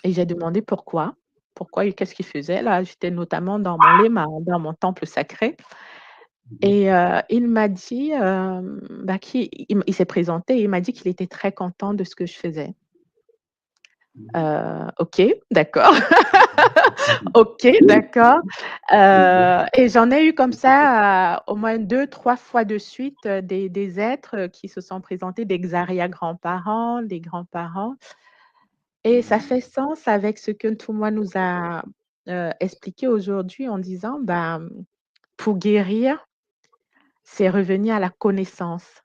Et j'ai demandé pourquoi. Pourquoi et qu'est-ce qu'il faisait là? J'étais notamment dans mon lema, dans mon temple sacré. Et il m'a dit, il s'est présenté et il m'a dit qu'il était très content de ce que je faisais. OK, d'accord. OK, d'accord. Et j'en ai eu comme ça, au moins 2-3 fois de suite, des êtres qui se sont présentés, des arrière-grands-parents, des grands-parents. Et ça fait sens avec ce que Ntoumwa nous a expliqué aujourd'hui en disant, pour guérir, c'est revenir à la connaissance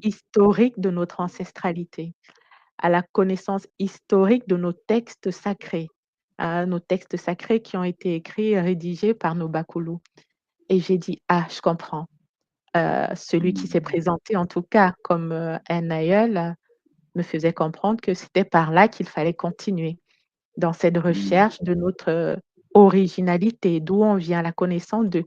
historique de notre ancestralité, à la connaissance historique de nos textes sacrés, nos textes sacrés qui ont été écrits et rédigés par nos bakoulous. Et j'ai dit: «Ah, je comprends». Celui qui s'est présenté, en tout cas, comme un aïeul, me faisait comprendre que c'était par là qu'il fallait continuer, dans cette recherche de notre originalité, d'où on vient, la connaissance de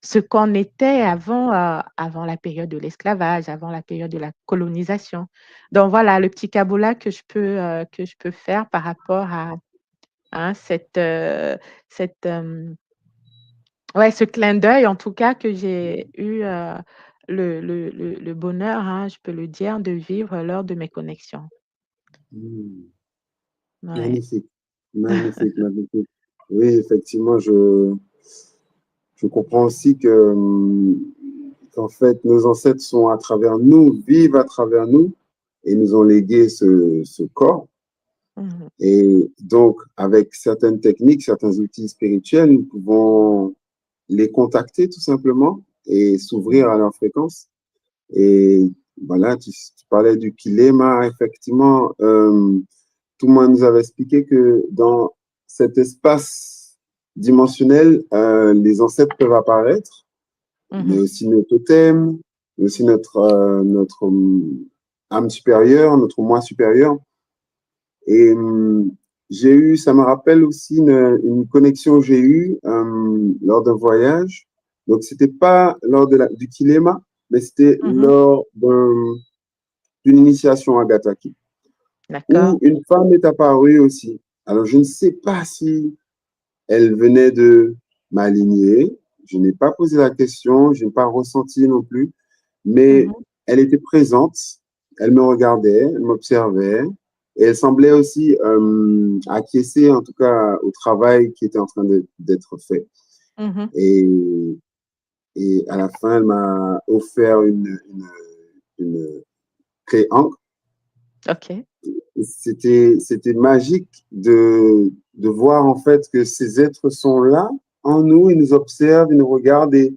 ce qu'on était avant, avant la période de l'esclavage, avant la période de la colonisation. Donc voilà, le petit Kabula que je peux faire par rapport à ce clin d'œil, en tout cas, que j'ai eu le bonheur, je peux le dire, de vivre lors de mes connexions. Ouais. Magnifique, magnifique, magnifique. Oui, effectivement, je comprends aussi qu'en fait, nos ancêtres sont à travers nous, vivent à travers nous, et nous ont légué ce corps. Et donc, avec certaines techniques, certains outils spirituels, nous pouvons les contacter tout simplement et s'ouvrir à leur fréquence. Et voilà, tu parlais du Kilema, effectivement. Tout le monde nous avait expliqué que dans cet espace dimensionnel, les ancêtres peuvent apparaître, mais aussi nos totems, mais aussi notre âme supérieure, notre moi supérieur. Et ça me rappelle aussi une connexion que j'ai eue lors d'un voyage. Donc, c'était pas lors du Kilema, mais c'était lors d'une initiation à Gataki, où une femme est apparue aussi. Alors, je ne sais pas si elle venait de ma lignée. Je n'ai pas posé la question, je n'ai pas ressenti non plus, mais elle était présente, elle me regardait, elle m'observait, et elle semblait aussi acquiescer, en tout cas, au travail qui était en train d'être fait. Et à la fin, elle m'a offert une clé encre. OK. C'était magique de voir en fait que ces êtres sont là en nous, ils nous observent, ils nous regardent et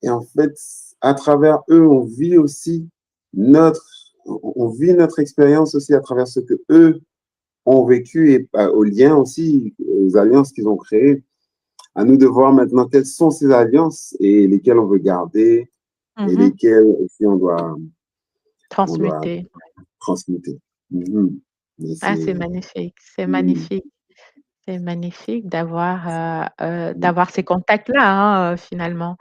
en fait, à travers eux, on vit aussi notre expérience aussi à travers ce que eux ont vécu et aux liens aussi, aux alliances qu'ils ont créées. À nous de voir maintenant quelles sont ces alliances et lesquelles on veut garder et lesquelles aussi on doit transmuter. transmuter. Ah, c'est magnifique, c'est magnifique. C'est magnifique d'avoir ces contacts-là, hein, finalement.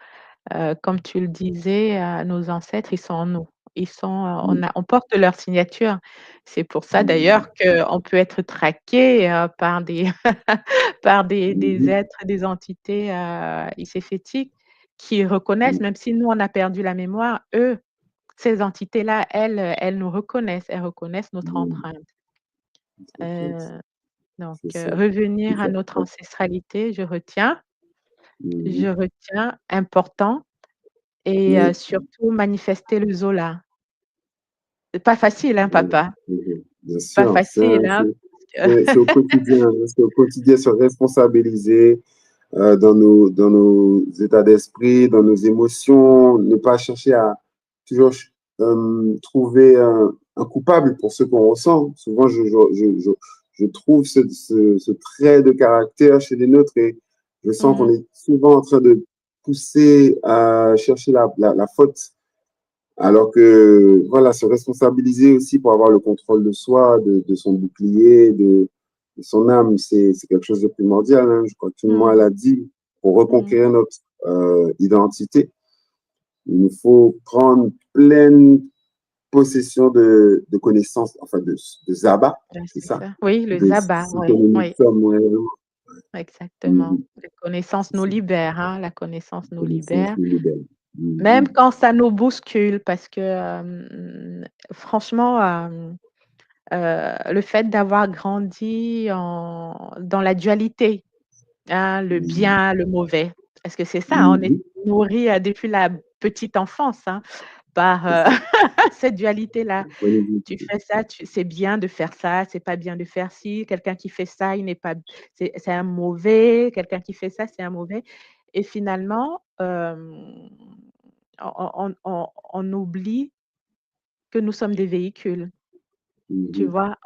Comme tu le disais, nos ancêtres, ils sont en nous. Ils sont, on porte leur signature. C'est pour ça d'ailleurs qu'on peut être traqué, par des par des êtres, des entités, éthétiques qui reconnaissent, même si nous on a perdu la mémoire, eux, ces entités-là, elles nous reconnaissent, elles reconnaissent notre empreinte. Donc C'est ça. revenir à notre ancestralité, je retiens, important et surtout manifester le Zola. C'est pas facile, hein, papa? Bien Pas sûr, facile, hein? c'est au quotidien, c'est au quotidien, se responsabiliser dans nos états d'esprit, dans nos émotions, ne pas chercher à toujours trouver un coupable pour ce qu'on ressent. Souvent, je trouve ce trait de caractère chez les nôtres et je sens qu'on est souvent en train de pousser à chercher la faute. Alors que, voilà, se responsabiliser aussi pour avoir le contrôle de soi, de son bouclier, de son âme, c'est quelque chose de primordial. Hein. Je crois que tout le monde l'a dit. Pour reconquérir notre identité, il nous faut prendre pleine possession de connaissances, enfin de Zaba, c'est ça? Oui, le De Zaba, ce que nous oui. sommes réellement. Exactement. La connaissance nous libère, hein, la connaissance nous libère. Nous Même quand ça nous bouscule, parce que franchement, le fait d'avoir grandi dans la dualité, hein, le bien, le mauvais, parce que c'est ça, hein, on est nourri depuis la petite enfance, hein, par cette dualité-là. Tu fais ça, c'est bien de faire ça, c'est pas bien de faire ci. Quelqu'un qui fait ça, il n'est pas, c'est un mauvais. Quelqu'un qui fait ça, c'est un mauvais. Et finalement, on oublie que nous sommes des véhicules. Tu vois,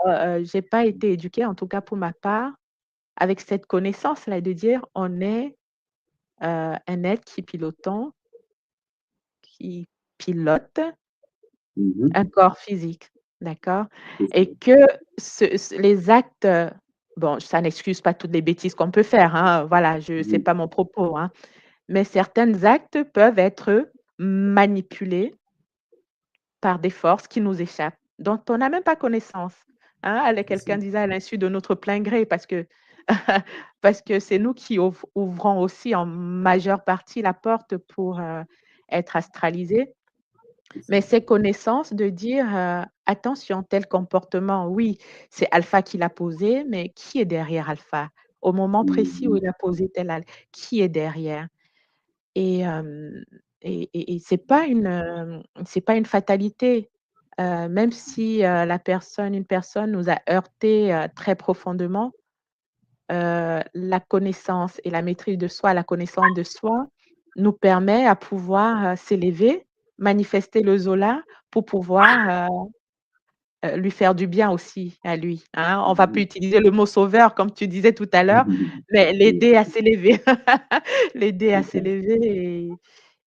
j'ai pas été éduquée, en tout cas pour ma part, avec cette connaissance-là de dire on est un être qui pilote un corps physique, d'accord? Et que les actes, bon, ça n'excuse pas toutes les bêtises qu'on peut faire, hein, voilà, c'est pas mon propos, hein, mais certains actes peuvent être manipulés par des forces qui nous échappent, dont on n'a même pas connaissance, hein. Quelqu'un disait à l'insu de notre plein gré parce que parce que c'est nous qui ouvrons aussi en majeure partie la porte pour, être astralisés. Mais ces connaissances de dire, «Attention, tel comportement, oui, c'est Alpha qui l'a posé, mais qui est derrière Alpha? Au moment précis où il a posé qui est derrière?» Et c'est pas une fatalité, même si, une personne nous a heurtés, très profondément, la connaissance et la maîtrise de soi, la connaissance de soi nous permet à pouvoir, s'élever, manifester le Zola pour pouvoir, lui faire du bien aussi à lui, hein. On va plus utiliser le mot sauveur comme tu disais tout à l'heure, mais l'aider à s'élever. L'aider à s'élever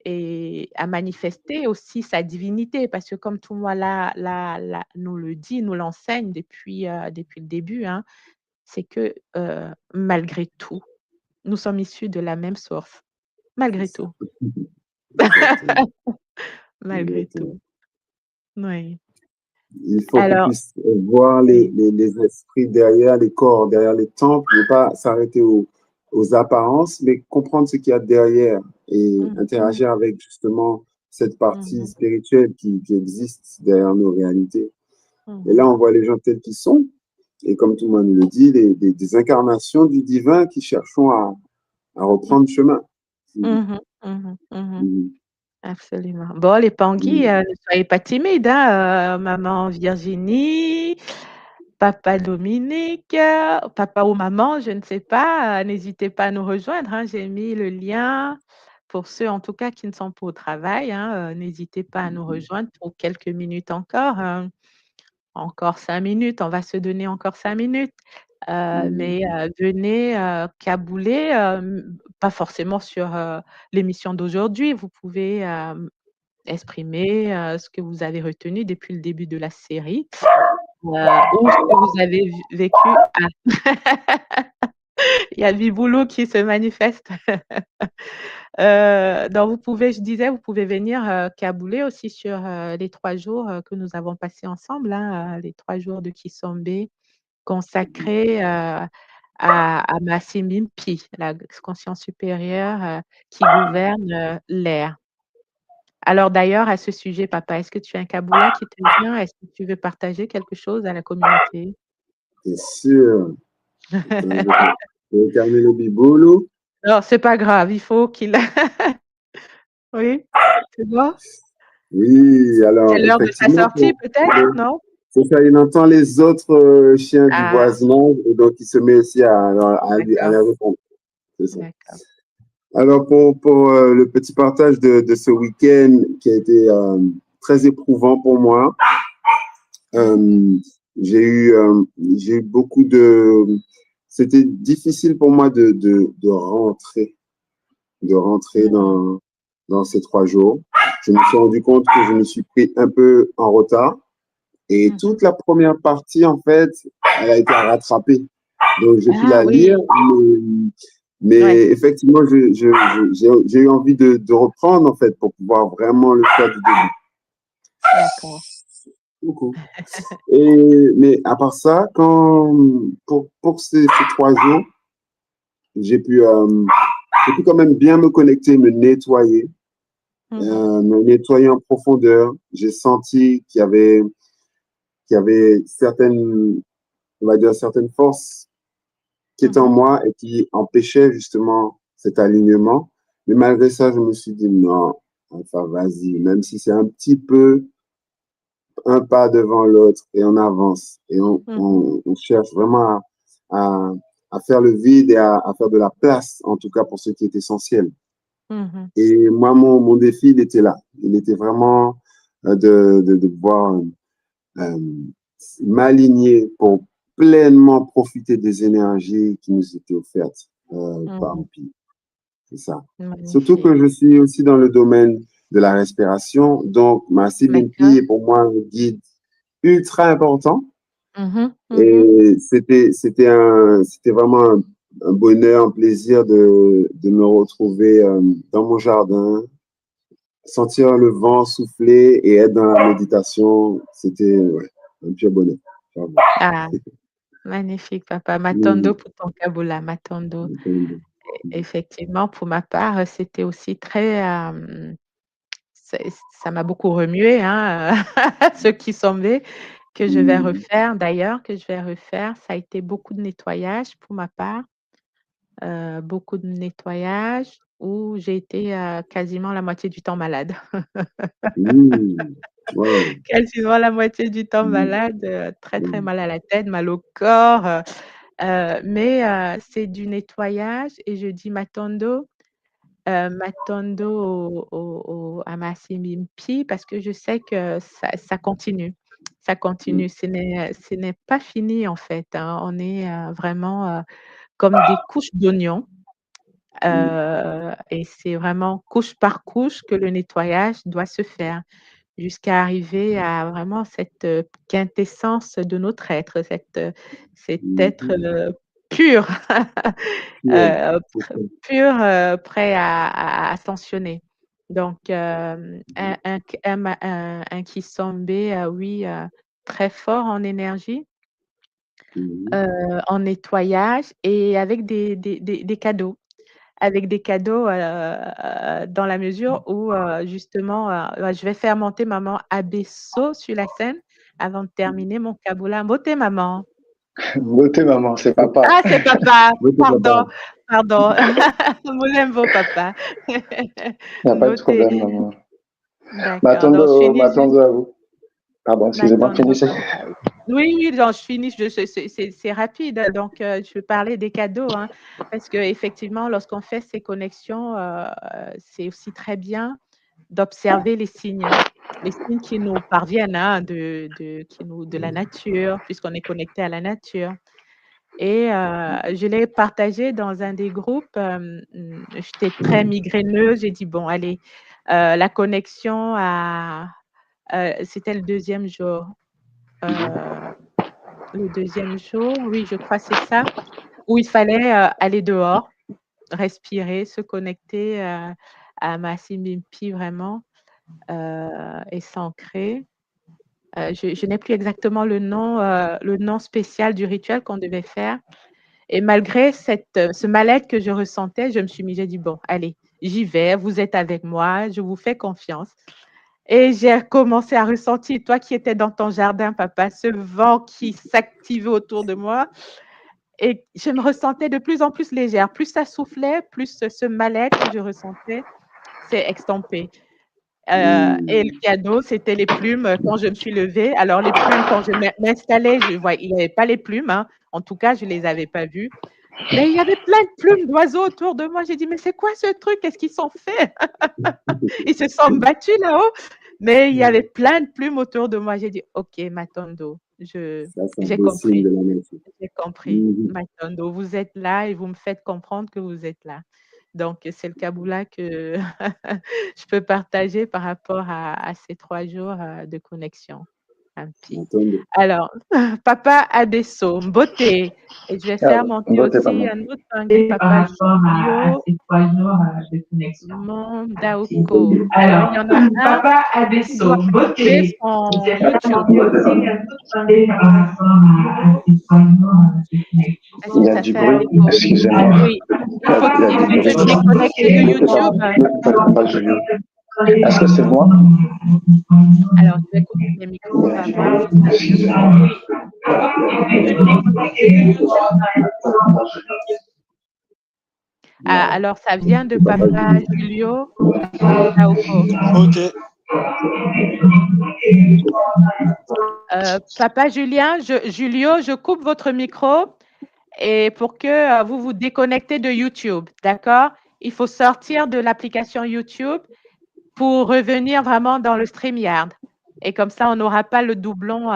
et à manifester aussi sa divinité parce que comme tout le monde nous le dit, nous l'enseigne depuis le début, hein, c'est que, malgré tout, nous sommes issus de la même source, malgré tout. Malgré tout. Oui. Il faut qu'on Alors puisse voir les esprits derrière les corps, derrière les temples, ne pas s'arrêter aux apparences, mais comprendre ce qu'il y a derrière et interagir avec justement cette partie spirituelle qui existe derrière nos réalités. Et là, on voit les gens tels qu'ils sont, et comme tout le monde le dit, des incarnations du divin qui cherchons à reprendre chemin. Absolument. Bon, les Tanguy, ne soyez pas timides, hein, maman Virginie, papa Dominique, papa ou maman, je ne sais pas, n'hésitez pas à nous rejoindre, hein. J'ai mis le lien pour ceux, en tout cas, qui ne sont pas au travail, hein, n'hésitez pas à nous rejoindre pour quelques minutes encore, encore 5 minutes, on va se donner encore 5 minutes. Mais venez, cabouler, pas forcément sur, l'émission d'aujourd'hui. Vous pouvez, exprimer, ce que vous avez retenu depuis le début de la série, ou ce que vous avez vécu. Ah! Il y a Biboulou qui se manifeste. Donc vous pouvez venir, cabouler aussi sur, les 3 jours, que nous avons passés ensemble, hein, les 3 jours de Kisombe consacrés, à Massimimpi, la conscience supérieure, qui gouverne, l'air. Alors d'ailleurs, à ce sujet, papa, est-ce que tu as un kaboula qui te vient? Est-ce que tu veux partager quelque chose à la communauté? Bien sûr. Je vais calmer le Biboulou. Non, c'est pas grave, il faut qu'il oui, c'est bon? Oui, alors C'est l'heure de sa effectivement, sortie peut-être, non? c'est ça, il entend les autres chiens du Ah, voisinage et donc il se met aussi à d'accord, les répondre. C'est ça. d'accord. Alors pour le petit partage de ce week-end qui a été très éprouvant pour moi, j'ai eu beaucoup de... C'était difficile pour moi de rentrer dans ces 3 jours. Je me suis rendu compte que je me suis pris un peu en retard. Et toute la première partie, en fait, elle a été rattrapée. Donc, j'ai pu Ah la oui, lire, mais ouais, effectivement, j'ai eu envie de reprendre, en fait, pour pouvoir vraiment le faire du début. d'accord. Beaucoup. Mais à part ça, pour ces 3 jours, j'ai pu quand même bien me connecter, me nettoyer, me nettoyer en profondeur. J'ai senti qu'il y avait certaines, on va dire, certaines forces qui étaient en moi et qui empêchaient justement cet alignement. Mais malgré ça, je me suis dit non, enfin vas-y, même si c'est un petit peu un pas devant l'autre et on avance et on cherche vraiment à faire le vide et à faire de la place, en tout cas pour ce qui est essentiel. Et moi, mon défi, il était là. Il était vraiment de pouvoir m'aligner pour pleinement profiter des énergies qui nous étaient offertes par Mpi. C'est ça. Surtout que Magnifique. je suis aussi dans le domaine de la respiration. Donc, Massimimpi D'accord. est pour moi un guide ultra important. Et Et c'était vraiment un bonheur, un plaisir de me retrouver dans mon jardin, sentir le vent souffler et être dans la méditation. C'était un pur bonheur. ah, magnifique, papa. Matondo pour ton kaboula, matondo. Effectivement, pour ma part, c'était aussi très, ça m'a beaucoup remué, hein, ce qui semblait que je vais refaire d'ailleurs, que je vais refaire. Ça a été beaucoup de nettoyage pour ma part, beaucoup de nettoyage où j'ai été, quasiment la moitié du temps malade. Wow. Quasiment la moitié du temps malade, très, très mal à la tête, mal au corps, mais c'est du nettoyage et je dis Matondo, à Massimimpi parce que je sais que ça continue. Ça continue. Ce n'est pas fini en fait, hein. On est, vraiment, comme des couches d'oignons, et c'est vraiment couche par couche que le nettoyage doit se faire jusqu'à arriver à vraiment cette, quintessence de notre être, cet être, pur, pur, prêt à ascensionner. Donc, un Kisombe, oui, très fort en énergie, en nettoyage et avec des cadeaux. Avec des cadeaux, dans la mesure où, justement, je vais faire monter maman Abesso sur la scène avant de terminer mon kaboula. Mbote maman. Beauté, maman, c'est papa. Ah, c'est papa! Pardon, pardon. Molembo papa. Il n'y a pas de Mbote. problème, maman. D'accord, donc je finis juste M'attendons à vous. Pardon, excusez-moi, Matondo finissez. papa. Oui, oui, non, je finis, c'est rapide, donc je vais parler des cadeaux, hein, parce qu'effectivement, lorsqu'on fait ces connexions, c'est aussi très bien d'observer les signes. les signes qui nous parviennent hein, de la nature, puisqu'on est connecté à la nature. Et je l'ai partagé dans un des groupes. J'étais très migraineuse. J'ai dit, bon, allez, la connexion à... c'était le deuxième jour. Le deuxième jour, oui, je crois que c'est ça, où il fallait aller dehors, respirer, se connecter à ma Simbimpi vraiment et s'ancrer. Je n'ai plus exactement le nom spécial du rituel qu'on devait faire. Et malgré ce mal-être que je ressentais, j'ai dit, bon, allez, j'y vais, vous êtes avec moi, je vous fais confiance. Et j'ai commencé à ressentir, toi qui étais dans ton jardin, papa, ce vent qui s'activait autour de moi. Et je me ressentais de plus en plus légère. Plus ça soufflait, plus ce mal-être que je ressentais s'est extampé. Et le cadeau, c'était les plumes quand je me suis levée. Alors, les plumes, quand je m'installais, il n'y avait pas les plumes. Hein. En tout cas, je ne les avais pas vues. Mais il y avait plein de plumes d'oiseaux autour de moi. J'ai dit, mais c'est quoi ce truc? Qu'est-ce qu'ils sont faits? Ils se sont battus là-haut. Mais il y avait plein de plumes autour de moi. J'ai dit, OK, Matondo, j'ai compris. J'ai compris. Matondo, vous êtes là et vous me faites comprendre que vous êtes là. Donc, c'est le Kabula que je peux partager par rapport à ces 3 jours de connexion. Alors, Papa Adesso, Mbote. Et je vais faire monter aussi un autre Tanguy, Papa Julio. Mondauko. Alors, il y en a un Papa Adesso, Mbote. son YouTube. Il y a du bruit, excusez-moi. Oui, il faut que tu te déconnectes de YouTube. Est-ce que c'est moi? Alors, je vais couper les micros avant. Alors, ça vient de Papa Julio. Ok. Papa Julio, je coupe votre micro et pour que vous vous déconnectez de YouTube, d'accord? Il faut sortir de l'application YouTube pour revenir vraiment dans le StreamYard. Et comme ça, on n'aura pas le doublon,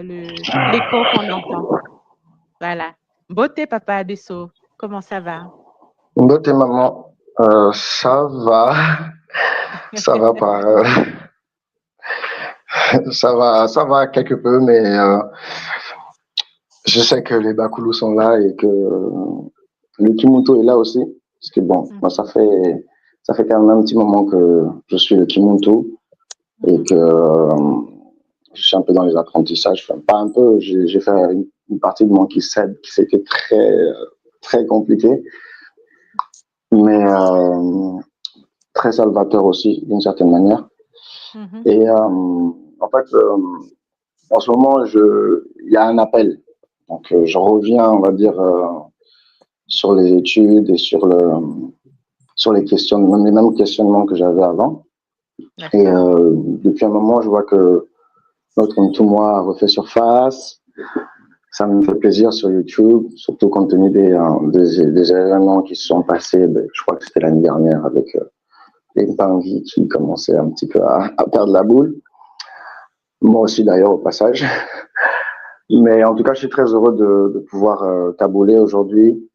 l'écho qu'on entend. Voilà. Beauté, Papa Adesso, comment ça va? Beauté, maman. Ça va. Ça va par... ça va quelque peu, mais je sais que les Bakoulous sont là et que le Kimuntu est là aussi. Parce que bon, moi, ça fait quand même un petit moment que je suis le Kimuntu et que je suis un peu dans les apprentissages. Enfin, pas un peu, j'ai fait une partie de moi qui c'était très compliqué, mais très salvateur aussi, d'une certaine manière. Et en fait, en ce moment, il y a un appel. Donc, je reviens, on va dire, sur les études et sur les questions, les mêmes questionnements que j'avais avant. Et depuis un moment, je vois que notre Ntumwa refait surface. Ça me fait plaisir sur YouTube, surtout compte tenu des événements qui se sont passés. Je crois que c'était l'année dernière avec les Mpangui qui commençaient un petit peu à perdre la boule. Moi aussi, d'ailleurs, au passage. Mais en tout cas, je suis très heureux de pouvoir tabouler aujourd'hui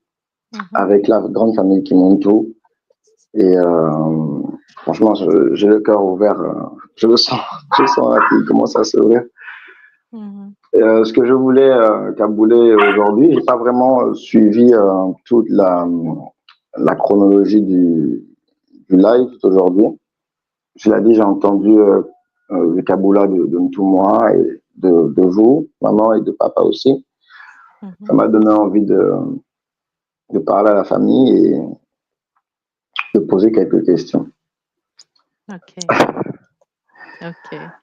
avec la grande famille Kimuntu. Et franchement, j'ai le cœur ouvert. Je le sens là qu'il commence à s'ouvrir. Ce que je voulais tabouler aujourd'hui, j'ai pas vraiment suivi toute la chronologie du live d'aujourd'hui. Je l'ai dit, j'ai entendu le Kaboula de Ntumwa et de vous, maman, et de papa aussi. Ça m'a donné envie de parler à la famille et de poser quelques questions. Ok.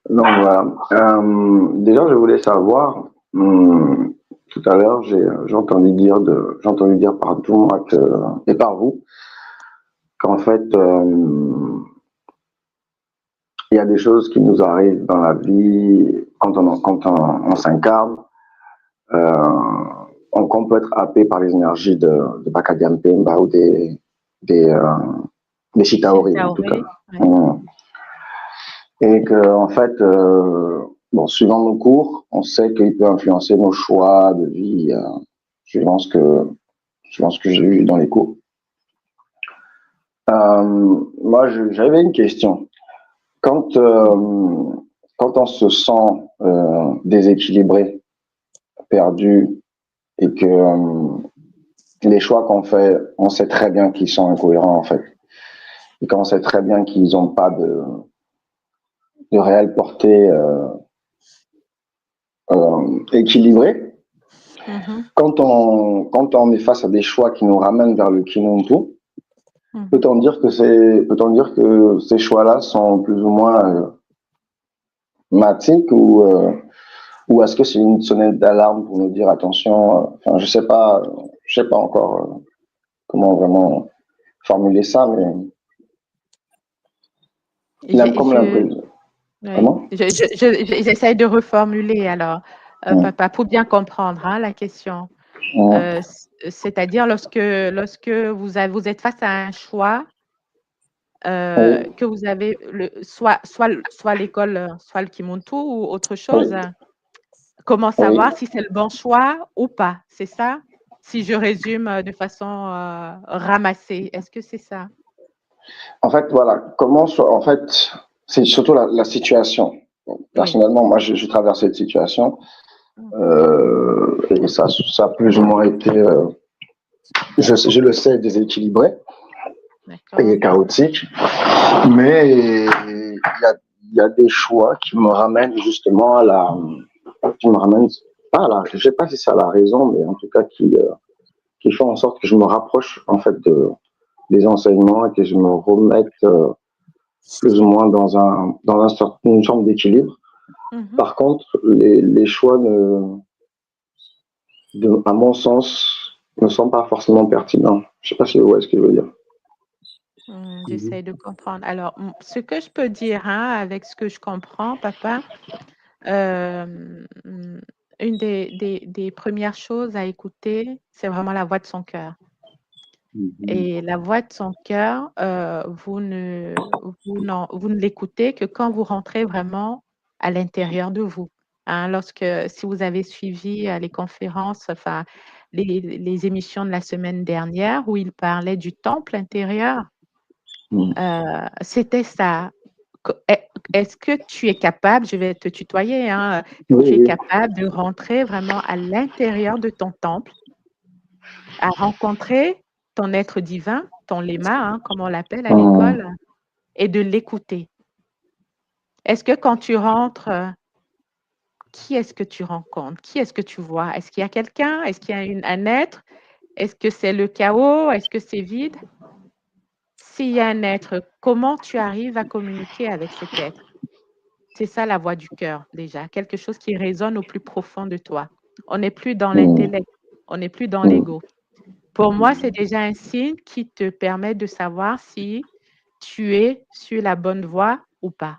Donc voilà. Déjà, je voulais savoir, tout à l'heure, j'ai entendu dire par Ntumwa et par vous qu'en fait, il y a des choses qui nous arrivent dans la vie quand on s'incarne, qu'on peut être happé par les énergies de Bakadiampemba ou des Chitaori en tout cas. Et que, en fait, bon, suivant nos cours, on sait qu'il peut influencer nos choix de vie, suivant ce que j'ai eu dans les cours. Moi, j'avais une question. Quand on se sent déséquilibré, perdu, et que les choix qu'on fait, on sait très bien qu'ils sont incohérents, en fait. Et qu'on sait très bien qu'ils n'ont pas de réelle portée équilibrée. Quand on est face à des choix qui nous ramènent vers le Kimuntu, peut-on dire que ces choix-là sont plus ou moins matiques ou est-ce que c'est une sonnette d'alarme pour nous dire attention, enfin je sais pas encore comment vraiment formuler ça, mais j'essaie de reformuler alors, papa, pour bien comprendre la question. C'est-à-dire lorsque vous êtes face à un choix, que vous avez soit l'école, soit le Kimuntu ou autre chose, comment savoir si c'est le bon choix ou pas, c'est ça? Si je résume de façon ramassée, est-ce que c'est ça? En fait, voilà, en fait, c'est surtout la situation. Personnellement, moi, je traverse cette situation et ça a plus ou moins été, je le sais, déséquilibré et chaotique, mais il y a des choix qui me ramènent justement je sais pas si c'est la raison, mais en tout cas qui font en sorte que je me rapproche en fait des enseignements et que je me remette plus ou moins dans une forme d'équilibre. Par contre, les choix à mon sens, ne sont pas forcément pertinents. Je sais pas si vous voyez ce que je veux dire. J'essaie de comprendre. Alors, ce que je peux dire avec ce que je comprends, papa, une des premières choses à écouter, c'est vraiment la voix de son cœur. Et la voix de son cœur, vous ne l'écoutez que quand vous rentrez vraiment à l'intérieur de vous. Si vous avez suivi les conférences, enfin les émissions de la semaine dernière où il parlait du temple intérieur, c'était ça. Est-ce que tu es capable, je vais te tutoyer, tu es capable de rentrer vraiment à l'intérieur de ton temple, à rencontrer ton être divin, ton léma, comme on l'appelle à l'école, et de l'écouter? Est-ce que quand tu rentres, qui est-ce que tu rencontres? Qui est-ce que tu vois? Est-ce qu'il y a quelqu'un? Est-ce qu'il y a un être? Est-ce que c'est le chaos? Est-ce que c'est vide? S'il y a un être, comment tu arrives à communiquer avec cet être? C'est ça la voix du cœur déjà, quelque chose qui résonne au plus profond de toi. On n'est plus dans l'intellect, on n'est plus dans l'ego. Pour moi, c'est déjà un signe qui te permet de savoir si tu es sur la bonne voie ou pas.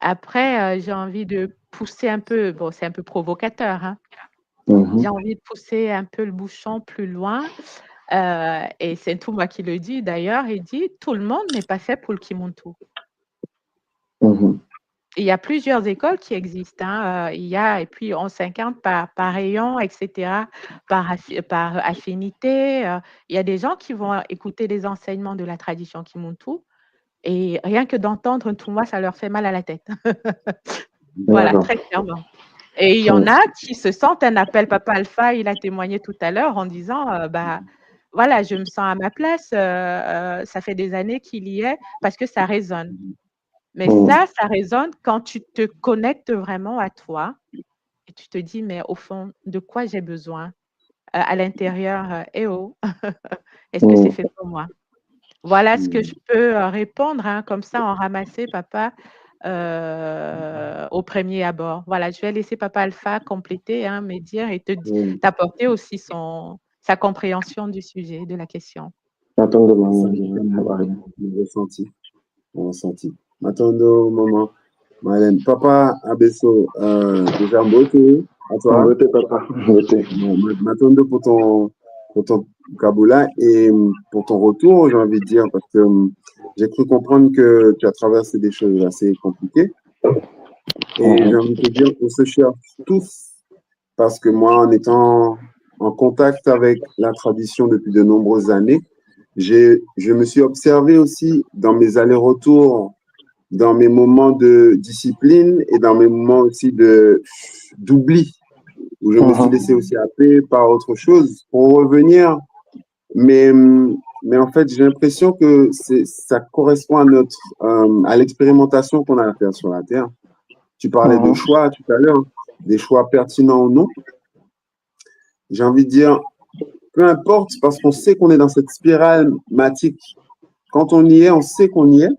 Après, j'ai envie de pousser un peu, bon, c'est un peu provocateur, j'ai envie de pousser un peu le bouchon plus loin. Et c'est tout moi qui le dis d'ailleurs, il dit tout le monde n'est pas fait pour le Kimuntu. Il y a plusieurs écoles qui existent. Et puis on s'incarne par rayon, etc., par affinité. Il y a des gens qui vont écouter les enseignements de la tradition Kimuntu et rien que d'entendre tout moi, ça leur fait mal à la tête. Voilà, très clairement. Et il y en a qui se sentent un appel. Papa Alpha, il a témoigné tout à l'heure en disant, voilà, je me sens à ma place, ça fait des années qu'il y est parce que ça résonne. Mais ça résonne quand tu te connectes vraiment à toi et tu te dis, mais au fond, de quoi j'ai besoin à l'intérieur? Est-ce que c'est fait pour moi? Voilà ce que je peux répondre, comme ça, en ramasser, papa, au premier abord. Voilà, je vais laisser papa Alpha compléter, me dire et t'apporter aussi sa compréhension du sujet, de la question. Ressenti. Attendons, maman. Marlène, papa Abesso, déjà beauté à toi. Beauté, papa. Beauté. M'attendons pour ton vocabulaire et pour ton retour, j'ai envie de dire, parce que j'ai cru comprendre que tu as traversé des choses assez compliquées. Et j'ai envie de te dire qu'on se cherche tous, parce que moi, en étant en contact avec la tradition depuis de nombreuses années, je me suis observé aussi dans mes allers-retours, dans mes moments de discipline et dans mes moments aussi d'oubli, où je me suis laissé aussi happer par autre chose pour revenir. Mais en fait, j'ai l'impression que ça correspond à l'expérimentation qu'on a à faire sur la Terre. Tu parlais de choix tout à l'heure, des choix pertinents ou non. J'ai envie de dire, peu importe, parce qu'on sait qu'on est dans cette spirale matique. Quand on y est, on sait qu'on y est.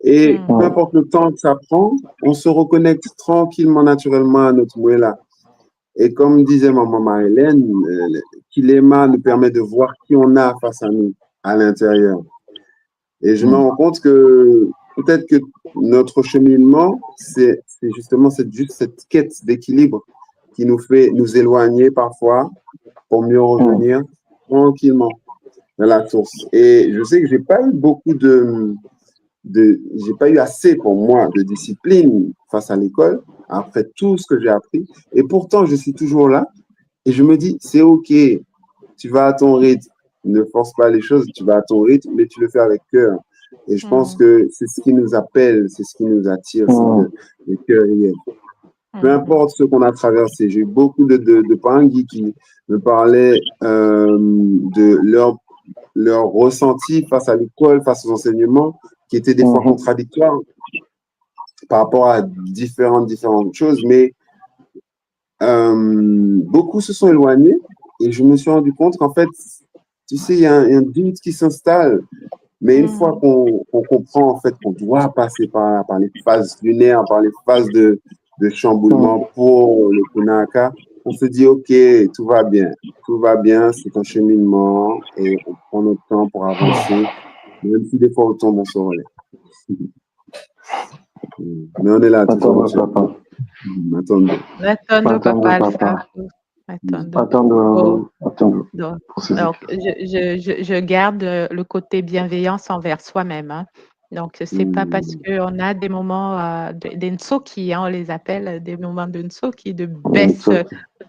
Et peu importe le temps que ça prend, on se reconnecte tranquillement, naturellement à notre là. Et comme disait maman Marie-Hélène, Kilema nous permet de voir qui on a face à nous, à l'intérieur. Et je me rends compte que peut-être que notre cheminement, c'est justement juste cette quête d'équilibre qui nous fait nous éloigner parfois pour mieux revenir tranquillement dans la source. Et je sais que j'ai pas eu j'ai pas eu assez pour moi de discipline face à l'école, après tout ce que j'ai appris. Et pourtant, je suis toujours là. Et je me dis, c'est OK, tu vas à ton rythme. Ne force pas les choses, tu vas à ton rythme, mais tu le fais avec cœur. Et je pense que c'est ce qui nous appelle, c'est ce qui nous attire, c'est le cœur réel. Peu importe ce qu'on a traversé. J'ai eu beaucoup de parents qui me parlaient de leur ressenti face à l'école, face aux enseignements, qui étaient des fois contradictoires par rapport à différentes choses. Mais beaucoup se sont éloignés et je me suis rendu compte qu'en fait, tu sais, il y a un doute qui s'installe. Mais une fois qu'on comprend en fait qu'on doit passer par les phases lunaires, par les phases de chamboulement pour le Punaka, on se dit OK, tout va bien, c'est un cheminement et on prend notre temps pour avancer, même si des fois on tombe, on se relève. Mais on est là toujours. Attendons, papa. Attendons. Donc, je garde le côté bienveillance envers soi-même. Hein. Donc, c'est pas parce qu'on a des moments des nsoki, on les appelle des moments de nsoki, de baisse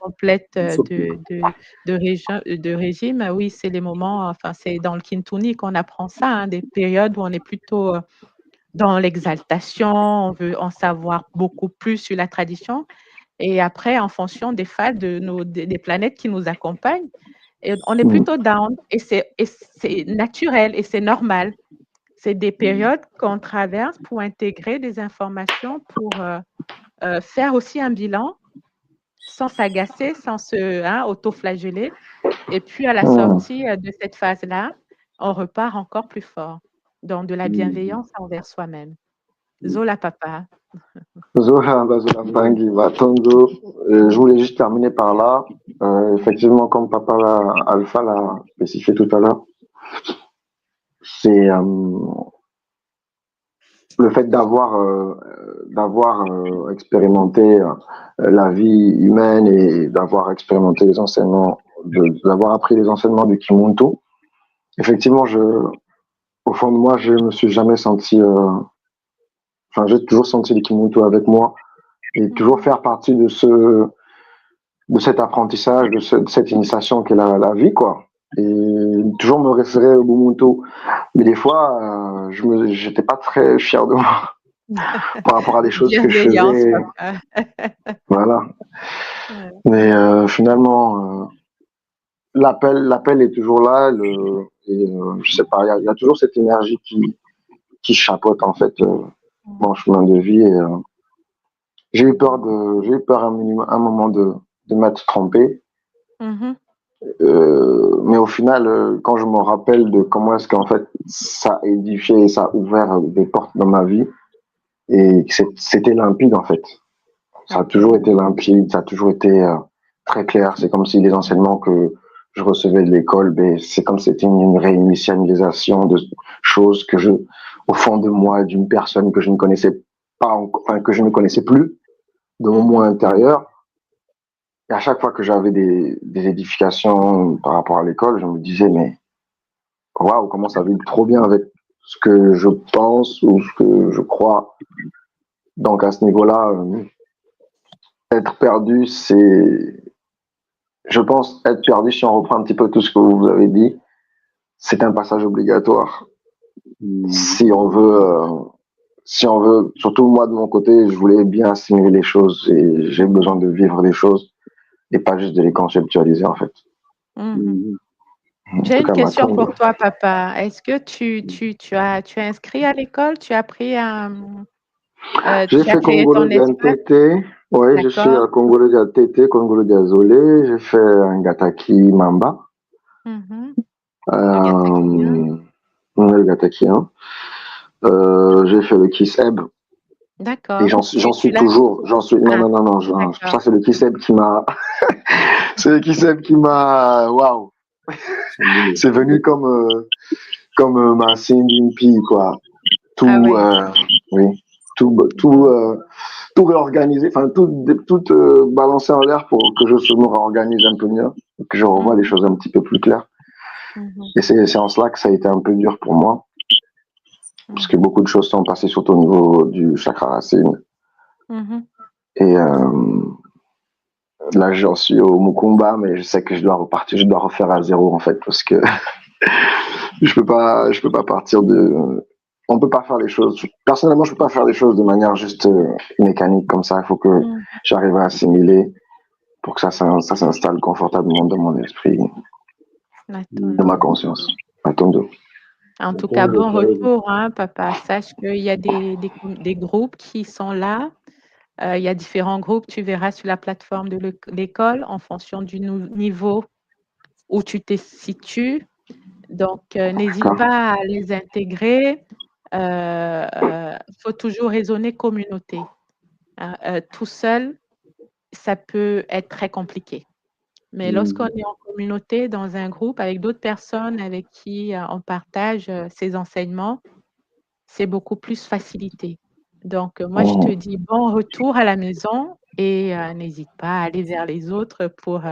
complète de régime. Oui, c'est les moments, enfin, c'est dans le Kintuni qu'on apprend ça, hein, des périodes où on est plutôt dans l'exaltation, on veut en savoir beaucoup plus sur la tradition. Et après, en fonction des phases des planètes qui nous accompagnent, et on est plutôt down. Et c'est naturel et c'est normal. C'est des périodes qu'on traverse pour intégrer des informations, pour faire aussi un bilan sans s'agacer, sans se auto-flageller. Et puis, à la sortie de cette phase-là, on repart encore plus fort. Donc, de la bienveillance envers soi-même. Zola papa. Zola Pangi, Tondo. Je voulais juste terminer par là. Effectivement, comme papa Alpha l'a spécifié tout à l'heure, c'est le fait d'avoir expérimenté la vie humaine et d'avoir expérimenté les enseignements, d'avoir appris les enseignements du Kimuntu. Effectivement, au fond de moi, je me suis jamais senti j'ai toujours senti les Kimuntu avec moi et toujours faire partie de cet apprentissage, de cette initiation qu'est la vie, quoi. Et toujours me référer au Ubuntu. Mais des fois, j'étais pas très fier de moi par rapport à des choses que je faisais. Voilà. Mais finalement, l'appel est toujours là. Je sais pas, il y a toujours cette énergie qui chapeaute en fait mon chemin de vie. Et, j'ai eu peur à un moment de m'être trompé. Mais au final, quand je me rappelle de comment est-ce qu'en fait ça a édifié et ça a ouvert des portes dans ma vie, et c'était limpide en fait. Ça a toujours été limpide, ça a toujours été très clair. C'est comme si les enseignements que je recevais de l'école, c'est comme si c'était une réinitialisation de choses que au fond de moi, d'une personne que je ne connaissais pas, que je ne connaissais plus, de mon moi intérieur. Et à chaque fois que j'avais des édifications par rapport à l'école, je me disais, mais waouh, comment ça vibre trop bien avec ce que je pense ou ce que je crois. Donc à ce niveau-là, être perdu, je pense, être perdu, si on reprend un petit peu tout ce que vous avez dit, c'est un passage obligatoire. Si on veut, surtout moi de mon côté, je voulais bien assimiler les choses et j'ai besoin de vivre les choses et pas juste de les conceptualiser en fait. J'ai une question pour toi, papa. Est-ce que tu as inscrit à l'école? Tu as pris j'ai fait Congolo Diantete, oui, je suis à Congolo Diantete, Congolo Diazolé, j'ai fait un Gataki Mamba. Le Gataki, hein. J'ai fait le Kiseb. D'accord. Et j'en suis toujours. Non, ça c'est le Kiseb qui m'a. C'est le Kiseb qui m'a. Waouh! C'est venu comme ma Sindimpi, quoi. Tout, oui. Tout réorganiser, enfin, tout balancer en l'air pour que je me réorganise un peu mieux, que je revoie les choses un petit peu plus claires. Et c'est en cela que ça a été un peu dur pour moi. Parce que beaucoup de choses sont passées surtout au niveau du chakra racine. Et là, j'en suis au Mukumba, mais je sais que je dois repartir, je dois refaire à zéro en fait, parce que je peux pas partir de. On peut pas faire les choses. Personnellement, je peux pas faire les choses de manière juste mécanique comme ça. Il faut que j'arrive à assimiler pour que ça s'installe confortablement dans mon esprit, dans ma conscience. Attends. En tout cas, bon retour, hein, papa. Sache qu'il y a des groupes qui sont là. Il y a différents groupes, tu verras sur la plateforme de l'école en fonction du niveau où tu te situes. Donc, n'hésite pas à les intégrer. Faut toujours raisonner communauté. Tout seul, ça peut être très compliqué. Mais lorsqu'on est en communauté, dans un groupe, avec d'autres personnes avec qui on partage ces enseignements, c'est beaucoup plus facilité. Donc, moi, je te dis bon retour à la maison et n'hésite pas à aller vers les autres pour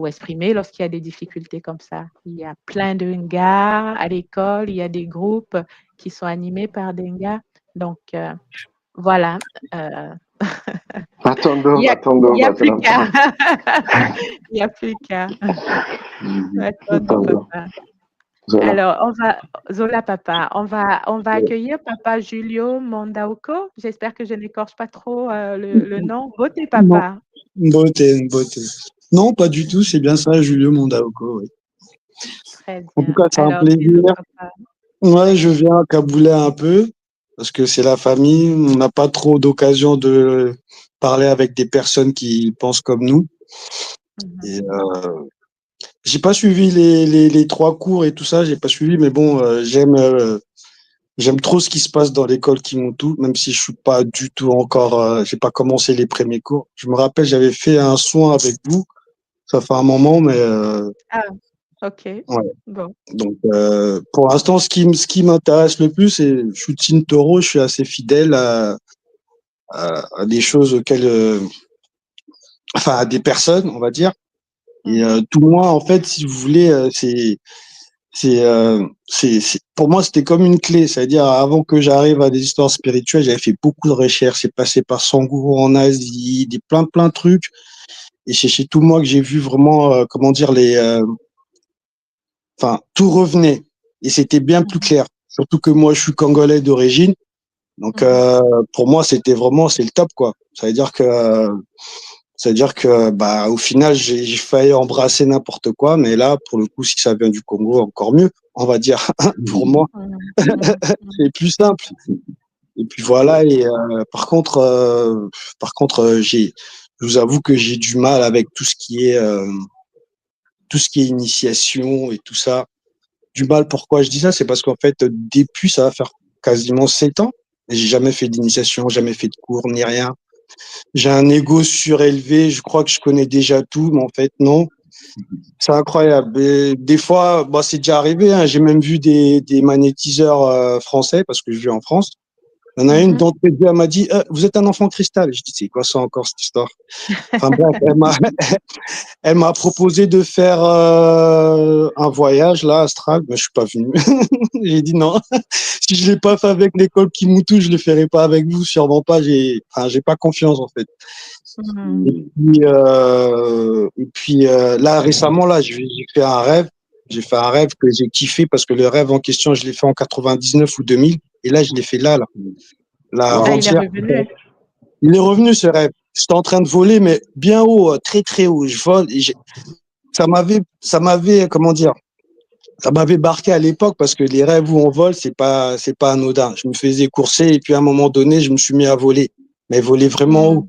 exprimer lorsqu'il y a des difficultés comme ça. Il y a plein de Nga à l'école, il y a des groupes qui sont animés par des Nga. Donc, voilà. Attendons. Il n'y a plus qu'à. Il n'y a plus qu'à. Attendons, papa. Zola. Alors, Zola, papa, on va accueillir papa Julio Mondaoko. J'espère que je n'écorche pas trop le nom. Beauté, papa. Beauté. Non, pas du tout, c'est bien ça, Julio Mondaoko. Oui. Très bien. En tout cas, c'est un plaisir. Ouais, je viens cabouler un peu parce que c'est la famille. On n'a pas trop d'occasion de parler avec des personnes qui pensent comme nous. Et j'ai pas suivi les 3 cours et tout ça, j'ai pas suivi, mais bon, j'aime trop ce qui se passe dans l'école Kimoto, même si je suis pas du tout encore, j'ai pas commencé les premiers cours. Je me rappelle, j'avais fait un soin avec vous, ça fait un moment, mais ok. Ouais. Bon. Donc, pour l'instant, ce qui m'intéresse le plus, c'est je suis Team Taureau, je suis assez fidèle à des choses auxquelles, enfin, à des personnes, on va dire. Et tout moi, en fait, si vous voulez, pour moi, c'était comme une clé. C'est-à-dire, avant que j'arrive à des histoires spirituelles, j'avais fait beaucoup de recherches. J'ai passé par Sanguru en Asie, plein de trucs. Et c'est chez tout moi que j'ai vu vraiment, comment dire, enfin, tout revenait. Et c'était bien plus clair. Surtout que moi, je suis congolais d'origine. Donc, pour moi, c'est le top, quoi. Ça veut dire que, bah, au final, j'ai failli embrasser n'importe quoi, mais là, pour le coup, si ça vient du Congo, encore mieux, on va dire, pour moi. C'est plus simple. Et puis voilà. Et par contre, je vous avoue que j'ai du mal avec tout ce qui est initiation et tout ça. Du mal, pourquoi je dis ça? C'est parce qu'en fait, depuis, ça va faire quasiment 7 ans. Et j'ai jamais fait d'initiation, jamais fait de cours, ni rien. J'ai un ego surélevé, je crois que je connais déjà tout, mais en fait, non. C'est incroyable. Et des fois, bah, c'est déjà arrivé, hein, j'ai même vu des magnétiseurs français, parce que je vis en France. Il y en a une d'entre les deux, elle m'a dit vous êtes un enfant cristal. Je dis c'est quoi ça encore cette histoire? Enfin bref, elle m'a proposé de faire un voyage là astral, mais je suis pas venu. J'ai dit non. Si je l'ai pas fait avec l'école Kimutu, je le ferai pas avec vous, sûrement pas. J'ai pas confiance en fait. Et puis là récemment là, j'ai fait un rêve. J'ai fait un rêve que j'ai kiffé parce que le rêve en question, je l'ai fait en 99 ou 2000 et là je l'ai fait là. Il est revenu. Il est revenu ce rêve. J'étais en train de voler mais bien haut, très très haut. Je vole et ça m'avait comment dire? Ça m'avait marqué à l'époque parce que les rêves où on vole, c'est pas anodin. Je me faisais courser et puis à un moment donné, je me suis mis à voler, mais voler vraiment haut.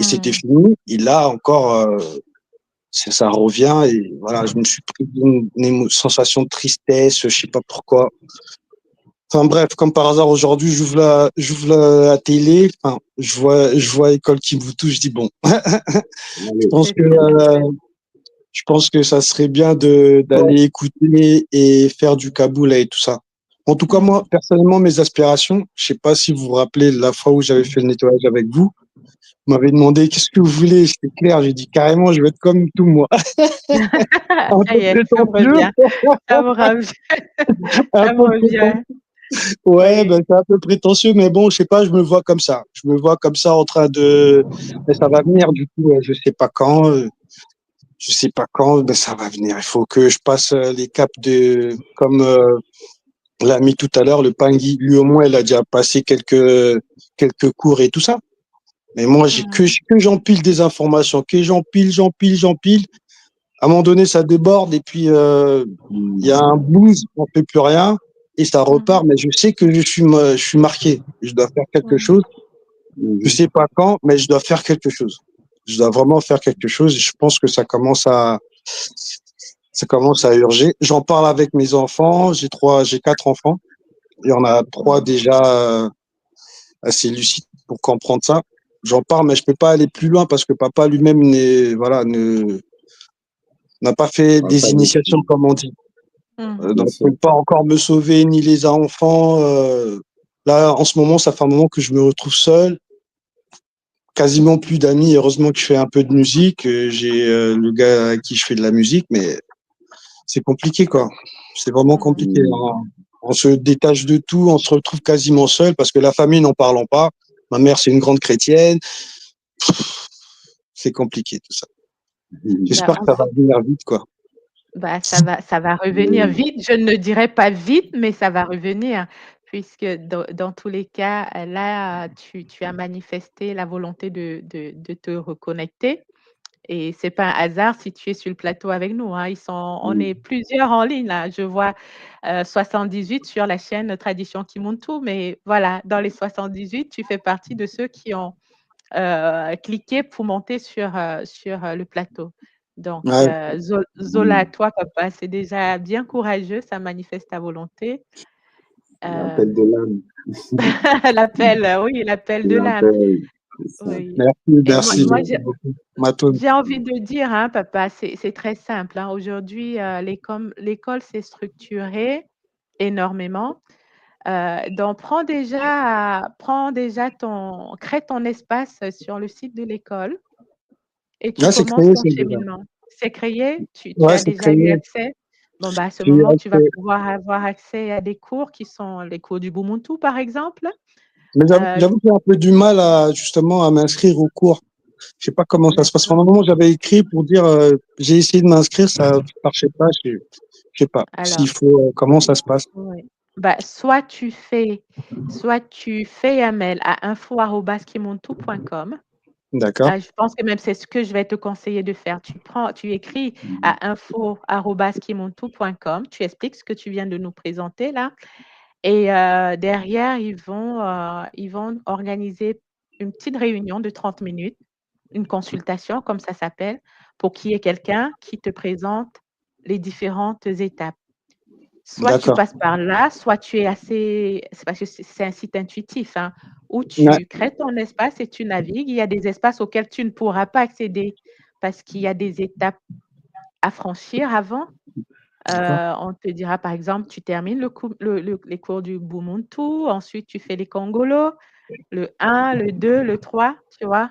Et c'était fini. Et là encore, ça revient et voilà, je me suis pris une sensation de tristesse, je sais pas pourquoi. Enfin bref, comme par hasard aujourd'hui, j'ouvre la télé, enfin, je vois École Kimutu, je dis bon. Je pense que ça serait bien d'aller écouter et faire du kaboula et tout ça. En tout cas, moi, personnellement, mes aspirations, je sais pas si vous vous rappelez la fois où j'avais fait le nettoyage avec vous, vous m'avez demandé qu'est-ce que vous voulez, j'étais clair, j'ai dit carrément, je vais être comme tout moi. Un peu prétentieux. Ça me revient. Ouais, ben, c'est un peu prétentieux, mais bon, je sais pas, je me vois comme ça. Je me vois comme ça en train de, mais ça va venir du coup, je sais pas quand. Je sais pas quand, mais ça va venir. Il faut que je passe les caps comme l'a mis tout à l'heure, le Pangui. Lui, au moins, il a déjà passé quelques cours et tout ça. Mais moi, que j'empile des informations, que j'empile. À un moment donné, ça déborde et puis il y a un blues, on fait plus rien et ça repart. Mais je sais que je suis marqué. Je dois faire quelque chose. Je sais pas quand, mais je dois faire quelque chose. Je dois vraiment faire quelque chose. Et je pense que ça commence à urger. J'en parle avec mes enfants. J'ai 4 enfants. Il y en a 3 déjà assez lucides pour comprendre ça. J'en parle, mais je peux pas aller plus loin parce que papa lui-même n'a pas fait des initiations comme on dit. Donc, je peux pas encore me sauver ni les enfants. Là, en ce moment, ça fait un moment que je me retrouve seul. Quasiment plus d'amis. Heureusement que je fais un peu de musique. J'ai le gars à qui je fais de la musique, mais c'est compliqué, quoi. C'est vraiment compliqué. On se détache de tout, on se retrouve quasiment seul parce que la famille, n'en parlons pas. Ma mère, c'est une grande chrétienne. C'est compliqué, tout ça. J'espère que ça va venir vite, quoi. Bah, ça va revenir vite. Je ne dirais pas vite, mais ça va revenir. Puisque dans tous les cas, là, tu as manifesté la volonté de te reconnecter. Et c'est pas un hasard si tu es sur le plateau avec nous, hein. On est plusieurs en ligne là. Je vois 78 sur la chaîne Tradition Kimuntu, mais voilà, dans les 78, tu fais partie de ceux qui ont cliqué pour monter sur le plateau. Donc, Zola, toi, papa, c'est déjà bien courageux, ça manifeste ta volonté. L'appel de l'âme. L'appel de l'âme. Oui. Merci. Moi, j'ai envie de dire, hein, papa, c'est très simple. Hein. Aujourd'hui, l'école s'est structurée énormément. Donc, crée ton espace sur le site de l'école et tu commences ton cheminement. C'est créé? Tu as déjà eu accès? Bon, bah, à ce moment, tu vas pouvoir avoir accès à des cours qui sont les cours du Bumuntu, par exemple. Mais j'avoue que j'ai un peu du mal à m'inscrire au cours. Je sais pas comment ça se passe. Pendant un moment, j'avais écrit pour dire j'ai essayé de m'inscrire, ça marchait pas. Je sais pas s'il faut comment ça se passe. Oui. Bah, soit tu fais un mail à info@kimuntu.com. D'accord. Je pense que même c'est ce que je vais te conseiller de faire. Tu écris à info@kimuntu.com, tu expliques ce que tu viens de nous présenter là. Et derrière, ils vont organiser une petite réunion de 30 minutes, une consultation, comme ça s'appelle, pour qu'il y ait quelqu'un qui te présente les différentes étapes. Soit tu passes par là, soit tu es c'est parce que c'est un site intuitif, hein, où tu crées ton espace et tu navigues. Il y a des espaces auxquels tu ne pourras pas accéder parce qu'il y a des étapes à franchir avant. On te dira, par exemple, tu termines les cours du Bumuntu, ensuite tu fais les Congolo, le 1, le 2, le 3, tu vois,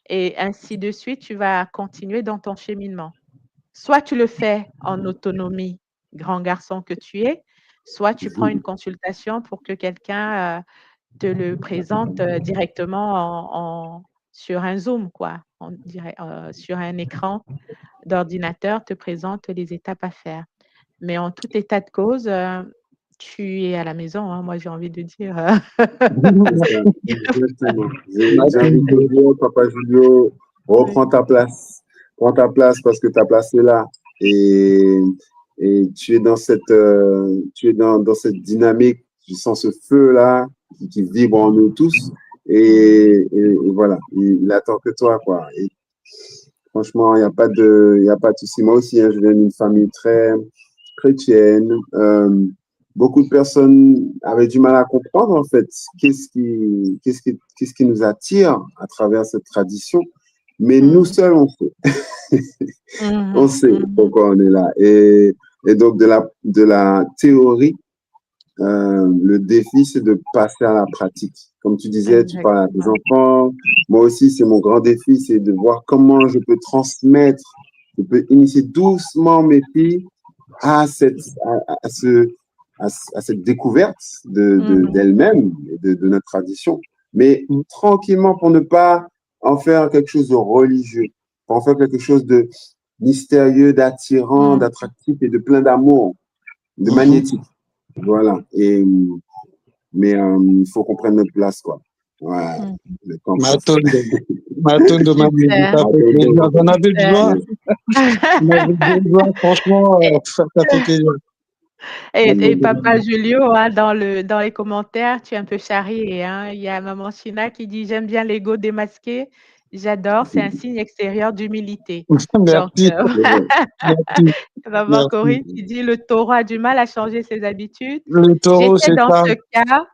et ainsi de suite, tu vas continuer dans ton cheminement. Soit tu le fais en autonomie, grand garçon que tu es, soit tu prends une consultation pour que quelqu'un te le présente directement sur un Zoom, quoi. On dirait, sur un écran d'ordinateur, te présente les étapes à faire. Mais en tout état de cause, tu es à la maison, hein, moi j'ai envie de dire. Exactement. J'invite le Julio, Papa Julio, reprends ta place. Prends ta place parce que ta place est là. Et tu es dans cette, dans cette dynamique. Tu sens ce feu-là qui vibre en nous tous. Et voilà, il attend que toi, quoi. Et franchement, il n'y a pas de souci. Moi aussi, hein, je viens d'une famille très chrétienne. Beaucoup de personnes avaient du mal à comprendre, en fait, qu'est-ce qui nous attire à travers cette tradition. Mais nous seuls, on sait. On sait pourquoi on est là. Et donc, de la théorie, le défi, c'est de passer à la pratique. Comme tu disais, tu parles à tes enfants. Moi aussi, c'est mon grand défi, c'est de voir comment je peux transmettre, je peux initier doucement mes filles à cette découverte d'elles-mêmes et de notre tradition, mais tranquillement pour ne pas en faire quelque chose de religieux, pour en faire quelque chose de mystérieux, d'attirant, d'attractif et de plein d'amour, de magnétique. Voilà. Mais il faut qu'on prenne notre place, quoi. Voilà. Matondo, j'en avais besoin. Franchement, ça fait plaisir. Et Papa Julio, hein, dans les commentaires, tu es un peu charrié. Hein. Il y a Maman China qui dit « J'aime bien l'ego démasqué. J'adore, c'est un signe extérieur d'humilité. » Merci. Donc, Maman Corinne qui dit « Le taureau a du mal à changer ses habitudes. » Le taureau, c'est dans ça. ce cas,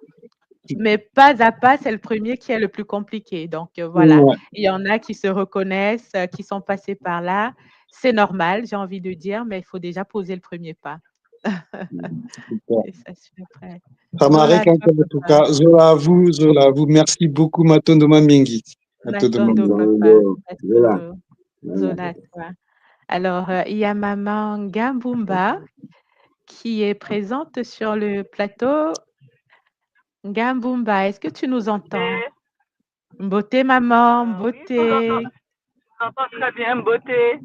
mais pas à pas, c'est le premier qui est le plus compliqué. Donc, voilà. Ouais. Il y en a qui se reconnaissent, qui sont passés par là. C'est normal, j'ai envie de dire, mais il faut déjà poser le premier pas. Et ça suit après. Ça m'a récompensé en tout cas. Zola à vous. Merci beaucoup, Matondo Mamingi. Matondo, papa. Zola, toi. Alors, il y a maman Gambumba qui est présente sur le plateau. Gambumba, est-ce que tu nous entends? Beauté, maman, beauté. Oui, je t'entends très bien, beauté.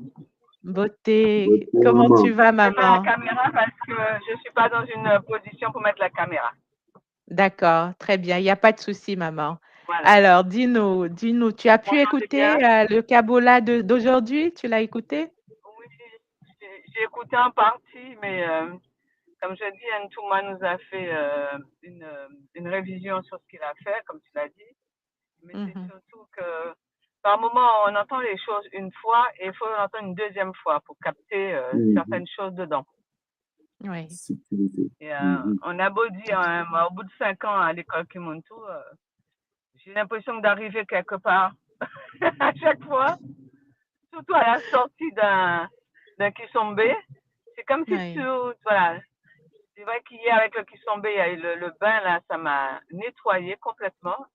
Beauté. Comment tu vas, maman? Je mets la caméra parce que je ne suis pas dans une position pour mettre la caméra. D'accord, très bien. Il n'y a pas de souci, maman. Voilà. Alors, dis-nous, tu as pu écouter le Kabola d'aujourd'hui? Tu l'as écouté? Oui, j'ai écouté en partie, mais comme je dis, Ntouma nous a fait une révision sur ce qu'il a fait, comme tu l'as dit. Mais c'est surtout que par moment, on entend les choses une fois et il faut l'entendre une deuxième fois pour capter certaines choses dedans. Oui. Et, on a beau dire, au bout de 5 ans à l'école Kimuntu, j'ai l'impression d'arriver quelque part à chaque fois, surtout à la sortie d'un Kisombe. C'est comme si voilà. C'est vrai qu'hier avec le Kisombe, il y a eu le bain là, ça m'a nettoyé complètement.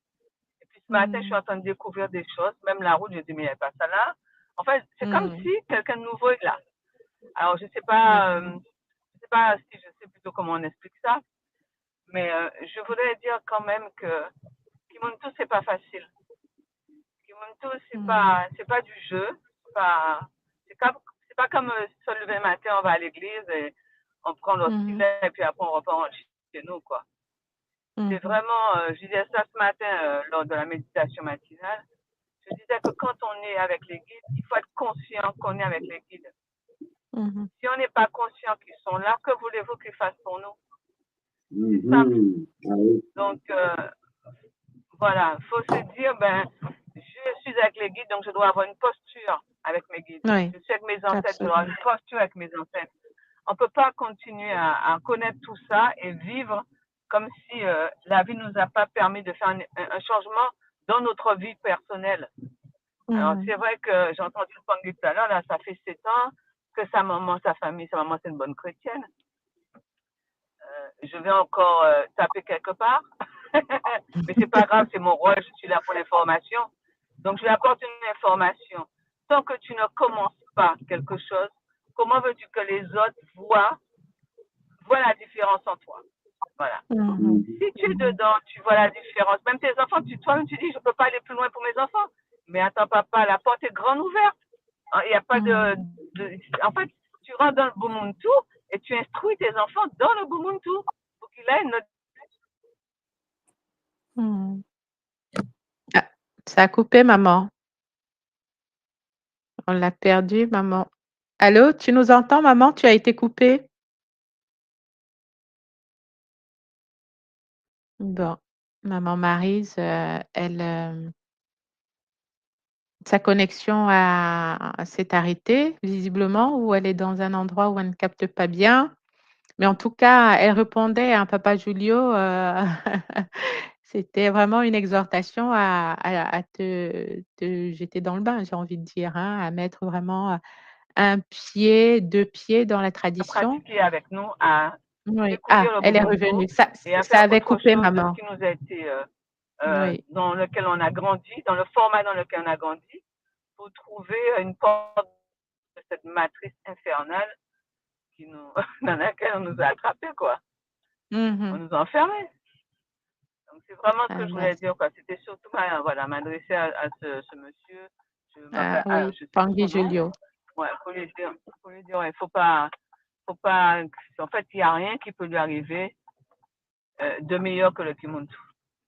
Et puis ce matin, je suis en train de découvrir des choses. Même la route, j'ai dit, mais il n'y avait pas ça là. En fait, c'est comme si quelqu'un de nouveau est là. Alors, je ne sais pas si je sais plutôt comment on explique ça. Mais je voudrais dire quand même que Kimuntu, c'est pas facile. Kimuntu, c'est pas du jeu. C'est pas comme se lever le matin, on va à l'église et on prend notre filet et puis après on repart chez nous, quoi. C'est vraiment, je disais ça ce matin lors de la méditation matinale. Je disais que quand on est avec les guides, il faut être conscient qu'on est avec les guides. Si on n'est pas conscient qu'ils sont là, que voulez-vous qu'ils fassent pour nous? C'est simple. Donc, voilà, il faut se dire, je suis avec les guides, donc je dois avoir une posture avec mes guides. Oui. Je suis avec mes ancêtres, je dois avoir une posture avec mes ancêtres. On ne peut pas continuer à connaître tout ça et vivre comme si la vie ne nous a pas permis de faire un changement dans notre vie personnelle. Alors, c'est vrai que j'ai entendu le Pangui tout à l'heure, là, ça fait 7 ans. que sa maman, sa famille, sa maman, c'est une bonne chrétienne. Je vais encore taper quelque part. Mais c'est pas grave, c'est mon rôle, je suis là pour l'information. Donc, je lui apporte une information. Tant que tu ne commences pas quelque chose, comment veux-tu que les autres voient la différence en toi? Voilà. Si tu es dedans, tu vois la différence. Même tes enfants, toi-même, tu dis, je ne peux pas aller plus loin pour mes enfants. Mais attends, papa, la porte est grande ouverte. Il n'y a pas En fait, tu rentres dans le Bumuntu et tu instruis tes enfants dans le Bumuntu pour qu'il ait notre... Ah, ça a coupé, maman. On l'a perdu, maman. Allô, tu nous entends, maman? Tu as été coupée? Bon, maman Maryse, elle, sa connexion s'est arrêtée visiblement, ou elle est dans un endroit où elle ne capte pas bien. Mais en tout cas, elle répondait à Papa Julio, c'était vraiment une exhortation à te jeter dans le bain, j'ai envie de dire, hein, à mettre vraiment, 1 pied, 2 pieds dans la tradition. pratiquer avec nous, à Oui. découvrir le Elle est Bumuntu revenue. et à Ça faire avait autre coupé, chose de maman. ce qui nous a été, Oui. dans lequel on a grandi, dans le format dans lequel on a grandi, pour trouver une porte de cette matrice infernale dans laquelle on nous a attrapés, quoi. On nous a enfermés. Donc, c'est vraiment ce que je voulais dire, quoi. C'était surtout m'adresser à ce monsieur. Oui, Je sais Tanguy plus son nom. Julio. Ouais, faut lui dire, il faut pas, en fait, il n'y a rien qui peut lui arriver de meilleur que le Kimuntu.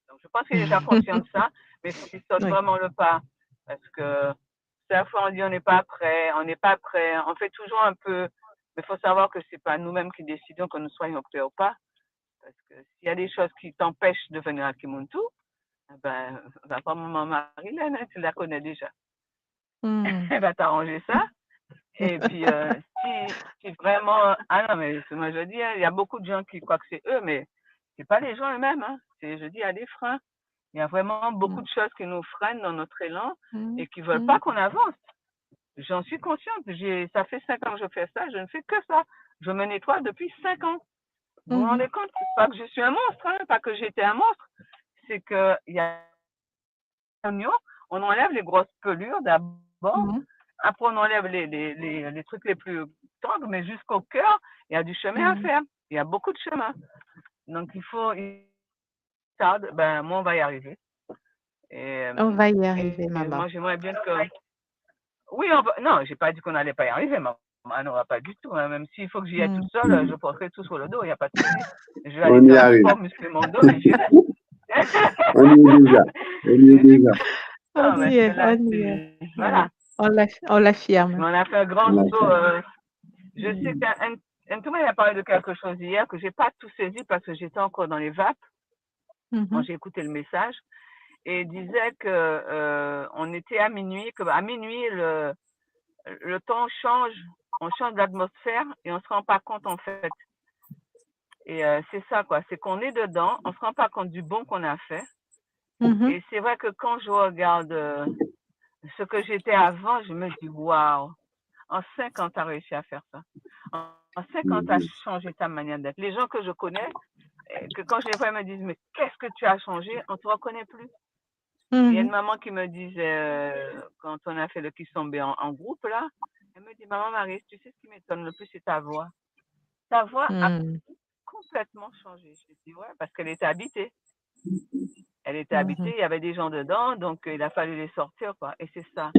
Donc, je pense qu'il est déjà conscient de ça, mais il faut qu'il saute vraiment le pas. Parce que chaque fois, on dit on n'est pas prêt, on fait toujours un peu, mais il faut savoir que c'est pas nous-mêmes qui décidons que nous soyons prêts ou pas. Parce que s'il y a des choses qui t'empêchent de venir à Kimuntu, ben, va pas maman Marilène, tu la connais déjà. Elle va t'arranger ça. Et puis, si vraiment, non, mais moi je dis, il y a beaucoup de gens qui croient que c'est eux, mais c'est pas les gens eux-mêmes. Hein. Je dis, il y a des freins. Il y a vraiment beaucoup de choses qui nous freinent dans notre élan et qui veulent pas qu'on avance. J'en suis consciente. Ça fait 5 ans que je fais ça. Je ne fais que ça. Je me nettoie depuis 5 ans. Vous vous rendez compte? Pas que je suis un monstre, hein, pas que j'étais un monstre. C'est que il y a on enlève les grosses pelures d'abord. Après, on enlève les trucs les plus tendres, mais jusqu'au cœur, il y a du chemin à faire. Il y a beaucoup de chemin. Donc, ben, moi, on va y arriver. On va y arriver, maman. Moi, j'aimerais bien que... Oui, non, j'ai pas dit qu'on n'allait pas y arriver, maman. On n'aura pas du tout. Hein. Même s'il faut que j'y aille tout seul, je porterai tout sur le dos, il n'y a pas de souci. Je vais aller faire du sport, muscler mon dos, mais j'irai. On y est déjà. On y est. Voilà. On l'affirme. On a fait un grand saut. Je sais qu'Antoine a parlé de quelque chose hier que j'ai pas tout saisi parce que j'étais encore dans les vapes quand j'ai écouté le message. Et il disait que on était à minuit, qu'à minuit, le temps change, on change d'atmosphère et on se rend pas compte en fait. Et c'est ça, quoi. C'est qu'on est dedans, on se rend pas compte du bon qu'on a fait. Et c'est vrai que quand je regarde ce que j'étais avant, je me dis, waouh, en 5 ans, tu as réussi à faire ça. En 5 ans, tu as changé ta manière d'être. Les gens que je connais, que quand je les vois, ils me disent, mais qu'est-ce que tu as changé? On ne te reconnaît plus. Il y a une maman qui me disait, quand on a fait le Kisombe en groupe, là, elle me dit, maman Marie, tu sais ce qui m'étonne le plus, c'est ta voix. Ta voix a complètement changé. Je dis, ouais, parce qu'elle était habitée. Elle était habitée, il y avait des gens dedans, donc il a fallu les sortir, quoi. Et c'est ça.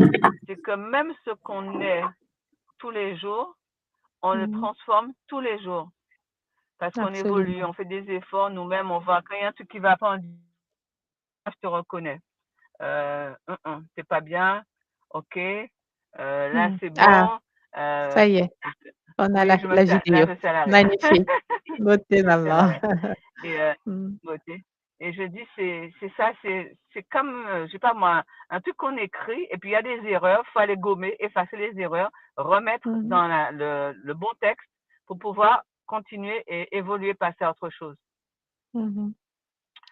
C'est que même ce qu'on est tous les jours, on le transforme tous les jours. Parce qu'on évolue, on fait des efforts, nous-mêmes, on va, quand il y a un truc qui va pas, on dit, je te reconnais. C'est pas bien, ok, là c'est bon. Ça y est, on a la vidéo. Magnifique. Beauté, maman. Beauté. Et je dis, c'est ça, c'est comme, je sais pas moi, un truc qu'on écrit, et puis il y a des erreurs, il faut aller gommer, effacer les erreurs, remettre dans le bon texte pour pouvoir continuer et évoluer, passer à autre chose.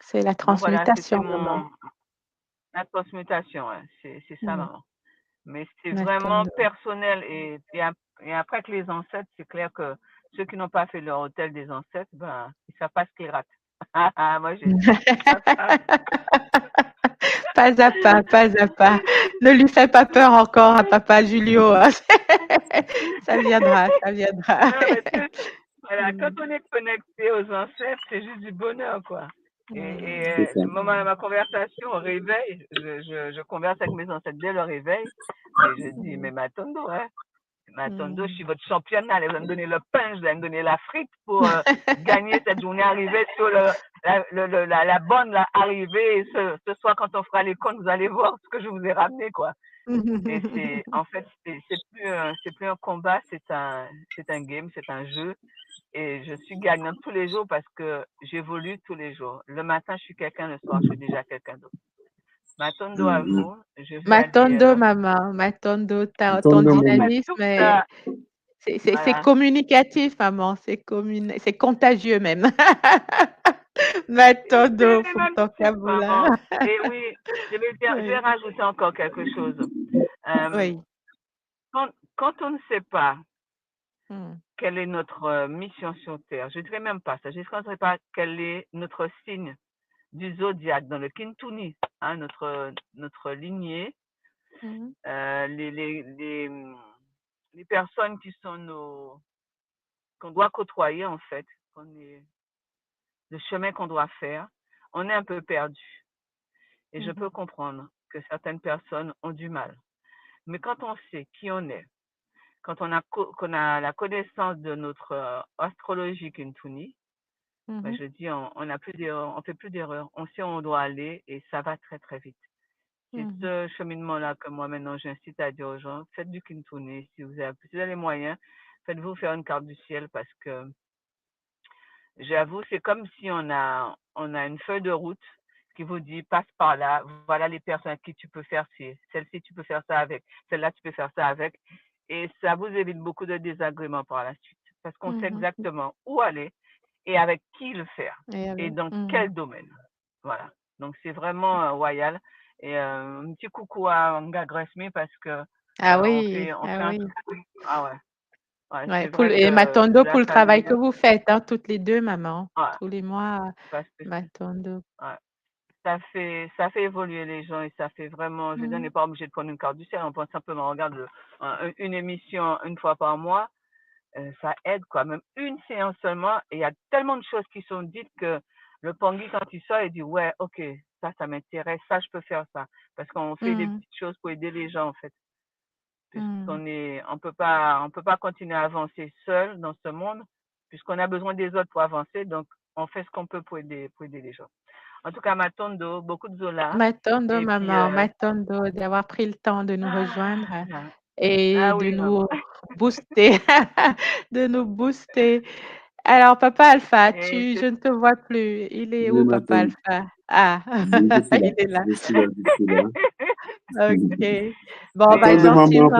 C'est la transmutation, maman. La transmutation, ouais. C'est ça, maman. Mais c'est vraiment personnel. Et après que les ancêtres, c'est clair que ceux qui n'ont pas fait leur hôtel des ancêtres, ben, ils ne savent pas ce qu'ils ratent. Moi, j'ai Pas à pas, pas à pas. Ne lui fais pas peur encore à papa Julio. Ça viendra, ça viendra. Voilà, quand on est connecté aux ancêtres, c'est juste du bonheur, quoi. Et le moment de ma conversation au réveil, je converse avec mes ancêtres dès le réveil, et je dis, mais Matondo, hein, Matondo, je suis votre championne, allez, vous allez me donner le pain, vous allez me donner la frite pour gagner cette journée arrivée sur la bonne arrivée. Et ce soir, quand on fera les comptes, vous allez voir ce que je vous ai ramené, quoi. Et en fait, c'est plus un combat, c'est un game, c'est un jeu. Et je suis gagnante tous les jours parce que j'évolue tous les jours. Le matin, je suis quelqu'un, le soir, je suis déjà quelqu'un d'autre. Matondo à vous. Matondo, maman. Matondo, ton dynamisme, c'est communicatif, maman. C'est contagieux même. Matondo pour ton vocabulaire. Et oui, je vais rajouter encore quelque chose. Oui. Quand on ne sait pas quelle est notre mission sur Terre, je ne dirais même pas ça, je ne dirais pas quel est notre signe du zodiaque dans le Kintuni, hein, notre lignée, les personnes qui sont qu'on doit côtoyer en fait, le chemin qu'on doit faire, on est un peu perdu. Et je peux comprendre que certaines personnes ont du mal. Mais quand on sait qui on est, quand on a la connaissance de notre astrologie Kintuni, ben, je dis, on fait plus d'erreurs, on sait où on doit aller et ça va très très vite. C'est ce cheminement-là que moi maintenant j'incite à dire aux gens, faites du Kintuni, si vous avez les moyens, faites-vous faire une carte du ciel parce que j'avoue, c'est comme si on a une feuille de route qui vous dit passe par là, voilà les personnes à qui tu peux faire celle-ci tu peux faire ça avec, celle-là tu peux faire ça avec. Et ça vous évite beaucoup de désagréments par la suite parce qu'on sait exactement où aller et avec qui le faire et dans quel domaine. Voilà. Donc c'est vraiment royal. Et un petit coucou à Nga Gresmi parce que on fait ah ouais. Et Matondo pour le travail que vous faites, hein, toutes les deux, maman. Tous les mois, Matondo. Ça fait évoluer les gens et ça fait vraiment, je veux dire, on n'est pas obligé de prendre une carte du ciel, on peut simplement regarder une émission une fois par mois, ça aide quoi, même une séance seulement, et il y a tellement de choses qui sont dites que le Pangui quand il sort, il dit ouais, ok, ça m'intéresse, ça je peux faire ça, parce qu'on fait des petites choses pour aider les gens en fait. On peut pas continuer à avancer seul dans ce monde, puisqu'on a besoin des autres pour avancer, donc on fait ce qu'on peut pour aider les gens. En tout cas, Matondo, beaucoup de Zola. Matondo, maman, Matondo, d'avoir pris le temps de nous rejoindre et de nous booster, de nous booster. Alors, papa Alpha, je ne te vois plus. Il est où, papa Alpha? Ah, il est là. Je suis là. Ok. Bon, bah, gentiment.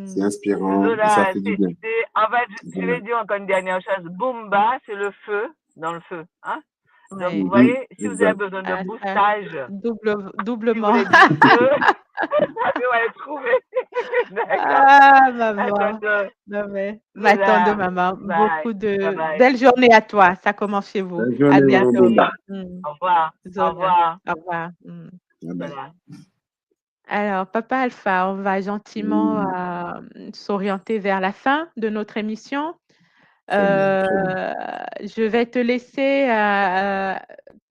C'est inspirant et ça fait du bien. En fait, je vais dire encore une dernière chose. Boomba, c'est le feu dans le feu. Hein? Donc, vous voyez, si vous avez besoin de boostage, doublement. Si vous allez trouver. Ah, maman. Matondo, maman. Beaucoup de belles journées à toi. Ça commence chez vous. À bientôt. Au revoir. Au revoir. Au revoir. Alors, papa Alpha, on va gentiment s'orienter vers la fin de notre émission. Je vais te laisser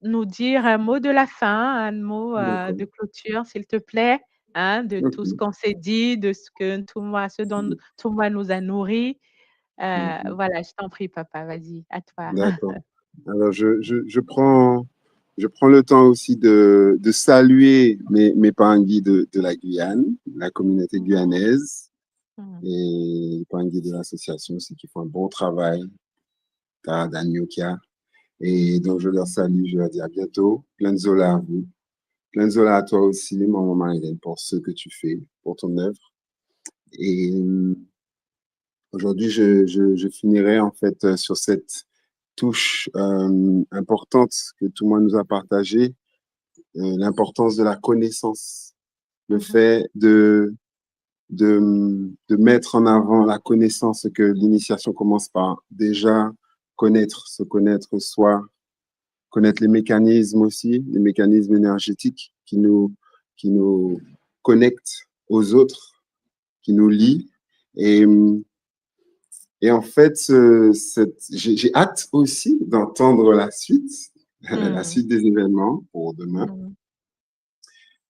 nous dire un mot de la fin, un mot de clôture, s'il te plaît, hein, de tout ce qu'on s'est dit, de ce dont Touma nous a nourri. Voilà, je t'en prie, papa, vas-y, à toi. D'accord. Alors, je prends le temps aussi de saluer mes Pangui de la Guyane, la communauté guyanaise, et les Pangui de l'association aussi qui font un bon travail dans Nyokia. Et donc, je leur salue, je leur dis à bientôt. Plein de Zola à vous. Plein de Zola à toi aussi, maman Marilène, pour ce que tu fais, pour ton œuvre. Et aujourd'hui, je finirai en fait sur cette touche importante que tout le monde nous a partagée, l'importance de la connaissance. le fait de mettre en avant la connaissance, que l'initiation commence par déjà se connaître soi, connaître les mécanismes aussi, les mécanismes énergétiques qui nous connectent aux autres, qui nous lient. Et en fait, j'ai hâte aussi d'entendre la suite des événements pour demain.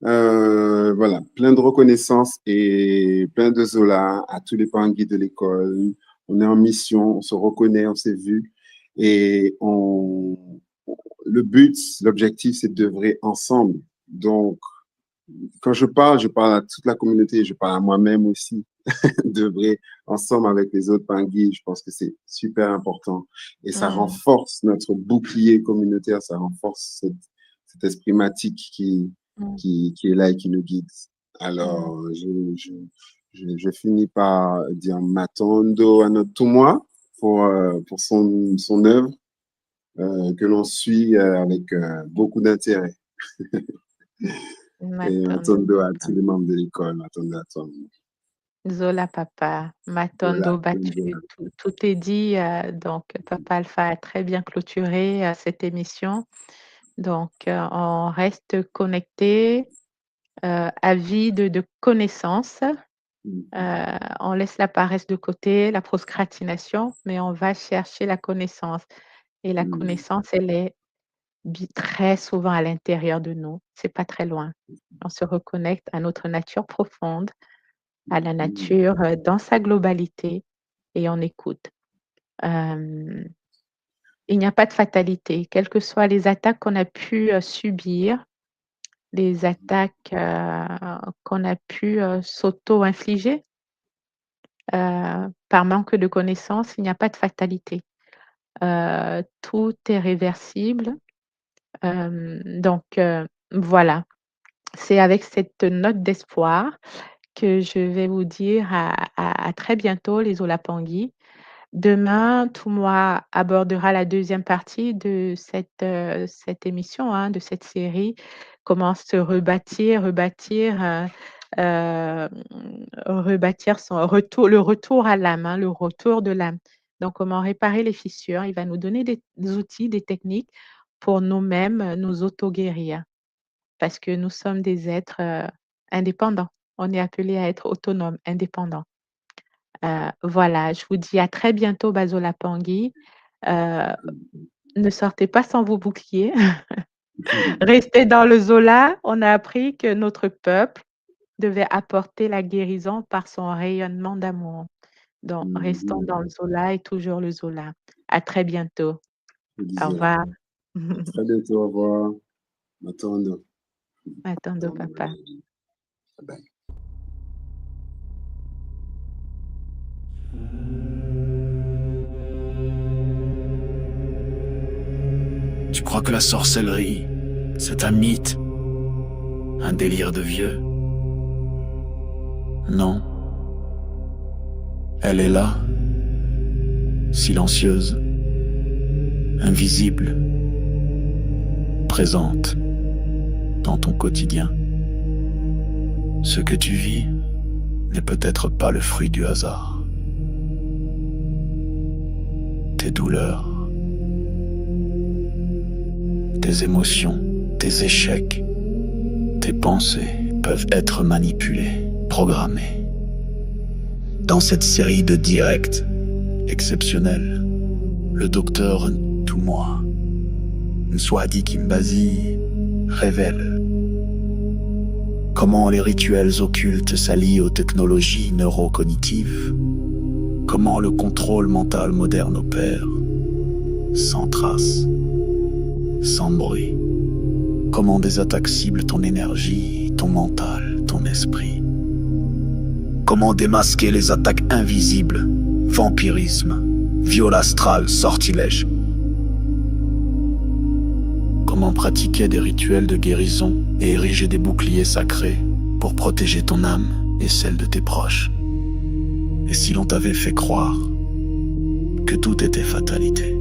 Voilà, plein de reconnaissance et plein de Zola à tous les Pangui de l'école. On est en mission, on se reconnaît, on s'est vu. Et le but, l'objectif, c'est d'œuvrer ensemble. Donc, quand je parle à toute la communauté, je parle à moi-même aussi, d'œuvrer ensemble avec les autres Pangui. Je pense que c'est super important. Et ça renforce notre bouclier communautaire, ça renforce cet esprit matique qui est là et qui nous guide. Alors, je finis par dire Matondo à notre Toumoua pour son œuvre que l'on suit avec beaucoup d'intérêt. Et Matondo à tous les membres de l'école, Matondo à toi. Zola Papa, Matondo battu, tout est dit. Donc, Papa Alpha a très bien clôturé cette émission. Donc, on reste connecté, avide de connaissances. On laisse la paresse de côté, la procrastination, mais on va chercher la connaissance. Et la connaissance, elle est très souvent à l'intérieur de nous. C'est pas très loin. On se reconnecte à notre nature profonde, à la nature dans sa globalité, et on écoute. Il n'y a pas de fatalité, quelles que soient les attaques qu'on a pu subir, les attaques qu'on a pu s'auto-infliger par manque de connaissances, il n'y a pas de fatalité. Tout est réversible. Donc, voilà. C'est avec cette note d'espoir que je vais vous dire à très bientôt, les Olapangui. Demain, Toumoua abordera la deuxième partie de cette émission, de cette série. Comment se rebâtir son retour, le retour à l'âme, le retour de l'âme. Donc, comment réparer les fissures. Il va nous donner des outils, des techniques pour nous-mêmes nous auto-guérir. Parce que nous sommes des êtres indépendants. On est appelés à être autonomes, indépendants. Voilà, je vous dis à très bientôt, Bazola Pangui. Ne sortez pas sans vos boucliers. Restez dans le Zola. On a appris que notre peuple devait apporter la guérison par son rayonnement d'amour. Donc, restons dans le Zola et toujours le Zola. À très bientôt. Au revoir. À très bientôt, au revoir. Matondo. Matondo, papa. Bye. Tu crois que la sorcellerie, c'est un mythe, un délire de vieux? Non. Elle est là, silencieuse, invisible, présente dans ton quotidien. Ce que tu vis n'est peut-être pas le fruit du hasard. Tes douleurs, tes émotions, tes échecs, tes pensées peuvent être manipulées, programmées. Dans cette série de directs exceptionnels, le docteur Toumoua Nswadi Kimbazi révèle comment les rituels occultes s'allient aux technologies neurocognitives, comment le contrôle mental moderne opère, sans trace, sans bruit, comment des attaques ciblent ton énergie, ton mental, ton esprit, comment démasquer les attaques invisibles, vampirisme, viol astral, sortilège, comment pratiquer des rituels de guérison et ériger des boucliers sacrés pour protéger ton âme et celle de tes proches. Et si l'on t'avait fait croire que tout était fatalité?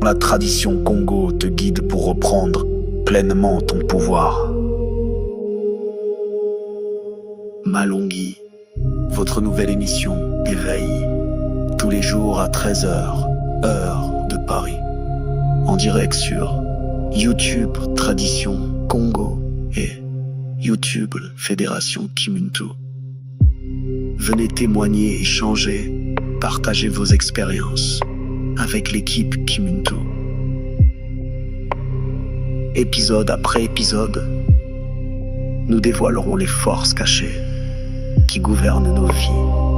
La tradition Congo te guide pour reprendre pleinement ton pouvoir. Malonghi, votre nouvelle émission Éveil, tous les jours à 13h, heure de Paris, en direct sur YouTube Tradition Congo et YouTube Fédération Kimuntu. Venez témoigner, échanger, partager vos expériences avec l'équipe Kimuntu. Épisode après épisode, nous dévoilerons les forces cachées qui gouvernent nos vies.